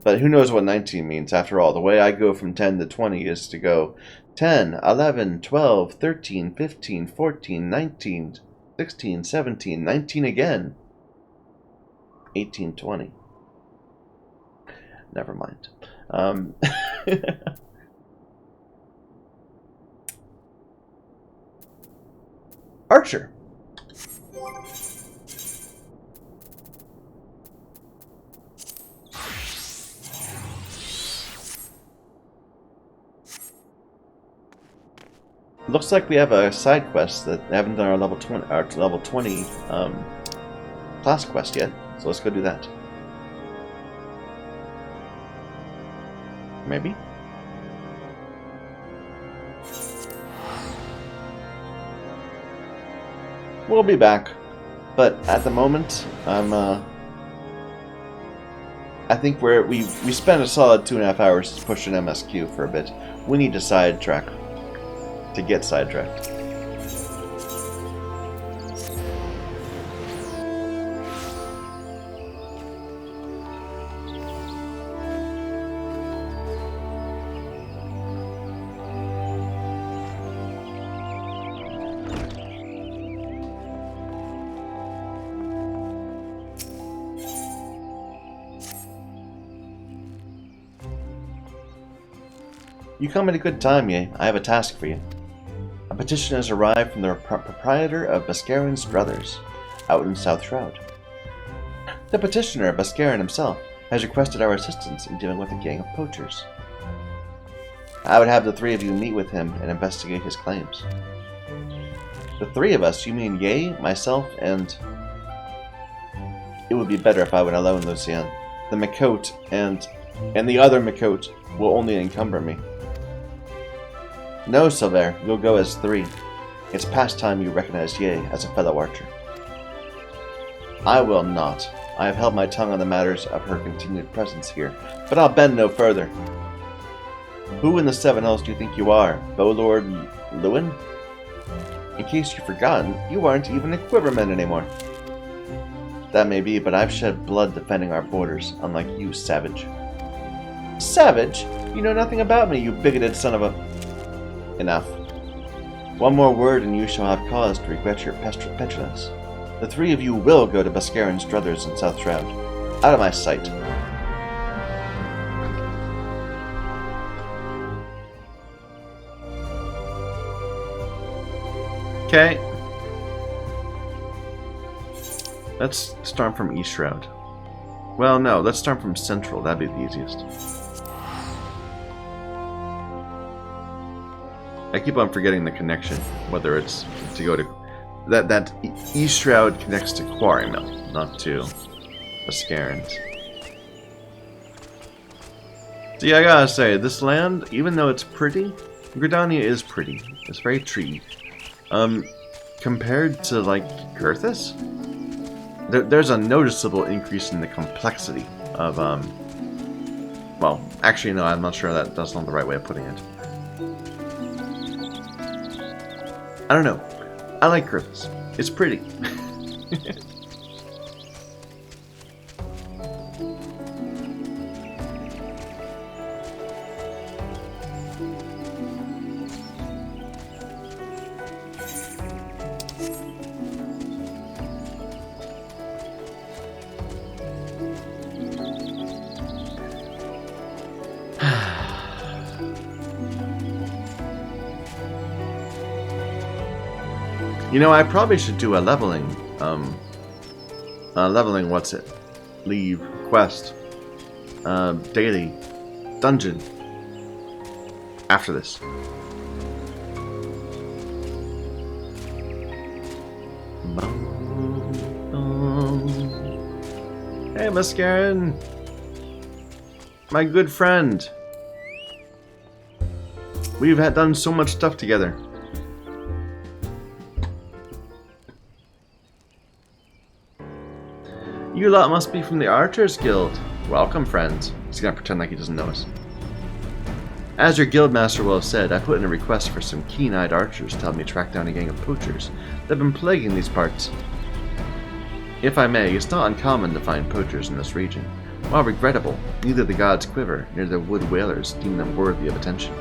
Speaker 1: But who knows what 19 means after all. The way I go from 10 to 20 is to go 10, 11, 12, 13, 15, 14, 19, 16, 17, 19 again. 18, 20. Never mind. Archer. Looks like we have a side quest that haven't done our level 20 class quest yet. So let's go do that. Maybe. We'll be back, but at the moment, I think we spent a solid 2.5 hours pushing MSQ for a bit. We need to sidetrack to get sidetracked. You come at a good time, Ye. I have a task for you. A petition has arrived from the proprietor of Bascarin's brothers, out in South Shroud. The petitioner, Bascarin himself, has requested our assistance in dealing with a gang of poachers. I would have the three of you meet with him and investigate his claims. The three of us? You mean Ye, myself, and... It would be better if I went alone, Lucian. The Makote and the other Makote will only encumber me. No, Silver, you'll go as 3. It's past time you recognized Ye as a fellow archer. I will not. I have held my tongue on the matters of her continued presence here, but I'll bend no further. Who in the Seven Hells do you think you are, Bowlord Lewin? In case you've forgotten, you aren't even a Quiverman anymore. That may be, but I've shed blood defending our borders, unlike you, savage. Savage? You know nothing about me, you bigoted son of a... Enough. One more word and you shall have cause to regret your petulance. The 3 of you will go to Bascaran's druthers in South Shroud. Out of my sight. Okay. Let's start from East Shroud. Well, no, let's start from Central. That'd be the easiest. I keep on forgetting the connection, whether it's to go to... That East Shroud connects to Quarry Mill, not to Bascaran's. See, I gotta say, this land, even though it's pretty, Gridania is pretty. It's very treed. Compared to, like, Coerthas, there's a noticeable increase in the complexity of, well, actually, no, I'm not sure that's not the right way of putting it. I don't know. I like Coerthas. It's pretty. You know, I probably should do a leveling, what's it? Leave, quest, daily, dungeon, after this. Hey, Bascaran! My good friend! We've done so much stuff together. You lot must be from the Archers Guild. Welcome, friends. He's gonna pretend like he doesn't know us. As your guildmaster will have said, I put in a request for some keen-eyed archers to help me track down a gang of poachers that have been plaguing these parts. If I may, it's not uncommon to find poachers in this region. While regrettable, neither the gods Quiver nor the wood whalers deem them worthy of attention.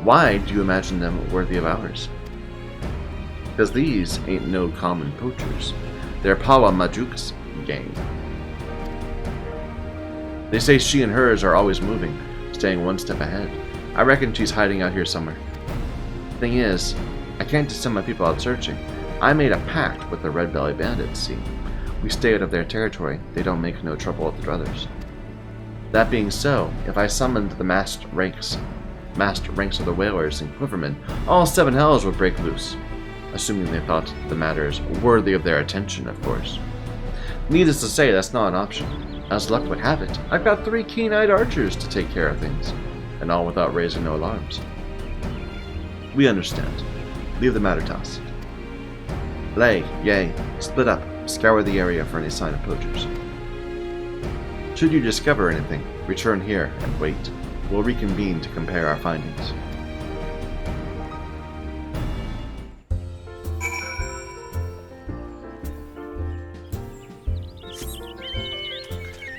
Speaker 1: Why do you imagine them worthy of ours? Because these ain't no common poachers. They're Pawa Majuk's gang. They say she and hers are always moving, staying one step ahead. I reckon she's hiding out here somewhere. Thing is, I can't just send my people out searching. I made a pact with the Red Belly Bandits, see. We stay out of their territory, they don't make no trouble with the brothers. That being so, if I summoned the massed ranks of the whalers and quivermen, all 7 hells would break loose. Assuming they thought the matter is worthy of their attention, of course. Needless to say, that's not an option. As luck would have it, I've got 3 keen-eyed archers to take care of things, and all without raising no alarms. We understand. Leave the matter to us. Lay, yea, split up, scour the area for any sign of poachers. Should you discover anything, return here and wait. We'll reconvene to compare our findings.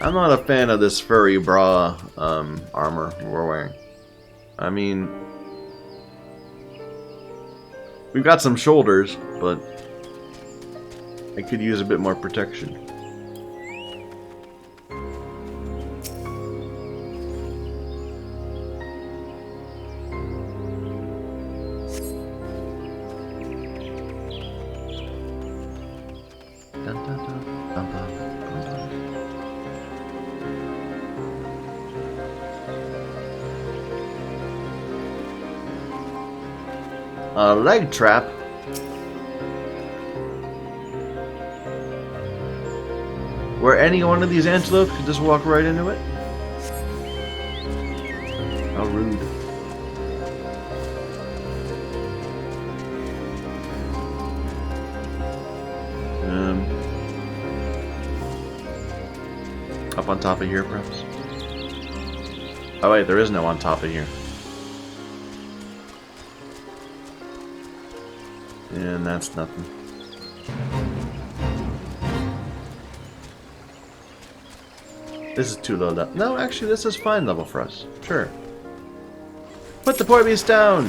Speaker 1: I'm not a fan of this furry bra armor we're wearing. I mean, we've got some shoulders, but I could use a bit more protection. A leg trap? Where any one of these antelopes could just walk right into it? How rude. Up on top of here, perhaps? Oh wait, there is no on top of here. And that's nothing. This is too low level. No, actually, this is fine level for us. Sure. Put the poor beast down!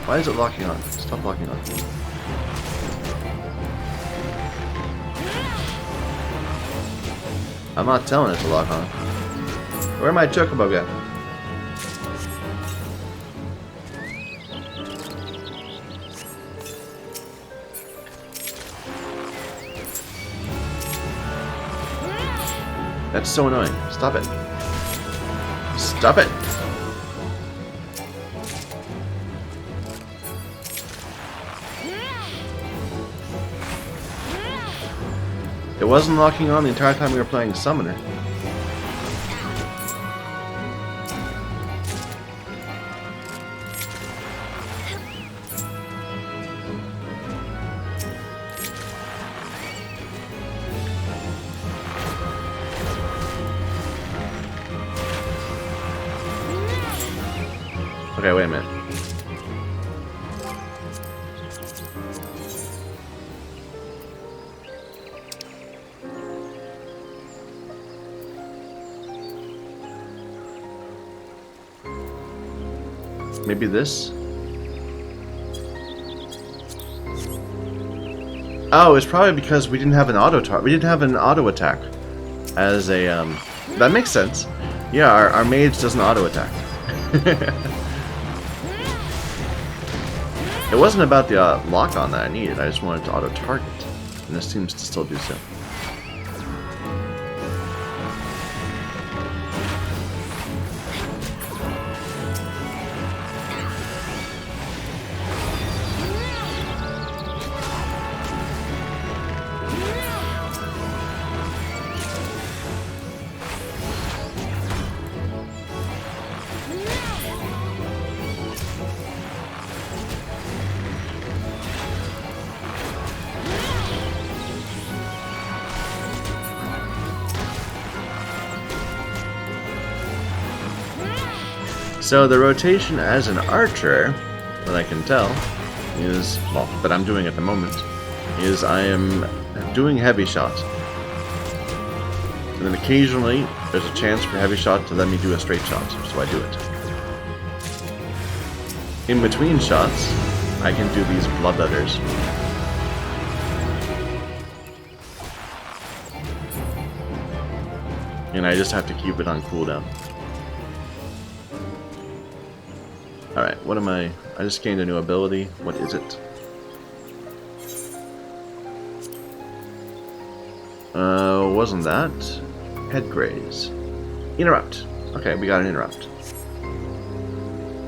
Speaker 1: Why is it locking on? Stop locking on. I'm not telling it to lock on. Where my chocobo go? That's so annoying. Stop it. Stop it! It wasn't locking on the entire time we were playing Summoner. Okay, wait a minute. Maybe this? Oh, it's probably because we didn't have an we didn't have an auto attack as a that makes sense. Yeah, our mage doesn't auto attack. It wasn't about the lock on that I needed. I just wanted to auto target, and this seems to still do so. So the rotation as an archer, what I can tell, is, well, that I'm doing at the moment, is I am doing heavy shot. And then occasionally, there's a chance for heavy shot to let me do a straight shot, so I do it. In between shots, I can do these bloodletters. And I just have to keep it on cooldown. Alright, what am I just gained a new ability. What is it? Wasn't that? Head graze. Interrupt. Okay, we got an interrupt.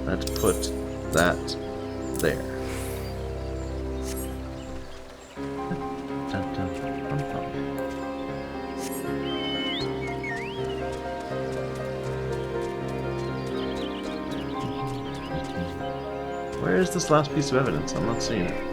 Speaker 1: Let's put that there. Where is this last piece of evidence? I'm not seeing it.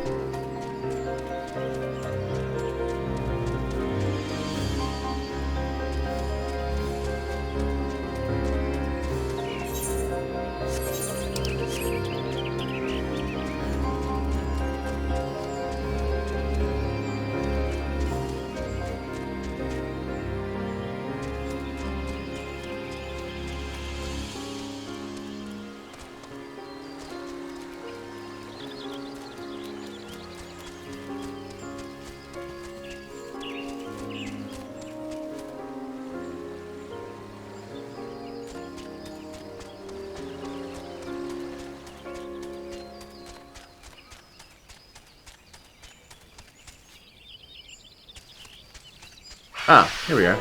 Speaker 1: Ah, here we are.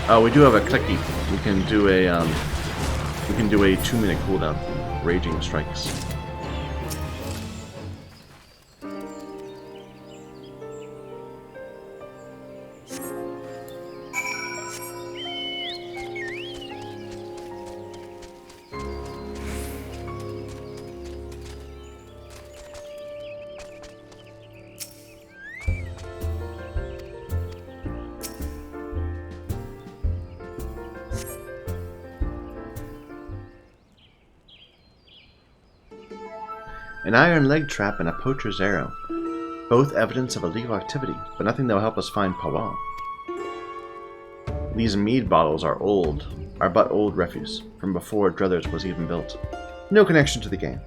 Speaker 1: Oh, we do have a clicky. We can do a We can do a 2-minute cooldown. Raging strikes. An iron leg trap and a poacher's arrow. Both evidence of illegal activity, but nothing that will help us find Powell. These mead bottles are but old refuse, from before Druthers was even built. No connection to the game.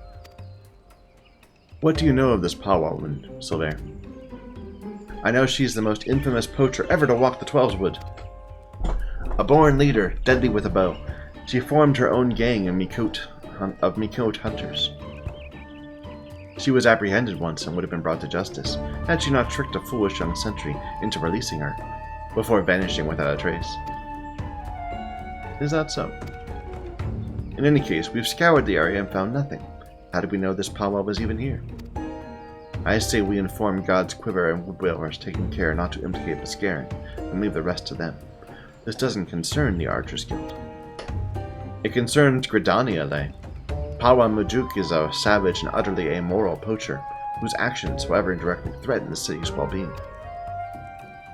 Speaker 1: What do you know of this Powell woman, Silver? I know she's the most infamous poacher ever to walk the Twelveswood. A born leader, deadly with a bow, she formed her own gang of Mikote hunters. She was apprehended once and would have been brought to justice, had she not tricked a foolish young sentry into releasing her, before vanishing without a trace. Is that so? In any case, we've scoured the area and found nothing. How did we know this powwow was even here? I say we inform God's Quiver and Woodwhalers, taking care not to implicate Bascarin, and leave the rest to them. This doesn't concern the Archers Guild. It concerns Gridania, Lay. Powwow Majuk is a savage and utterly amoral poacher, whose actions, however, indirectly threaten the city's well-being.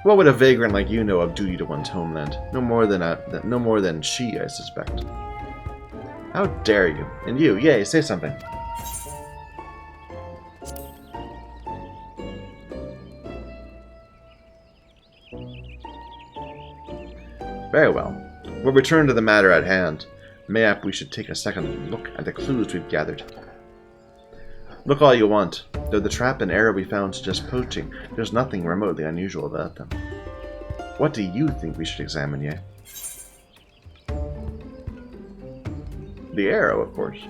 Speaker 1: What would a vagrant like you know of duty to one's homeland? No more than she, I suspect. How dare you? And you, yay, say something. Very well. We'll return to the matter at hand. Mayhap we should take a second look at the clues we've gathered. Look all you want. Though the trap and arrow we found suggest poaching, there's nothing remotely unusual about them. What do you think we should examine, Ye? The arrow, of course.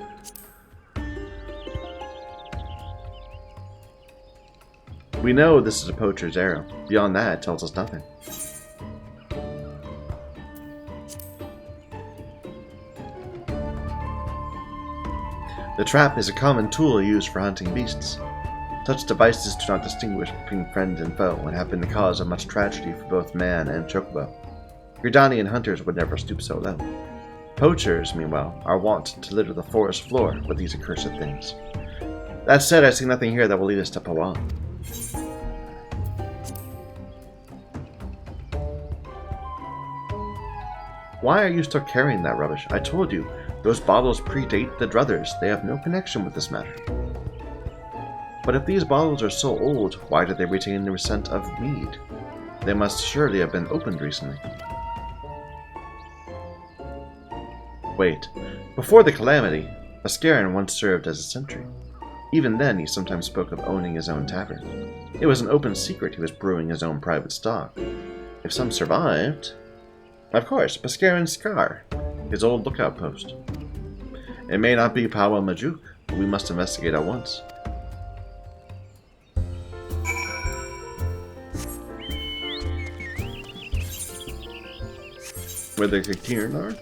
Speaker 1: We know this is a poacher's arrow. Beyond that, it tells us nothing. The trap is a common tool used for hunting beasts. Such devices do not distinguish between friend and foe and have been the cause of much tragedy for both man and chocobo. Gridanian hunters would never stoop so low. Poachers, meanwhile, are wont to litter the forest floor with these accursed things. That said, I see nothing here that will lead us to Powell. Why are you still carrying that rubbish? I told you, those bottles predate the Druthers. They have no connection with this matter. But if these bottles are so old, why do they retain the scent of mead? They must surely have been opened recently. Wait. Before the calamity, Bascarin once served as a sentry. Even then, he sometimes spoke of owning his own tavern. It was an open secret he was brewing his own private stock. If some survived... Of course, Bascarin's scar, his old lookout post. It may not be Powwow Majuk, but we must investigate at once. Where the Katiran are?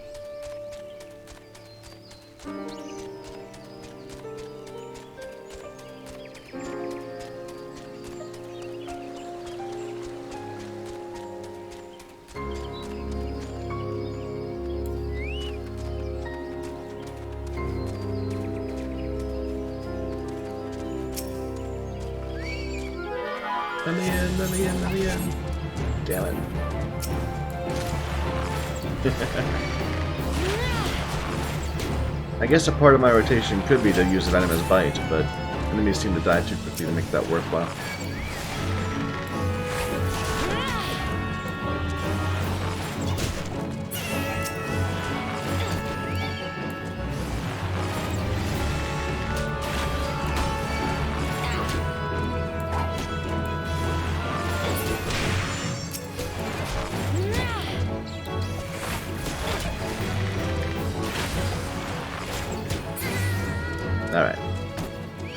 Speaker 1: Let me in. Damn it. I guess a part of my rotation could be to use a venomous bite, but enemies seem to die too quickly to make that worthwhile. Alright.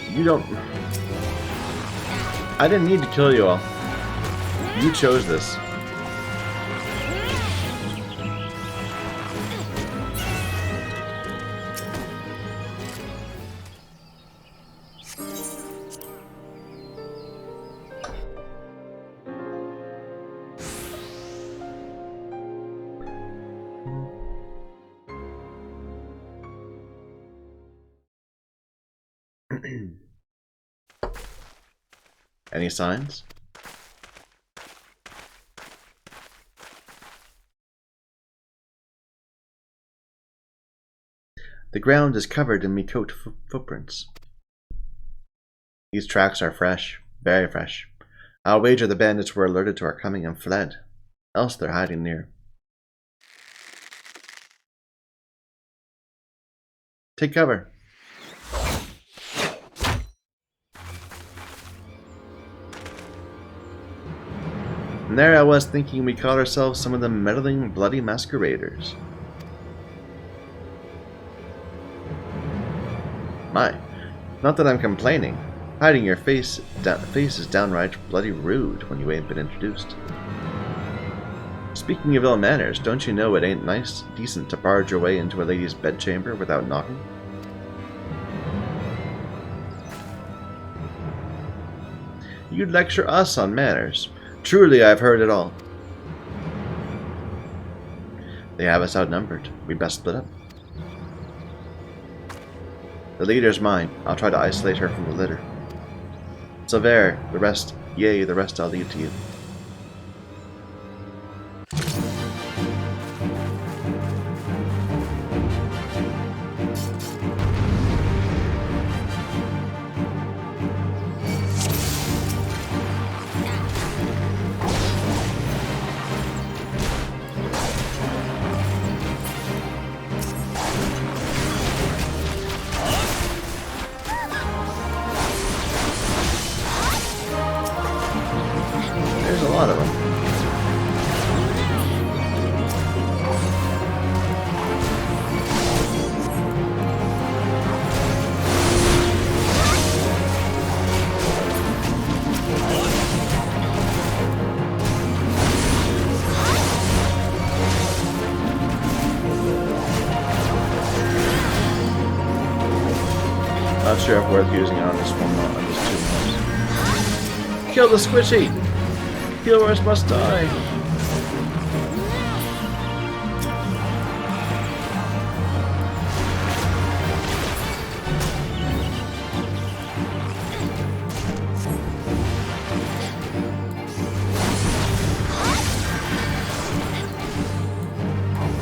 Speaker 1: You don't... I didn't need to kill you all. You chose this. Any signs? The ground is covered in Mikote footprints. These tracks are fresh, very fresh. I'll wager the bandits were alerted to our coming and fled. Else they're hiding near. Take cover. And there I was thinking we caught ourselves some of the meddling, bloody masqueraders. My, not that I'm complaining. Hiding your face is downright bloody rude when you ain't been introduced. Speaking of ill manners, don't you know it ain't decent to barge your way into a lady's bedchamber without knocking? You'd lecture us on manners. Truly, I've heard it all. They have us outnumbered. We'd best split up. The leader's mine. I'll try to isolate her from the litter. Silver, the rest I'll leave to you. There's a lot of them. Not sure if worth using on this one, on this two. Kill the squishy! Healers must die!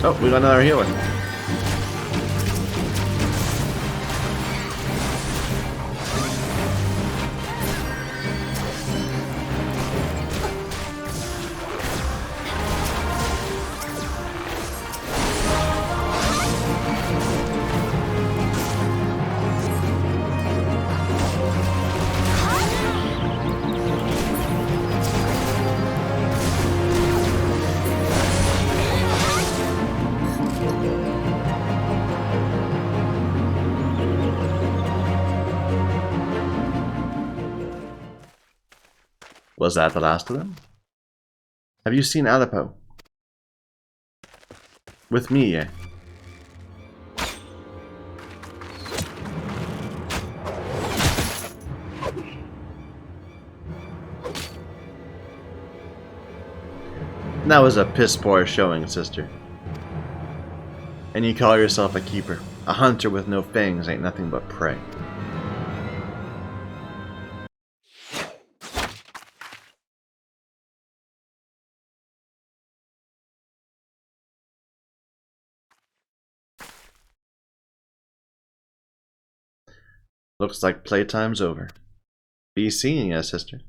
Speaker 1: Oh, we got another healer. Was that the last of them? Have you seen Aleppo? With me, yeah. That was a piss-poor showing, sister. And you call yourself a keeper. A hunter with no fangs ain't nothing but prey. Looks like playtime's over. Be seeing ya, sister.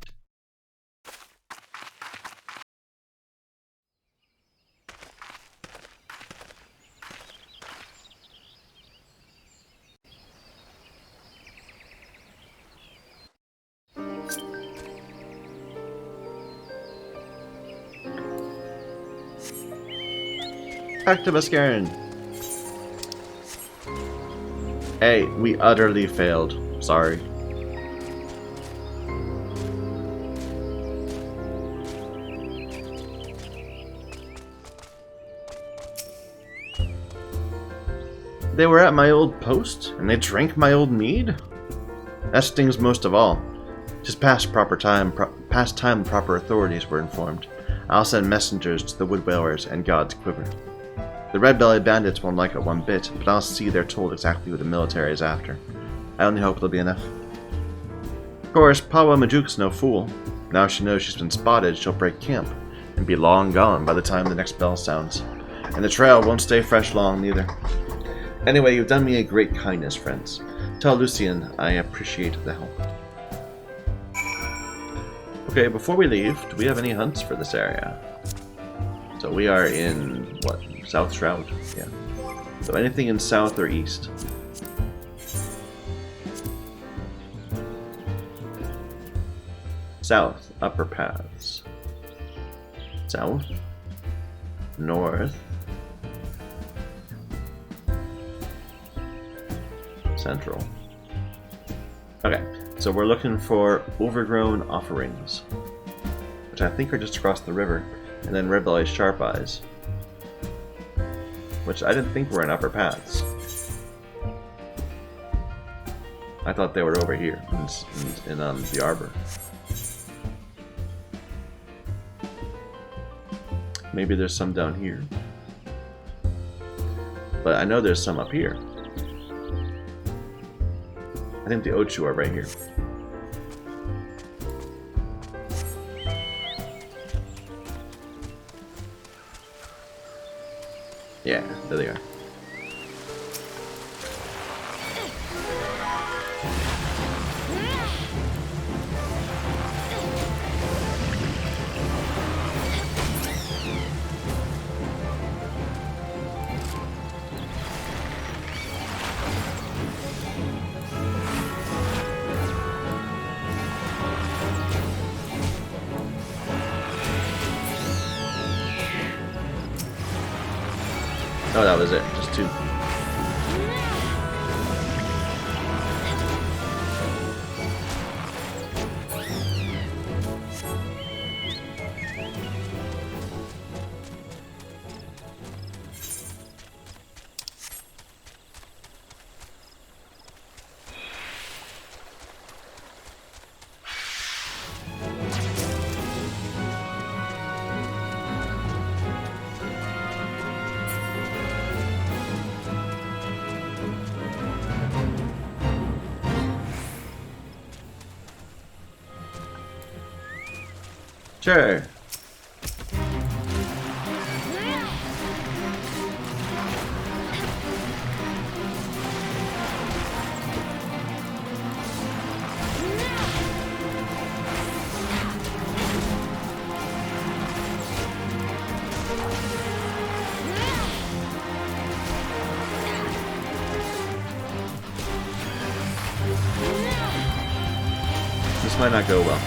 Speaker 1: Activaskern! Hey, we utterly failed. Sorry. They were at my old post, and they drank my old mead? That stings most of all. Just past time proper authorities were informed. I'll send messengers to the Woodwellers and God's Quiver. The red-bellied bandits won't like it one bit, but I'll see they're told exactly what the military is after. I only hope it'll be enough. Of course, Pawa Majuk's no fool. Now she knows she's been spotted, she'll break camp, and be long gone by the time the next bell sounds. And the trail won't stay fresh long, neither. Anyway, you've done me a great kindness, friends. Tell Lucian I appreciate the help. Okay, before we leave, do we have any hunts for this area? So we are in, what, South Shroud? Yeah. So anything in south or east? South, upper paths. South. North. Central. Okay, so we're looking for overgrown offerings, which I think are just across the river, and then Red Belly's Sharp Eyes, which I didn't think were in upper paths. I thought they were over here in the arbor. Maybe there's some down here, but I know there's some up here. I think the Ochu are right here. Yeah, there they are. Oh, that was it. Just two. Sure. This might not go well.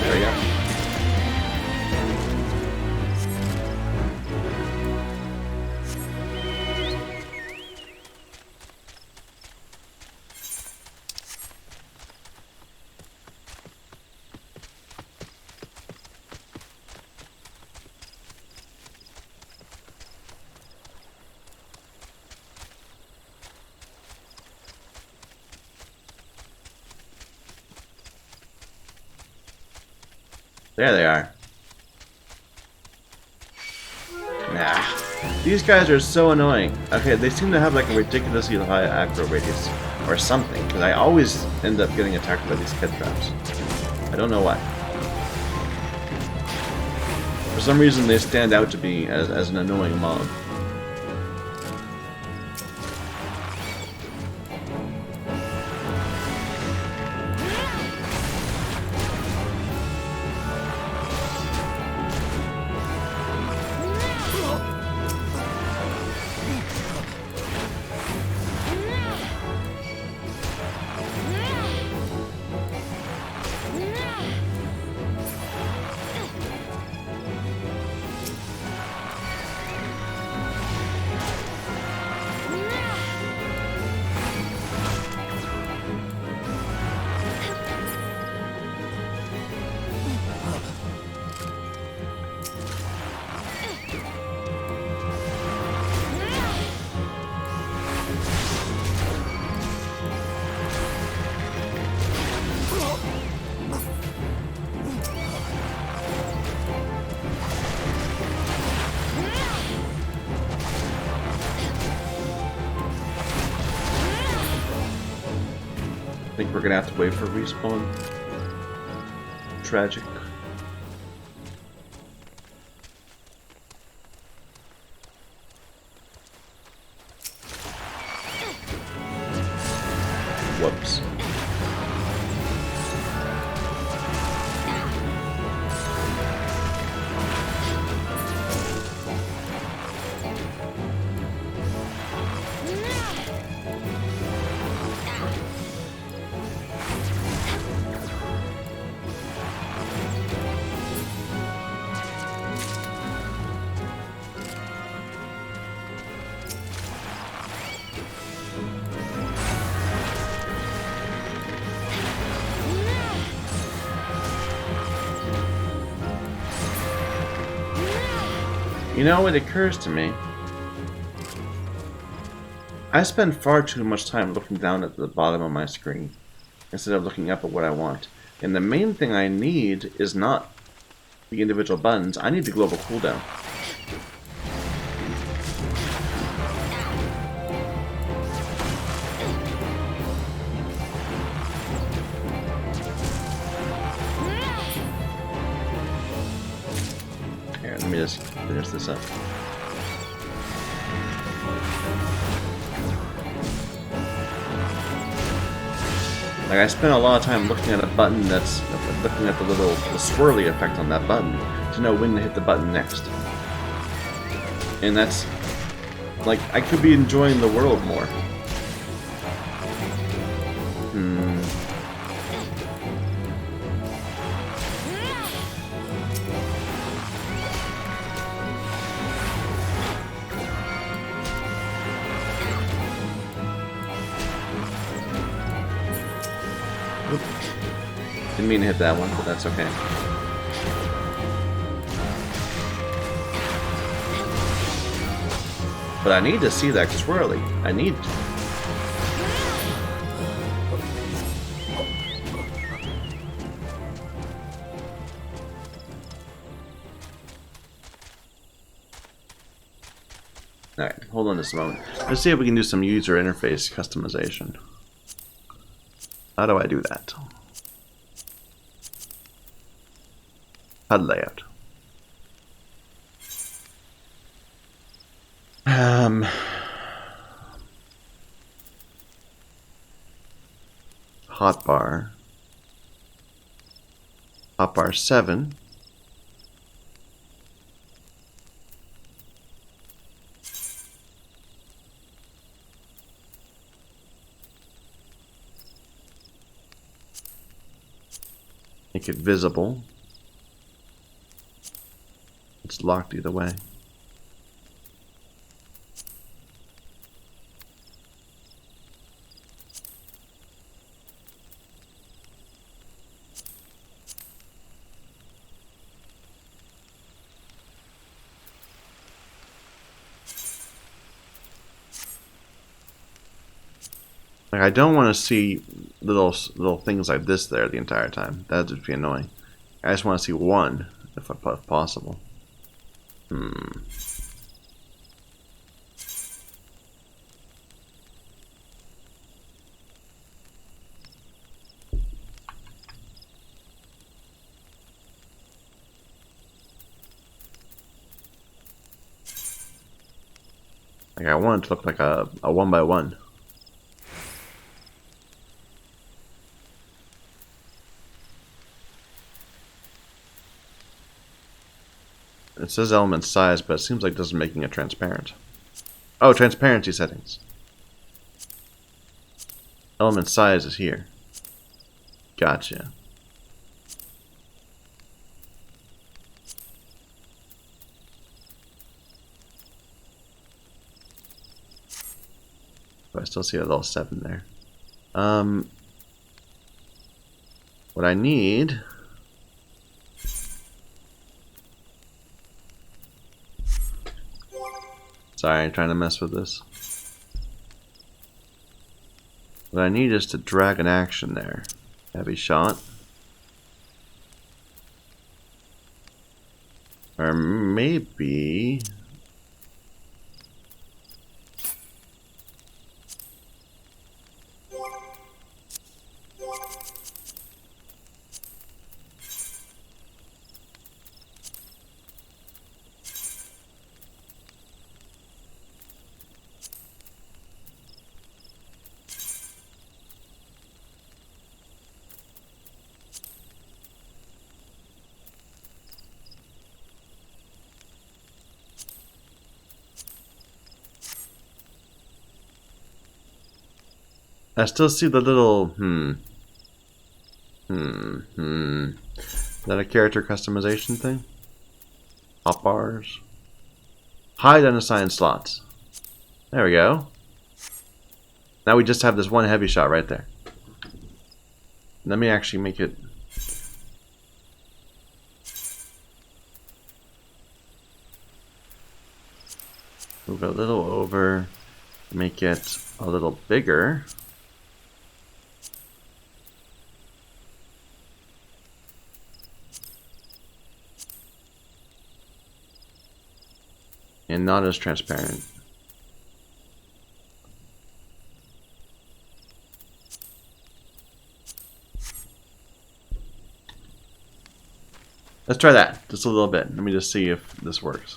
Speaker 1: There we go. There they are. Nah. These guys are so annoying. Okay, they seem to have like a ridiculously high aggro radius or something, because I always end up getting attacked by these kid traps. I don't know why. For some reason they stand out to me as an annoying mob. we're gonna have to wait for respawn. Tragic. Whoops. You know, it occurs to me, I spend far too much time looking down at the bottom of my screen instead of looking up at what I want. And the main thing I need is not the individual buttons, I need the global cooldown. Here, let me just finish this up. Like, I spent a lot of time looking at a button that's looking at the swirly effect on that button to know when to hit the button next. And that's like, I could be enjoying the world more. Didn't mean to hit that one, but that's okay. But I need to see that swirly. I need to. Alright, hold on just a moment. Let's see if we can do some user interface customization. How do I do that? HUD layout. Hotbar. Hotbar 7. Make it visible. It's locked either way. Like, I don't want to see little things like this there the entire time. That would be annoying. I just want to see one, if possible. Like, I want it to look like a 1x1. It says element size, but it seems like it doesn't making it transparent. Oh, transparency settings. Element size is here. Gotcha. But I still see a little 7 there. What I need... Sorry, I'm trying to mess with this. What I need is to drag an action there. Heavy shot. Or maybe... I still see the little, Is that a character customization thing? Hot bars. Hide unassigned slots. There we go. Now we just have this one heavy shot right there. Let me actually make it... Move it a little over. Make it a little bigger. And not as transparent. Let's try that, just a little bit. Let me just see if this works.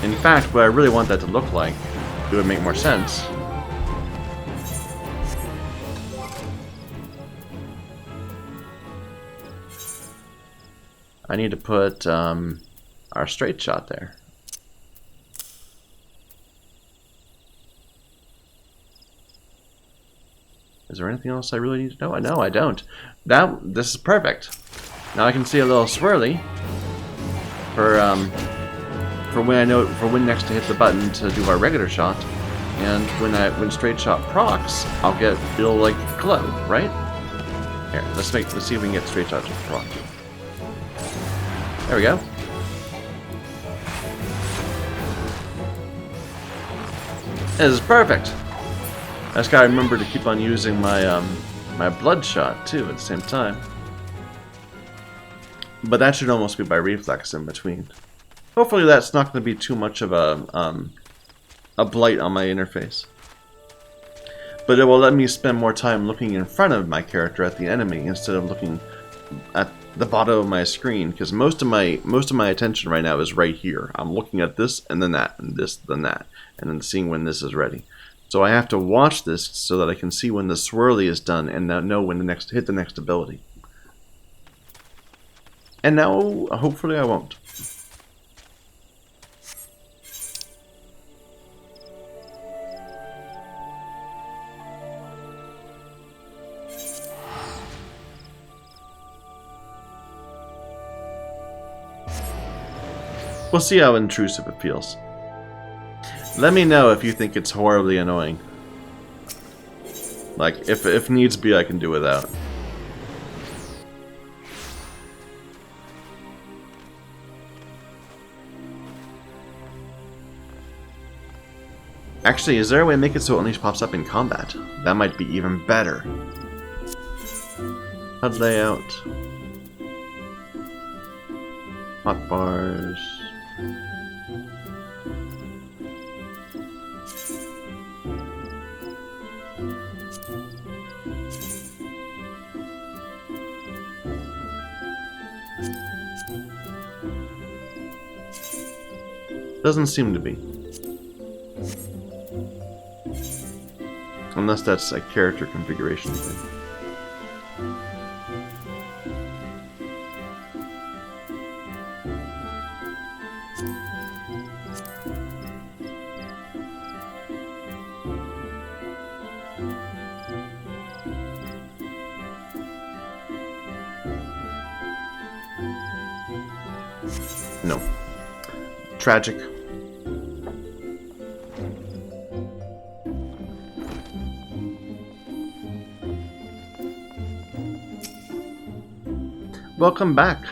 Speaker 1: In fact, what I really want that to look like, it would make more sense. I need to put our straight shot there. Is there anything else I really need to know? No, I don't. This is perfect. Now I can see a little swirly for when next to hit the button to do our regular shot, and when straight shot procs, it'll like glow, right? Here, let's see if we can get straight shot to proc. There we go. This is perfect. I just gotta remember to keep on using my my bloodshot too at the same time. But that should almost be by reflex in between. Hopefully that's not going to be too much of a blight on my interface. But it will let me spend more time looking in front of my character at the enemy instead of looking at the bottom of my screen, because most of my attention right now is right here. I'm looking at this and then that and this then that, and then seeing when this is ready. So I have to watch this so that I can see when the swirly is done and know when hit the next ability. And now hopefully I won't. We'll see how intrusive it feels. Let me know if you think it's horribly annoying. Like, if needs be, I can do without. Actually, is there a way to make it so it only pops up in combat? That might be even better. HUD layout. Hotbars. Doesn't seem to be. Unless that's a character configuration thing. No. Tragic. Welcome back.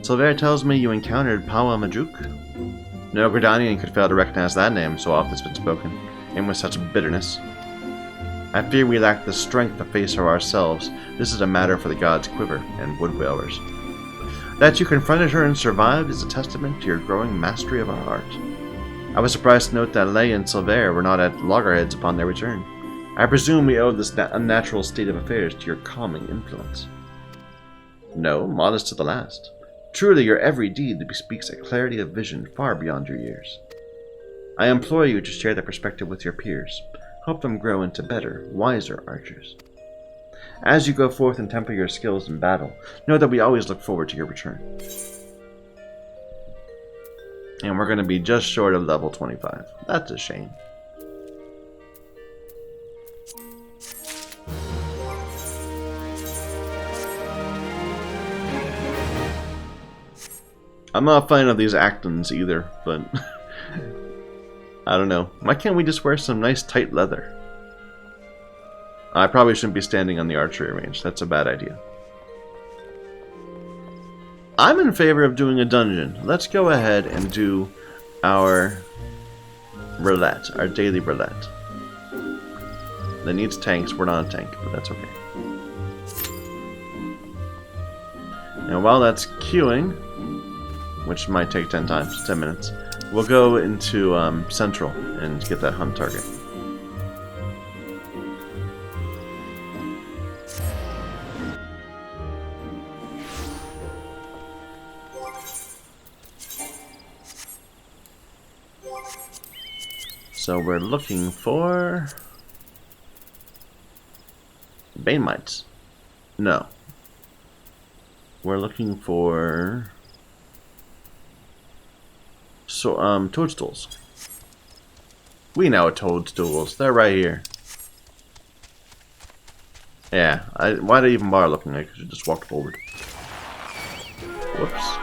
Speaker 1: Silver tells me you encountered Pawa Majuk. No Gridanian could fail to recognize that name, so often it's been spoken, and with such bitterness. I fear we lack the strength to face her ourselves. This is a matter for the gods' quiver and wood whalers. That you confronted her and survived is a testament to your growing mastery of our art. I was surprised to note that Lay and Silver were not at loggerheads upon their return. I presume we owe this unnatural state of affairs to your calming influence. No, modest to the last. Truly, your every deed bespeaks a clarity of vision far beyond your years. I implore you to share that perspective with your peers. Help them grow into better, wiser archers. As you go forth and temper your skills in battle, know that we always look forward to your return. And we're going to be just short of level 25. That's a shame. I'm not a fan of these Actons either, but I don't know. Why can't we just wear some nice tight leather? I probably shouldn't be standing on the archery range. That's a bad idea. I'm in favor of doing a dungeon. Let's go ahead and do our roulette, our daily roulette. That needs tanks. We're not a tank, but that's okay. And while that's queuing, which might take 10 minutes, we'll go into Central and get that hunt target. So we're looking for Bane Mites. No. We're looking for toadstools. We know toadstools. They're right here. Yeah. Why did I even bother looking? I could just walk forward. Whoops.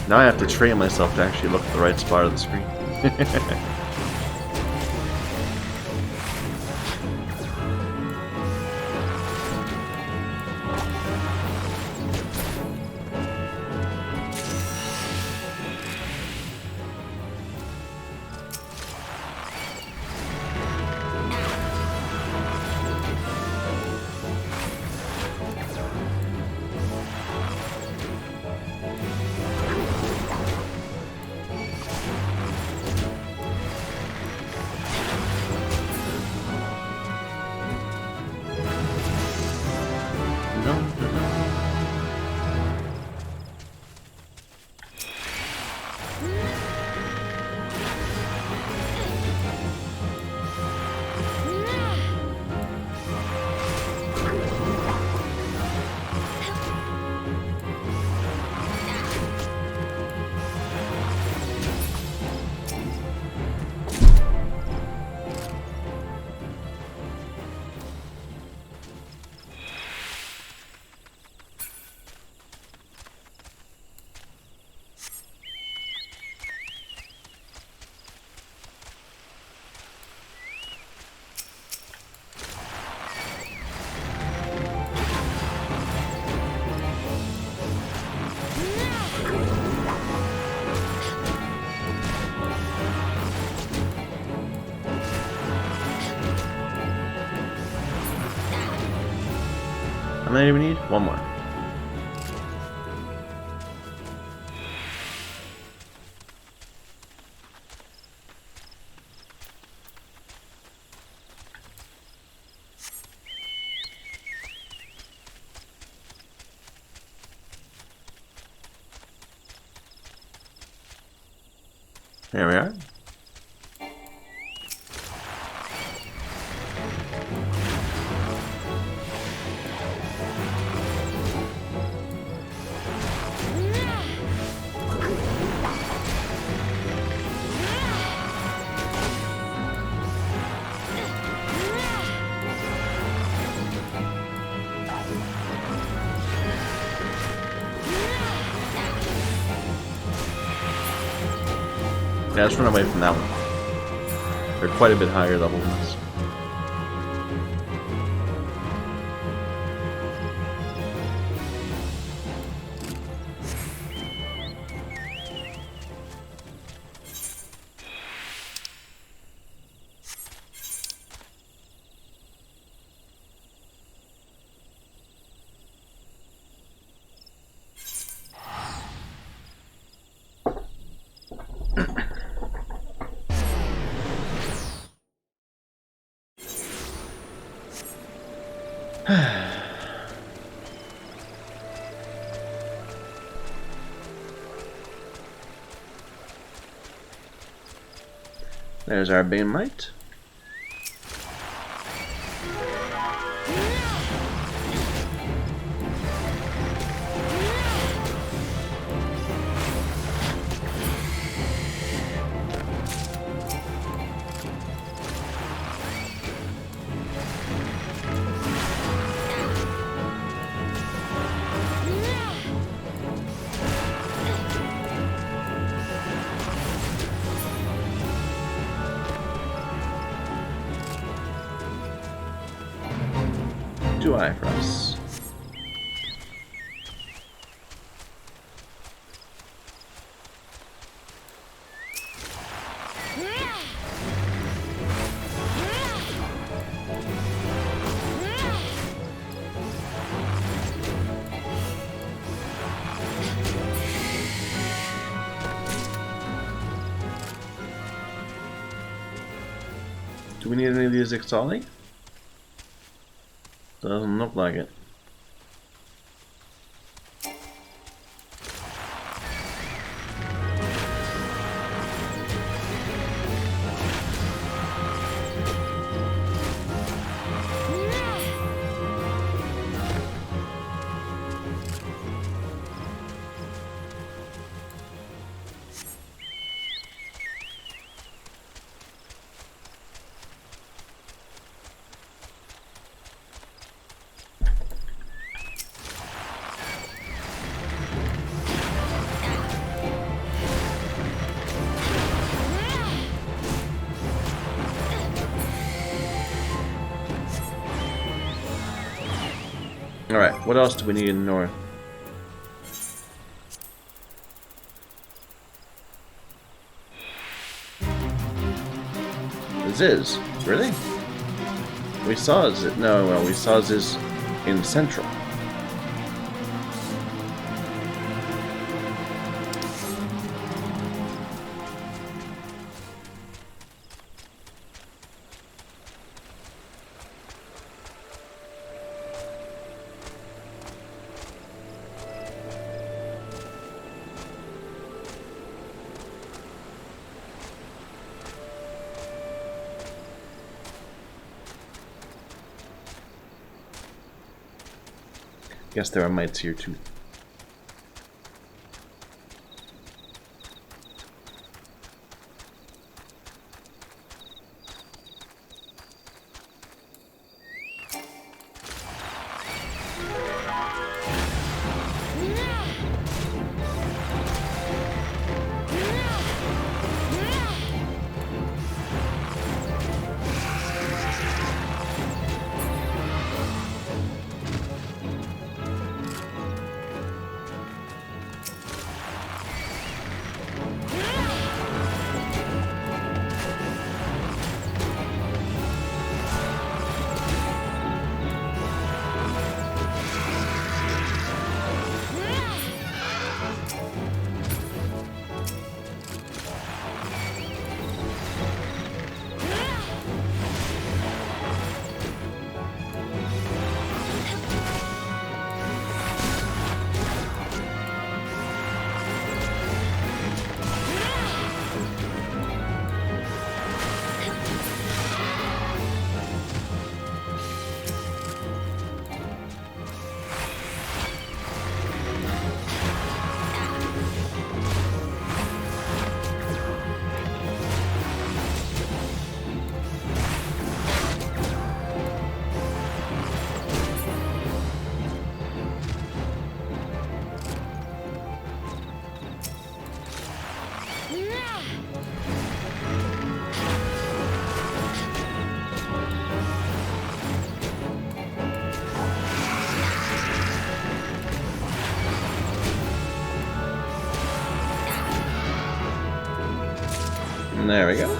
Speaker 1: Now I have to train myself to actually look at the right spot of the screen. How many do we need? One more. There we are. Yeah, let's run away from that one. They're quite a bit higher level than us. There's our Bane Mite. too high for us. Do we need any of these Ixali? Doesn't look like it. Alright, what else do we need in the north? Ziz, really? We saw Ziz. No, well, we saw Ziz in Central. Guess there are mites here too. There we go.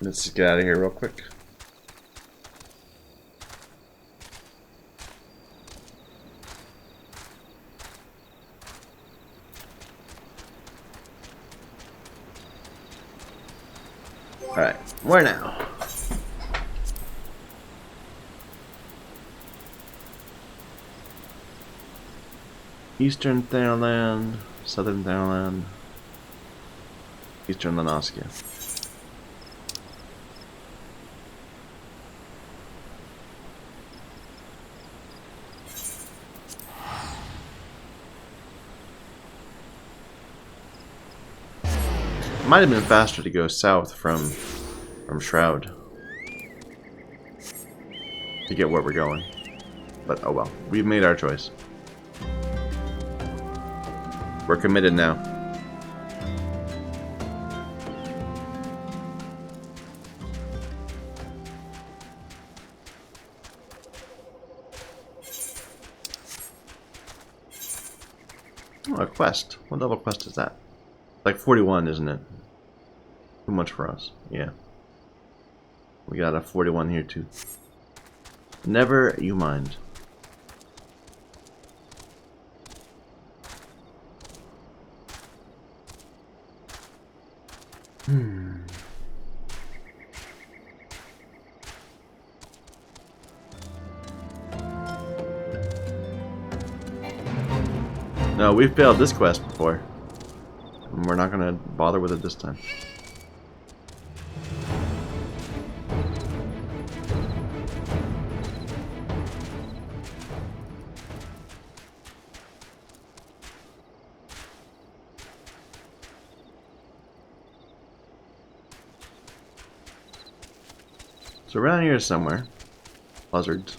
Speaker 1: Let's just get out of here real quick. Alright, where now? Eastern Thanalan, Southern Thanalan, Eastern Lanoskia. Might have been faster to go south from Shroud to get where we're going, but oh well, we've made our choice. We're committed now. Oh, a quest. What level quest is that? Like 41, isn't it? Too much for us. Yeah. We got a 41 here too. Never you mind. No, we failed this quest before. And we're not gonna bother with it this time. So around here somewhere. Buzzards.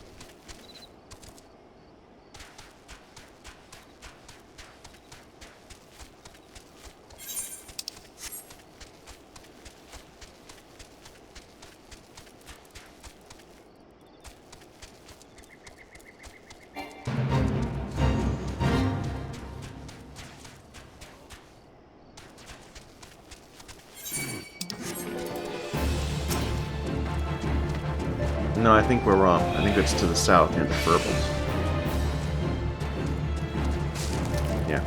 Speaker 1: No, I think we're wrong. I think it's to the south near the Furbles. Yeah.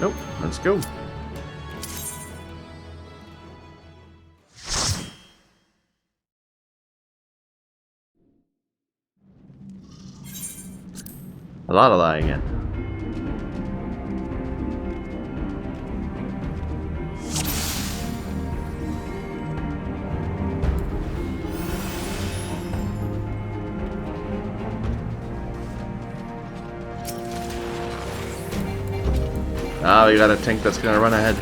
Speaker 1: Nope, let's go. A lot of lying in. Ah, we got a tank that's gonna run ahead.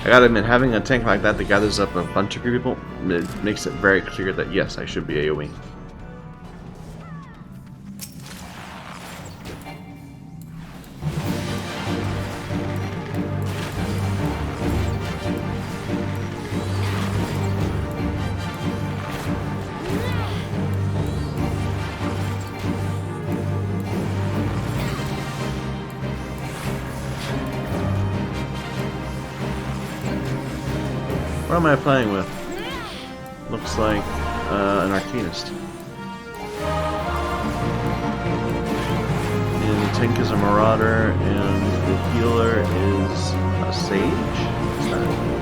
Speaker 1: I gotta admit, having a tank like that gathers up a bunch of people, it makes it very clear that yes, I should be AoE. What am I playing with? Looks like an Arcanist. And the tank is a Marauder, and the healer is a Sage? What's that?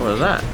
Speaker 1: What was that?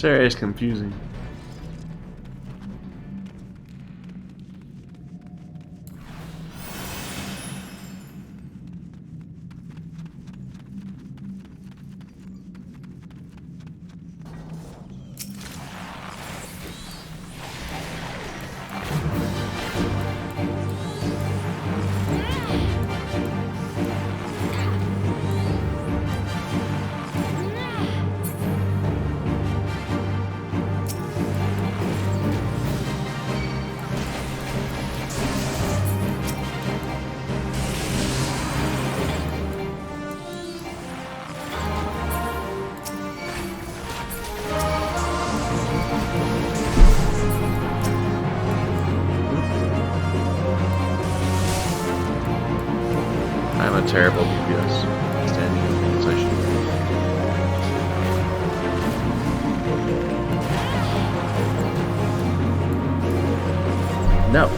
Speaker 1: This area is confusing. I'm a terrible DPS. Standing in the position. No.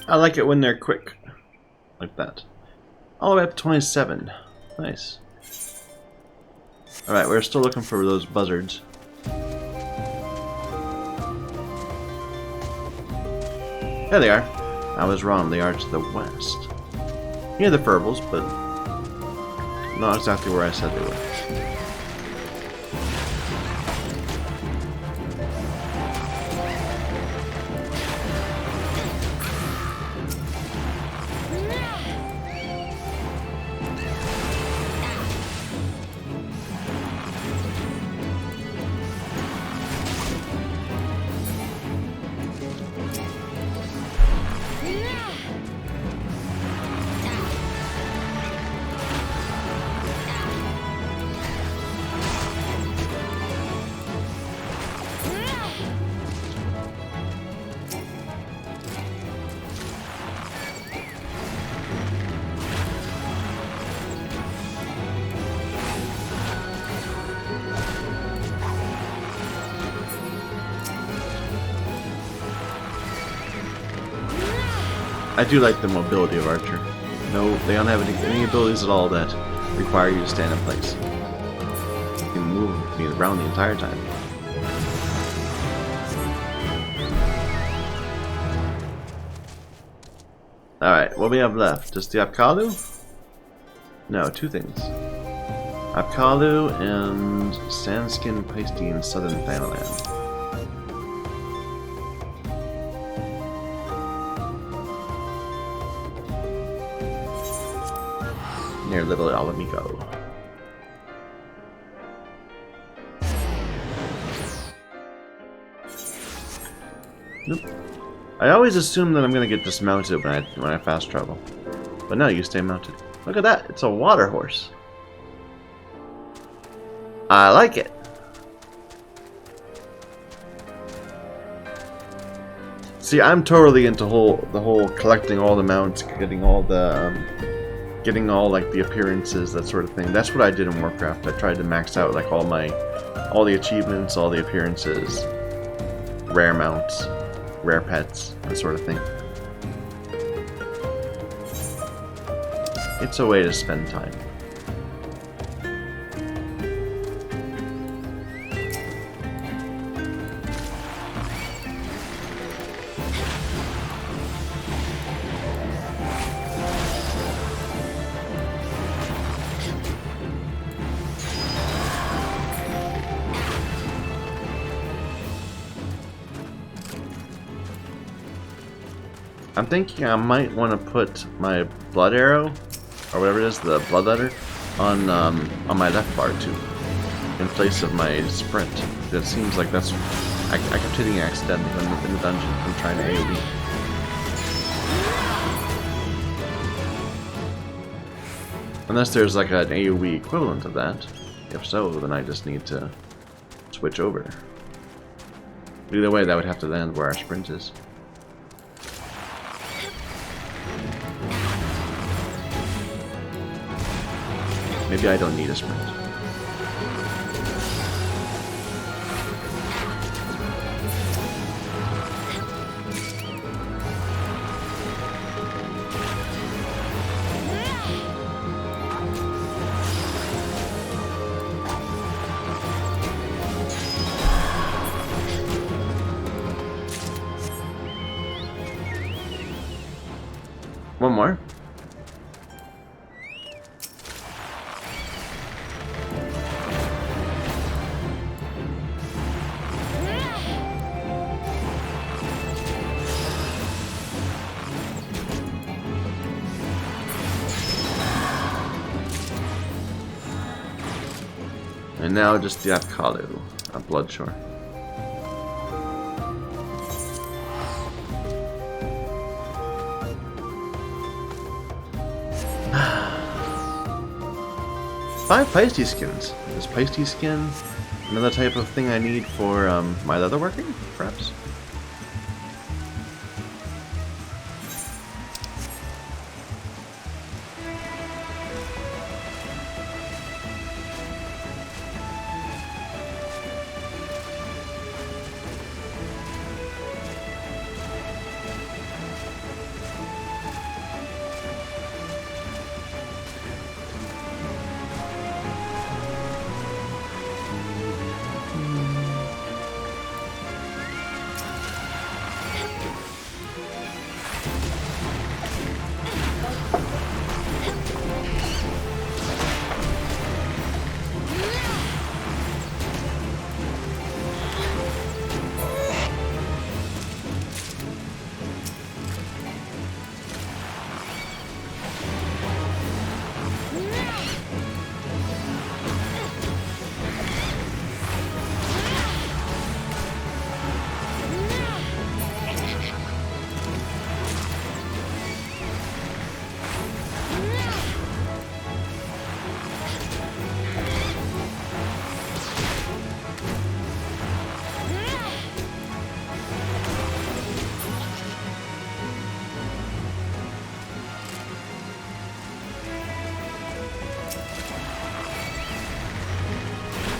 Speaker 1: I like it when they're quick, like that. All the way up to 27. Nice. Alright, we're still looking for those buzzards. There they are. I was wrong, they are to the west. Near the Furbles, but not exactly where I said they were. I do like the mobility of Archer. No, they don't have any abilities at all that require you to stand in place. You can move me around the entire time. Alright, what do we have left? Just the Apkalu? No, two things. Apkalu and Sandskin Pasty in Southern Thanalan. Near Little Alamigo. Nope. I always assume that I'm gonna get dismounted when I fast travel. But no, you stay mounted. Look at that, it's a water horse. I like it. See, I'm totally into the whole collecting all the mounts, getting all like the appearances, that sort of thing. That's what I did in Warcraft. I tried to max out like all the achievements, all the appearances, rare mounts, rare pets, that sort of thing. It's a way to spend time. I'm thinking I might want to put my blood arrow, or whatever it is, the blood letter, on my left bar too, in place of my sprint. It seems like that's I kept hitting it accidentally in the dungeon from trying to AoE. Unless there's like an AoE equivalent of that. If so, then I just need to switch over. Either way, that would have to land where our sprint is. Maybe I don't need a sprint. One more. And now just the Apkalu, a Bloodshore. 5 Pisces skins. Is Pisces skin another type of thing I need for my leatherworking, perhaps?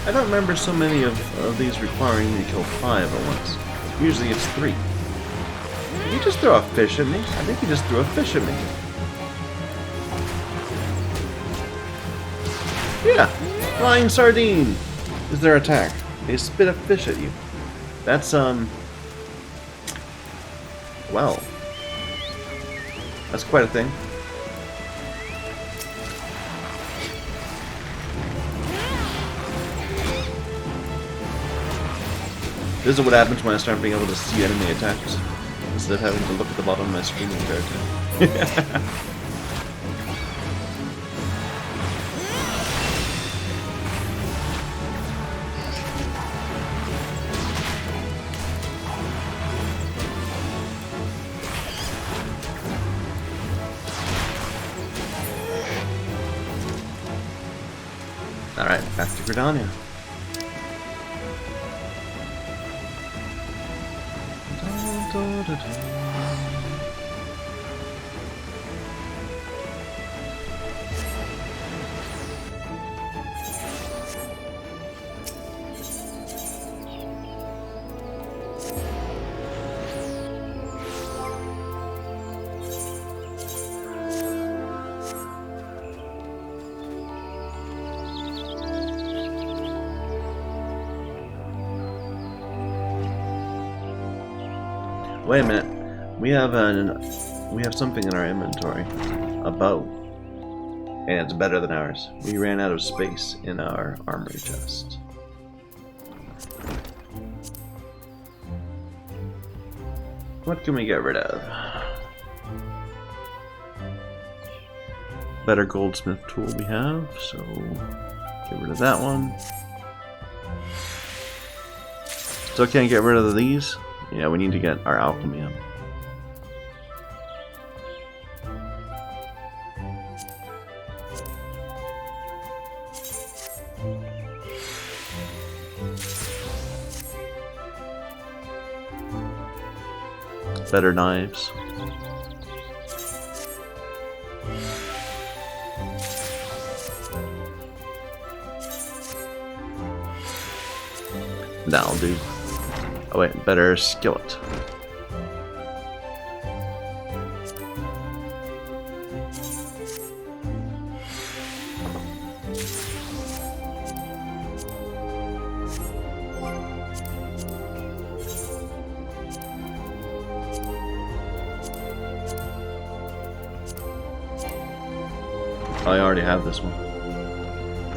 Speaker 1: I don't remember so many of these requiring me to kill 5 at once. Usually it's 3. Did he just throw a fish at me? I think he just threw a fish at me. Yeah! Flying sardine is their attack. They spit a fish at you. That's, well. That's quite a thing. This is what happens when I start being able to see enemy attacks, instead of having to look at the bottom of my screen and character. Alright, back to Gridania. Wait a minute. We have something in our inventory. A bow. And it's better than ours. We ran out of space in our armory chest. What can we get rid of? Better goldsmith tool we have, so get rid of that one. So can I get rid of these? Yeah, we need to get our alchemy up. Better knives. That'll do. Oh wait, better skillet. I already have this one.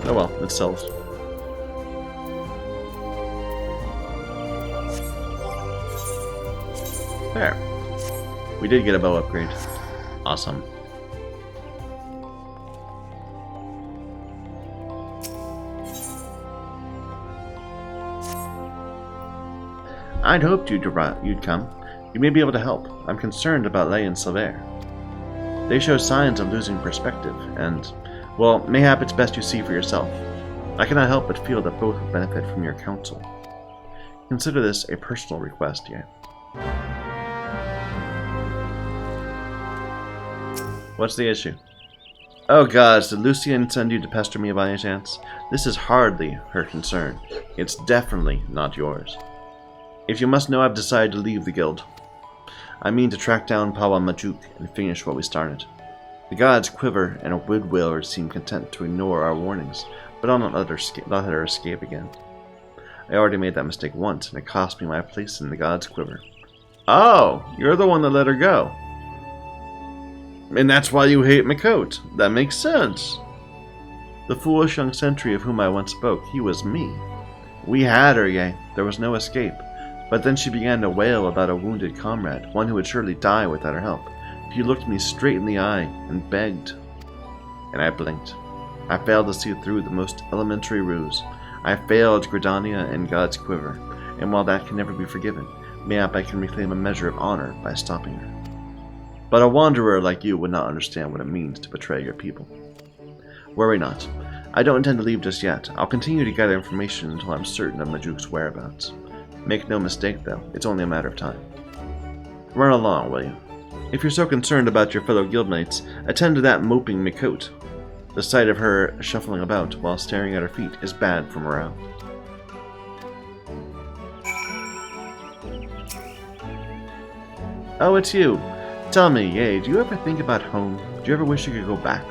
Speaker 1: Oh well, it sells. There. We did get a bow upgrade. Awesome. I'd hoped you'd come. You may be able to help. I'm concerned about Lay and Silver. They show signs of losing perspective, and Well, mayhap it's best you see for yourself. I cannot help but feel that both would benefit from your counsel. Consider this a personal request, yea. What's the issue? Oh gods, did Lucian send you to pester me by any chance? This is hardly her concern. It's definitely not yours. If you must know, I've decided to leave the guild. I mean to track down Pawa Majuk and finish what we started. The gods Quiver and Woodwiller seem content to ignore our warnings, but I'll not let her escape again. I already made that mistake once, and it cost me my place in the gods Quiver. Oh, you're the one that let her go. And that's why you hate Makot. That makes sense. The foolish young sentry of whom I once spoke, he was me. We had her, yea, there was no escape. But then she began to wail about a wounded comrade, one who would surely die without her help. She looked me straight in the eye and begged. And I blinked. I failed to see through the most elementary ruse. I failed Gridania and God's Quiver, and while that can never be forgiven, mayhap I can reclaim a measure of honor by stopping her. But a wanderer like you would not understand what it means to betray your people. Worry not. I don't intend to leave just yet. I'll continue to gather information until I'm certain of Majuk's whereabouts. Make no mistake, though, it's only a matter of time. Run along, will you? If you're so concerned about your fellow guildmates, attend to that moping Makot. The sight of her shuffling about while staring at her feet is bad for morale. Oh, it's you. Tell me, yea, do you ever think about home? Do you ever wish you could go back?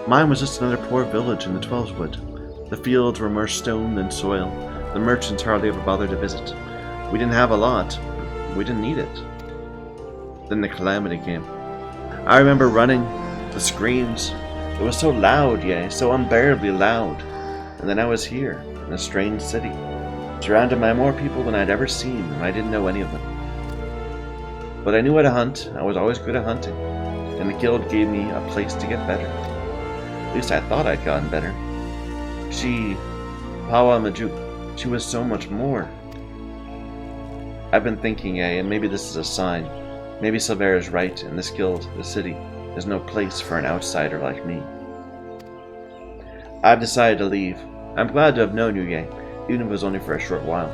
Speaker 1: Mine was just another poor village in the Twelveswood. The fields were more stone than soil. The merchants hardly ever bothered to visit. We didn't have a lot. We didn't need it. Then the calamity came. I remember running, the screams. It was so loud, yea, so unbearably loud. And then I was here, in a strange city, surrounded by more people than I'd ever seen, and I didn't know any of them. But I knew how to hunt. I was always good at hunting, and the guild gave me a place to get better. At least I thought I'd gotten better. She, Pawa Majuk, she was so much more. I've been thinking, and maybe this is a sign. Maybe Silver is right, and this guild, the city, is no place for an outsider like me. I've decided to leave. I'm glad to have known you, yea, even if it was only for a short while.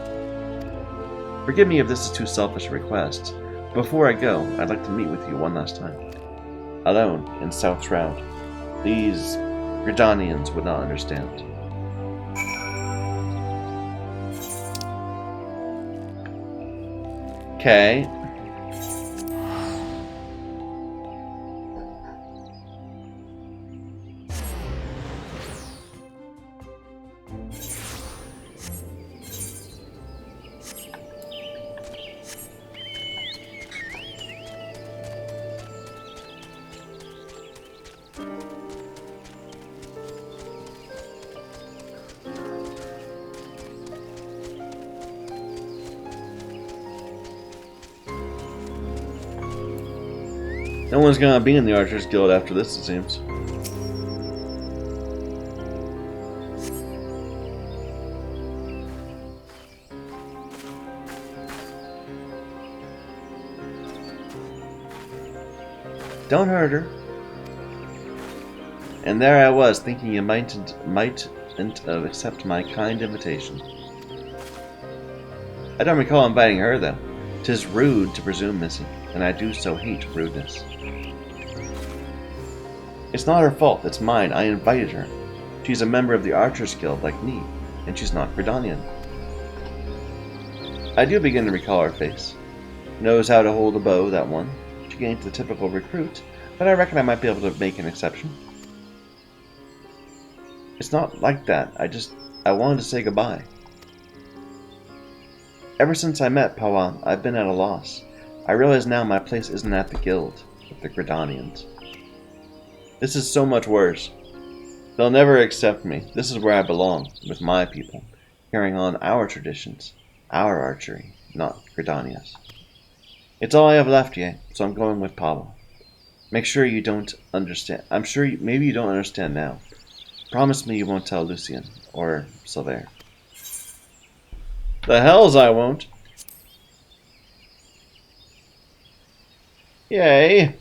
Speaker 1: Forgive me if this is too selfish a request. Before I go, I'd like to meet with you one last time. Alone, in South Shroud. These Gridanians would not understand. Okay. No one's gonna be in the Archers Guild after this, it seems. Don't hurt her. And there I was, thinking you mightn't accept my kind invitation. I don't recall inviting her, though. 'Tis rude to presume, missy, and I do so hate rudeness. It's not her fault, it's mine. I invited her. She's a member of the Archers Guild like me, and she's not Gridanian. I do begin to recall her face. Knows how to hold a bow, that one. She ain't the typical recruit, but I reckon I might be able to make an exception. It's not like that. I wanted to say goodbye. Ever since I met Pawa, I've been at a loss. I realize now my place isn't at the guild, with the Gridanians. This is so much worse. They'll never accept me. This is where I belong, with my people, carrying on our traditions, our archery, not Gridania's. It's all I have left yet, so I'm going with Pawa. Make sure you don't understand. Maybe you don't understand now. Promise me you won't tell Lucian, or Silver. The hells I won't. Yay.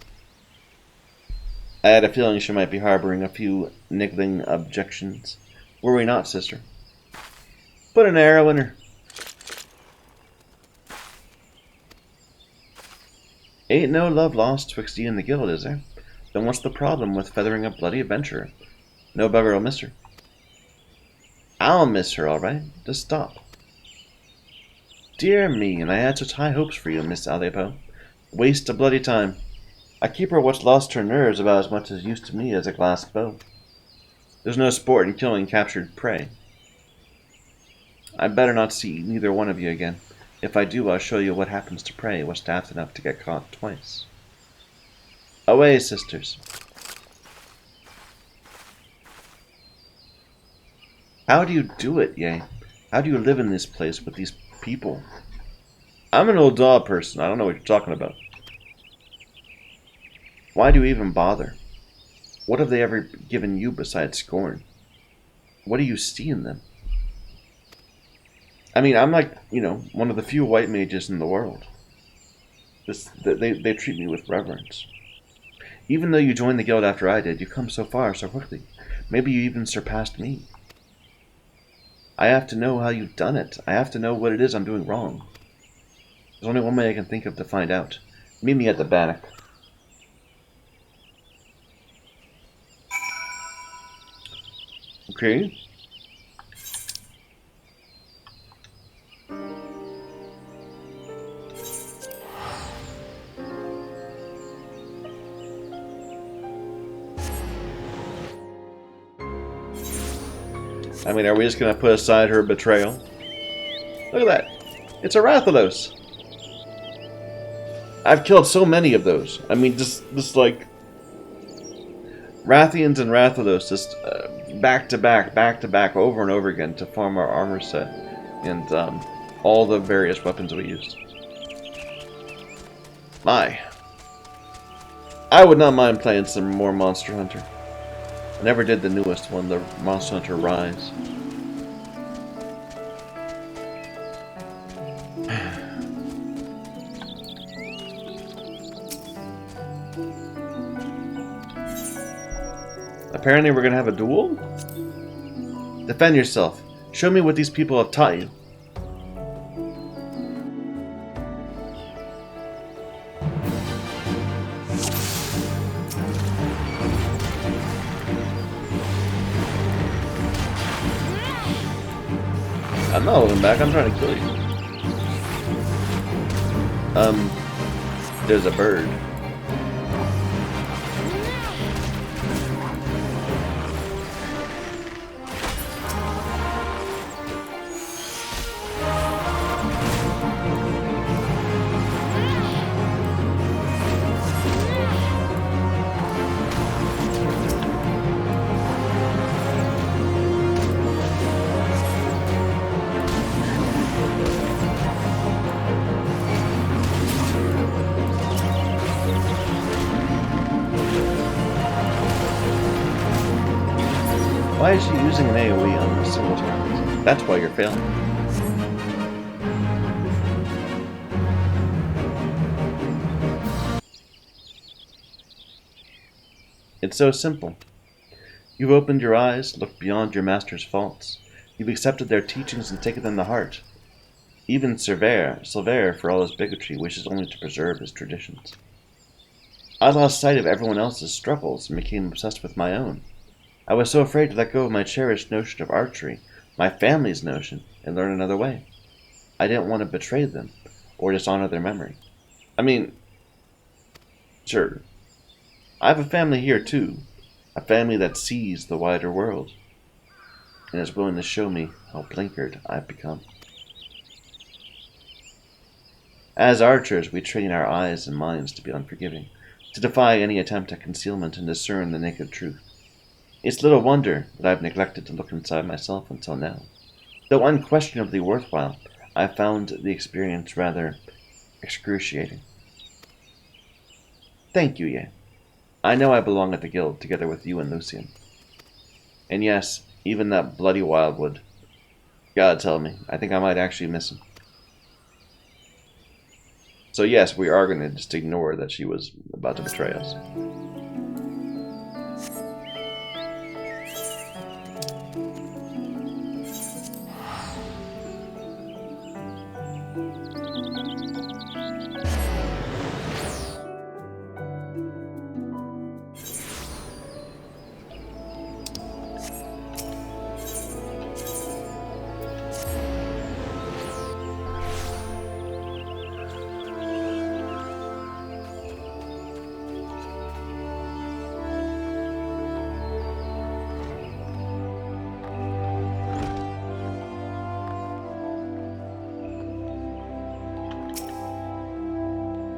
Speaker 1: I had a feeling she might be harboring a few niggling objections. Were we not, sister? Put an arrow in her. Ain't no love lost twixt ye and the guild, is there? Then what's the problem with feathering a bloody adventurer? No bugger'll miss her. I'll miss her, all right. Just stop. Dear me, and I had such high hopes for you, Miss Aleppo. Waste of bloody time. I keep her what's lost her nerves about as much as used to me as a glass bow. There's no sport in killing captured prey. I'd better not see neither one of you again. If I do, I'll show you what happens to prey was daft enough to get caught twice. Away, sisters. How do you do it, Ye? How do you live in this place with these people? I'm an old dog person. I don't know what you're talking about. Why do you even bother? What have they ever given you besides scorn? What do you see in them? I mean, I'm like, one of the few white mages in the world. They treat me with reverence. Even though you joined the guild after I did, you've come so far so quickly. Maybe you even surpassed me. I have to know how you've done it. I have to know what it is I'm doing wrong. There's only one way I can think of to find out. Meet me at the bannock. Okay. I mean, are we just going to put aside her betrayal? Look at that. It's a Rathalos. I've killed so many of those. I mean, just like... Rathians and Rathalos just back to back, over and over again to form our armor set. And all the various weapons we used. My. I would not mind playing some more Monster Hunter. I never did the newest one, the Monster Hunter Rise. Apparently we're gonna have a duel? Defend yourself. Show me what these people have taught you. I'm not holding back, I'm trying to kill you. There's a bird. Why is she using an AoE on a single target? That's why you're failing. It's so simple. You've opened your eyes, looked beyond your master's faults. You've accepted their teachings and taken them to heart. Even Silver, for all his bigotry, wishes only to preserve his traditions. I lost sight of everyone else's struggles and became obsessed with my own. I was so afraid to let go of my cherished notion of archery, my family's notion, and learn another way. I didn't want to betray them, or dishonor their memory. I mean, sure, I have a family here too, a family that sees the wider world, and is willing to show me how blinkered I've become. As archers, we train our eyes and minds to be unforgiving, to defy any attempt at concealment and discern the naked truth. It's little wonder that I've neglected to look inside myself until now. Though unquestionably worthwhile, I found the experience rather excruciating. Thank you, Ye. I know I belong at the guild together with you and Lucian. And yes, even that bloody wildwood. God tell me, I think I might actually miss him. So yes, we are going to just ignore that she was about to betray us.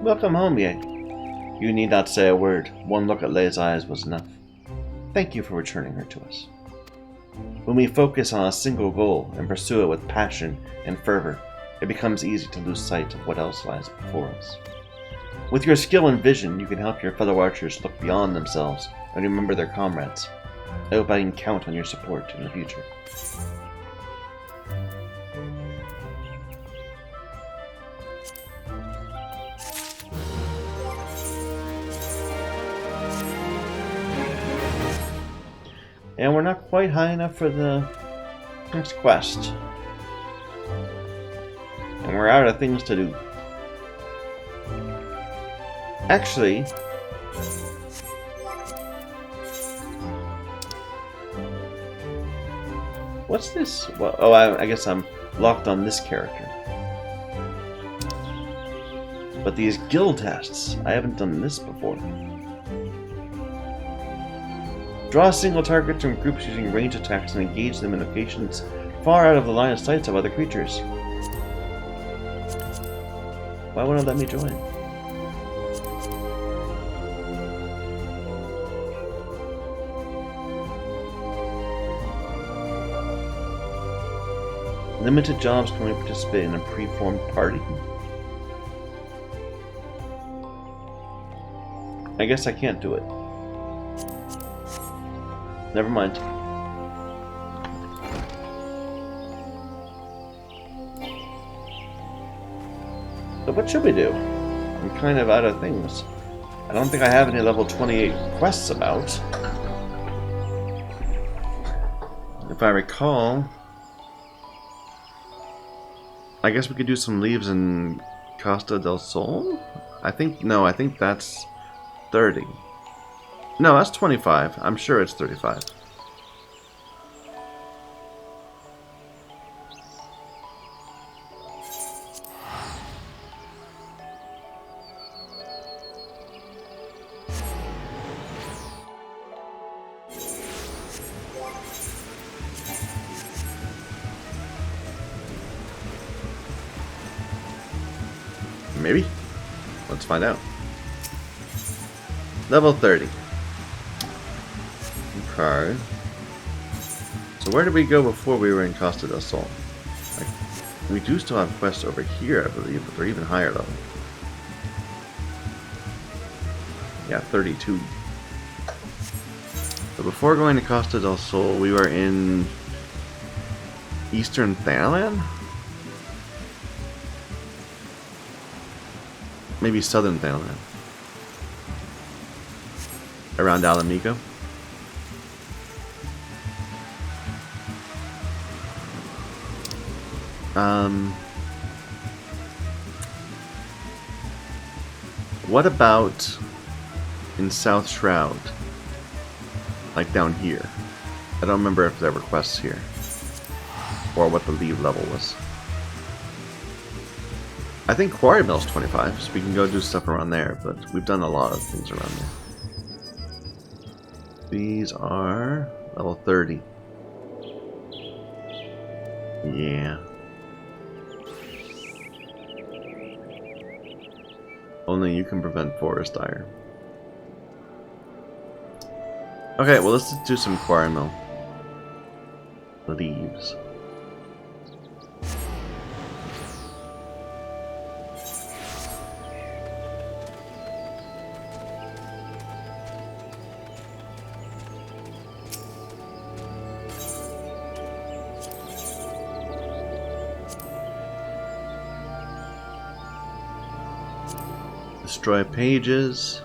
Speaker 1: Welcome home, Ye. You need not say a word. One look at Lei's eyes was enough. Thank you for returning her to us. When we focus on a single goal and pursue it with passion and fervor, it becomes easy to lose sight of what else lies before us. With your skill and vision, you can help your fellow archers look beyond themselves and remember their comrades. I hope I can count on your support in the future. And we're not quite high enough for the next quest. And we're out of things to do. Actually, what's this? Well, oh, I guess I'm locked on this character. But these guild tests, I haven't done this before. Draw single targets from groups using range attacks and engage them in locations far out of the line of sight of other creatures. Why won't it let me join? Limited jobs can only participate in a pre-formed party. I guess I can't do it. Never mind. So what should we do? I'm kind of out of things. I don't think I have any level 28 quests about. If I recall, I guess we could do some leaves in Costa del Sol? I think that's 30. No, that's 25. I'm sure it's 35. Maybe? Let's find out. Level 30. Okay. So where did we go before we were in Costa del Sol? Like, we do still have quests over here, I believe, but they're even higher level. Yeah, 32. So before going to Costa del Sol, we were in Eastern Thanalan? Maybe Southern Thanalan. Around Alamigo. What about in South Shroud? Like down here? I don't remember if there were quests here. Or what the leave level was. I think Quarry Mill's 25, so we can go do stuff around there, but we've done a lot of things around there. These are level 30. Yeah. Only you can prevent forest ire. Okay, well let's do some Quarry Mill. Leaves. Destroy pages.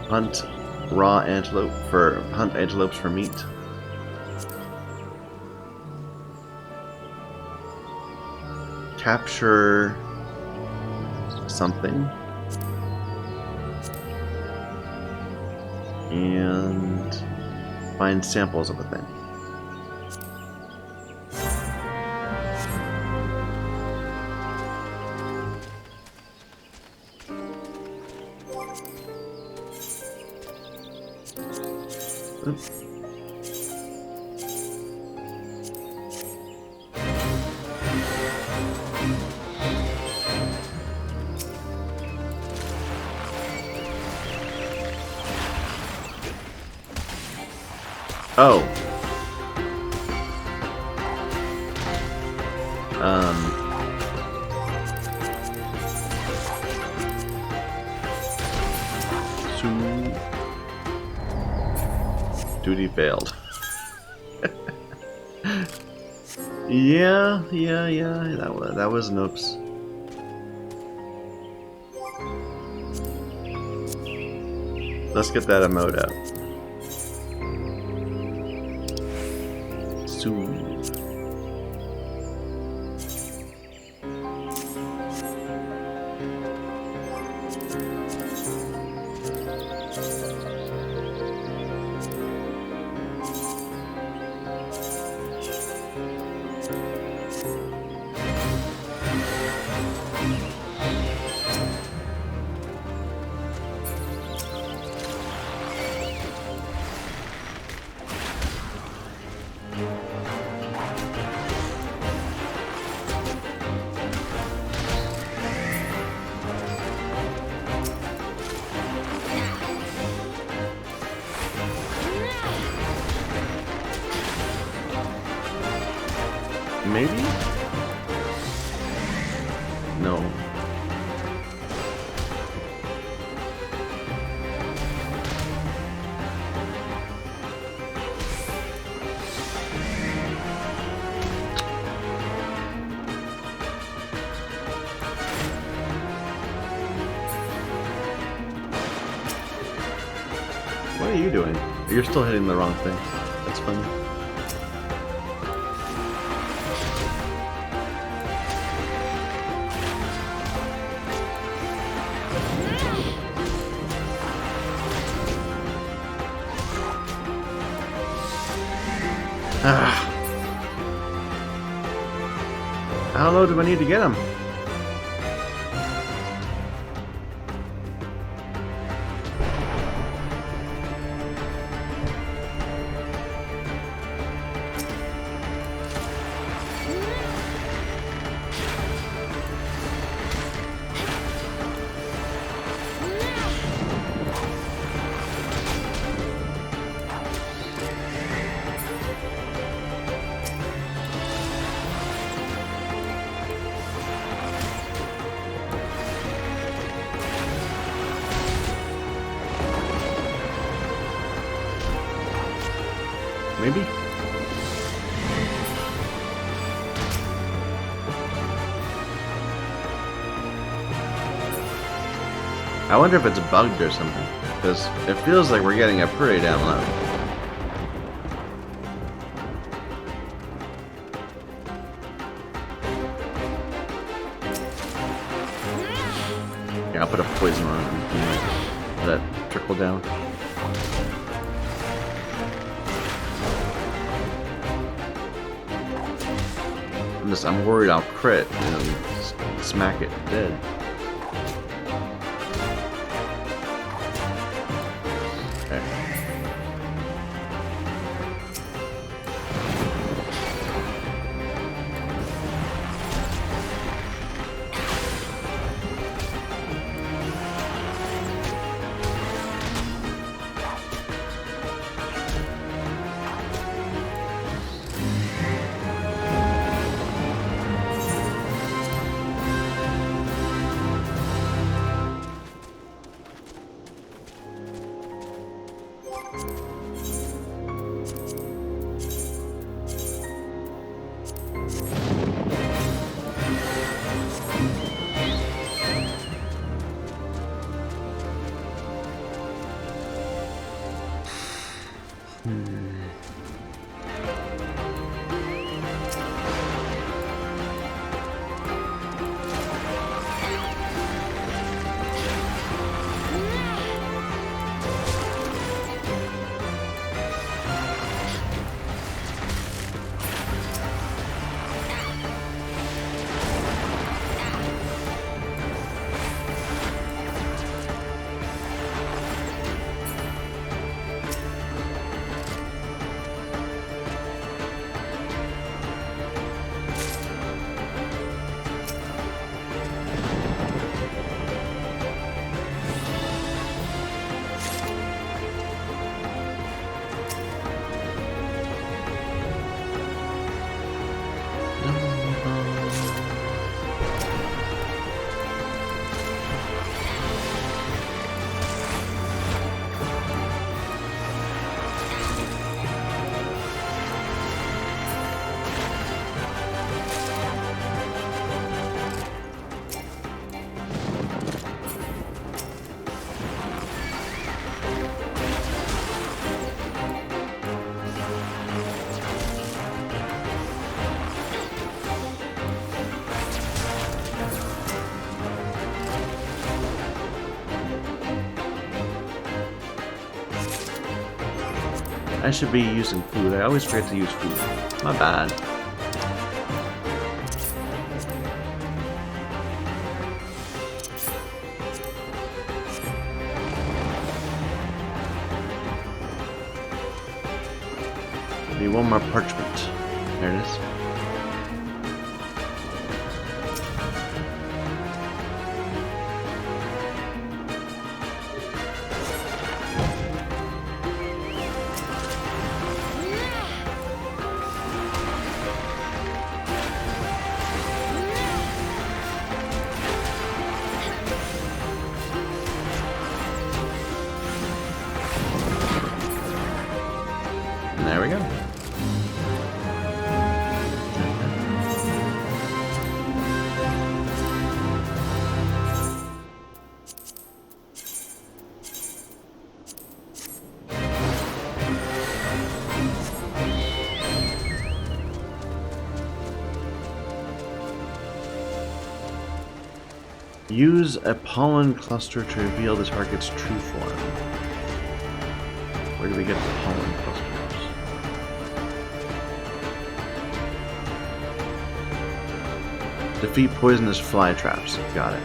Speaker 1: Hunt antelopes for meat. Capture something. And find samples of a thing. Oops. Oh. Duty failed. Yeah. That was an oops. Let's get that emote out. Soon. Maybe? No. What are you doing? You're still hitting the wrong thing. That's funny. How low do I need to get him? Maybe? I wonder if it's bugged or something, because it feels like we're getting a pretty damn low. Yeah, I'll put a poison on it and let that trickle down. I'm worried I'll crit and smack it dead. Okay. I should be using food. I always forget to use food. My bad. Maybe one more parchment. There it is. And there we go. Use a pollen cluster to reveal the target's true form. Where do we get the pollen clusters? Defeat poisonous fly traps. Got it.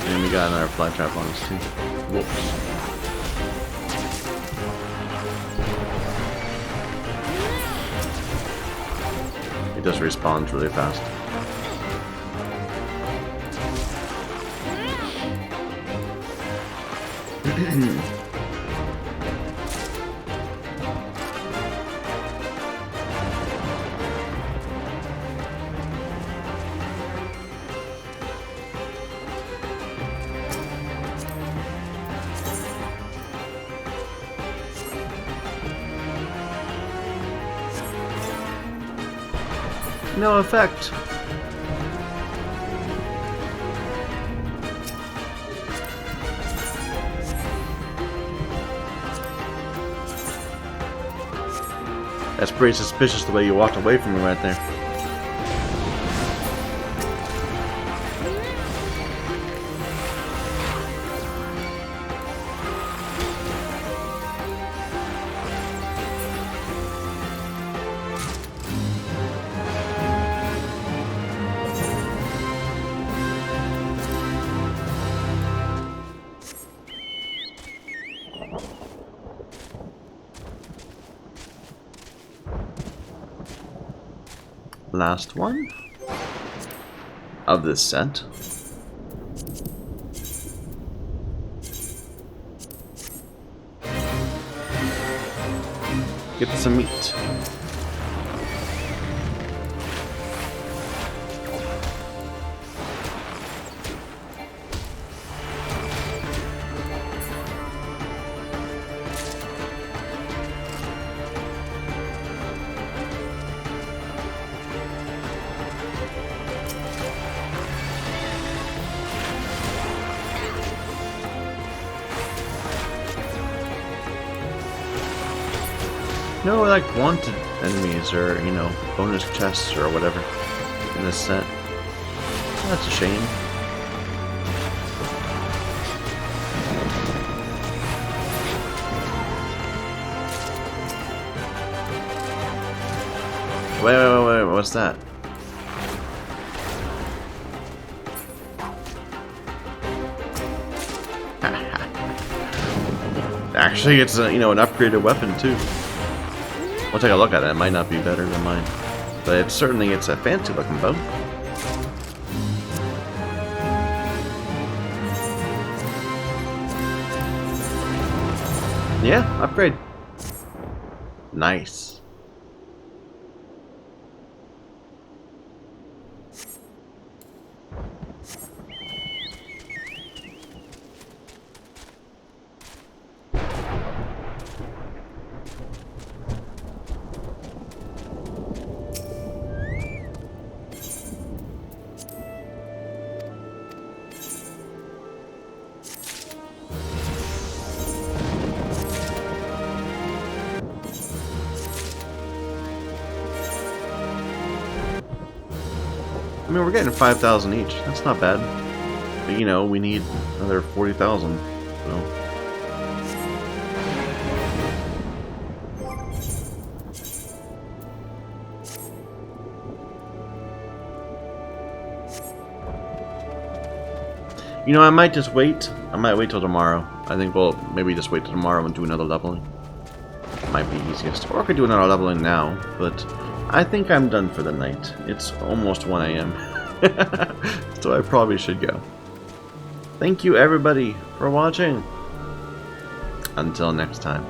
Speaker 1: And we got another fly trap on us too. Whoops. It just respawns really fast. No effect. That's pretty suspicious the way you walked away from me right there. Last one of this set. Get some meat. No, like wanted enemies or, you know, bonus chests or whatever in this set. That's a shame. Wait, what's that? Actually, it's a, you know, an upgraded weapon too. We'll take a look at it. It might not be better than mine, but it's certainly a fancy looking bow. Yeah, upgrade. Nice. mean, we're getting 5,000 each. That's not bad. But, you know, we need another 40,000. So. You know, I might just wait. I might wait till tomorrow. I think we'll maybe just wait till tomorrow and do another leveling. Might be easiest. Or I could do another leveling now, but I think I'm done for the night. It's almost 1 AM. So I probably should go. Thank you everybody for watching. Until next time.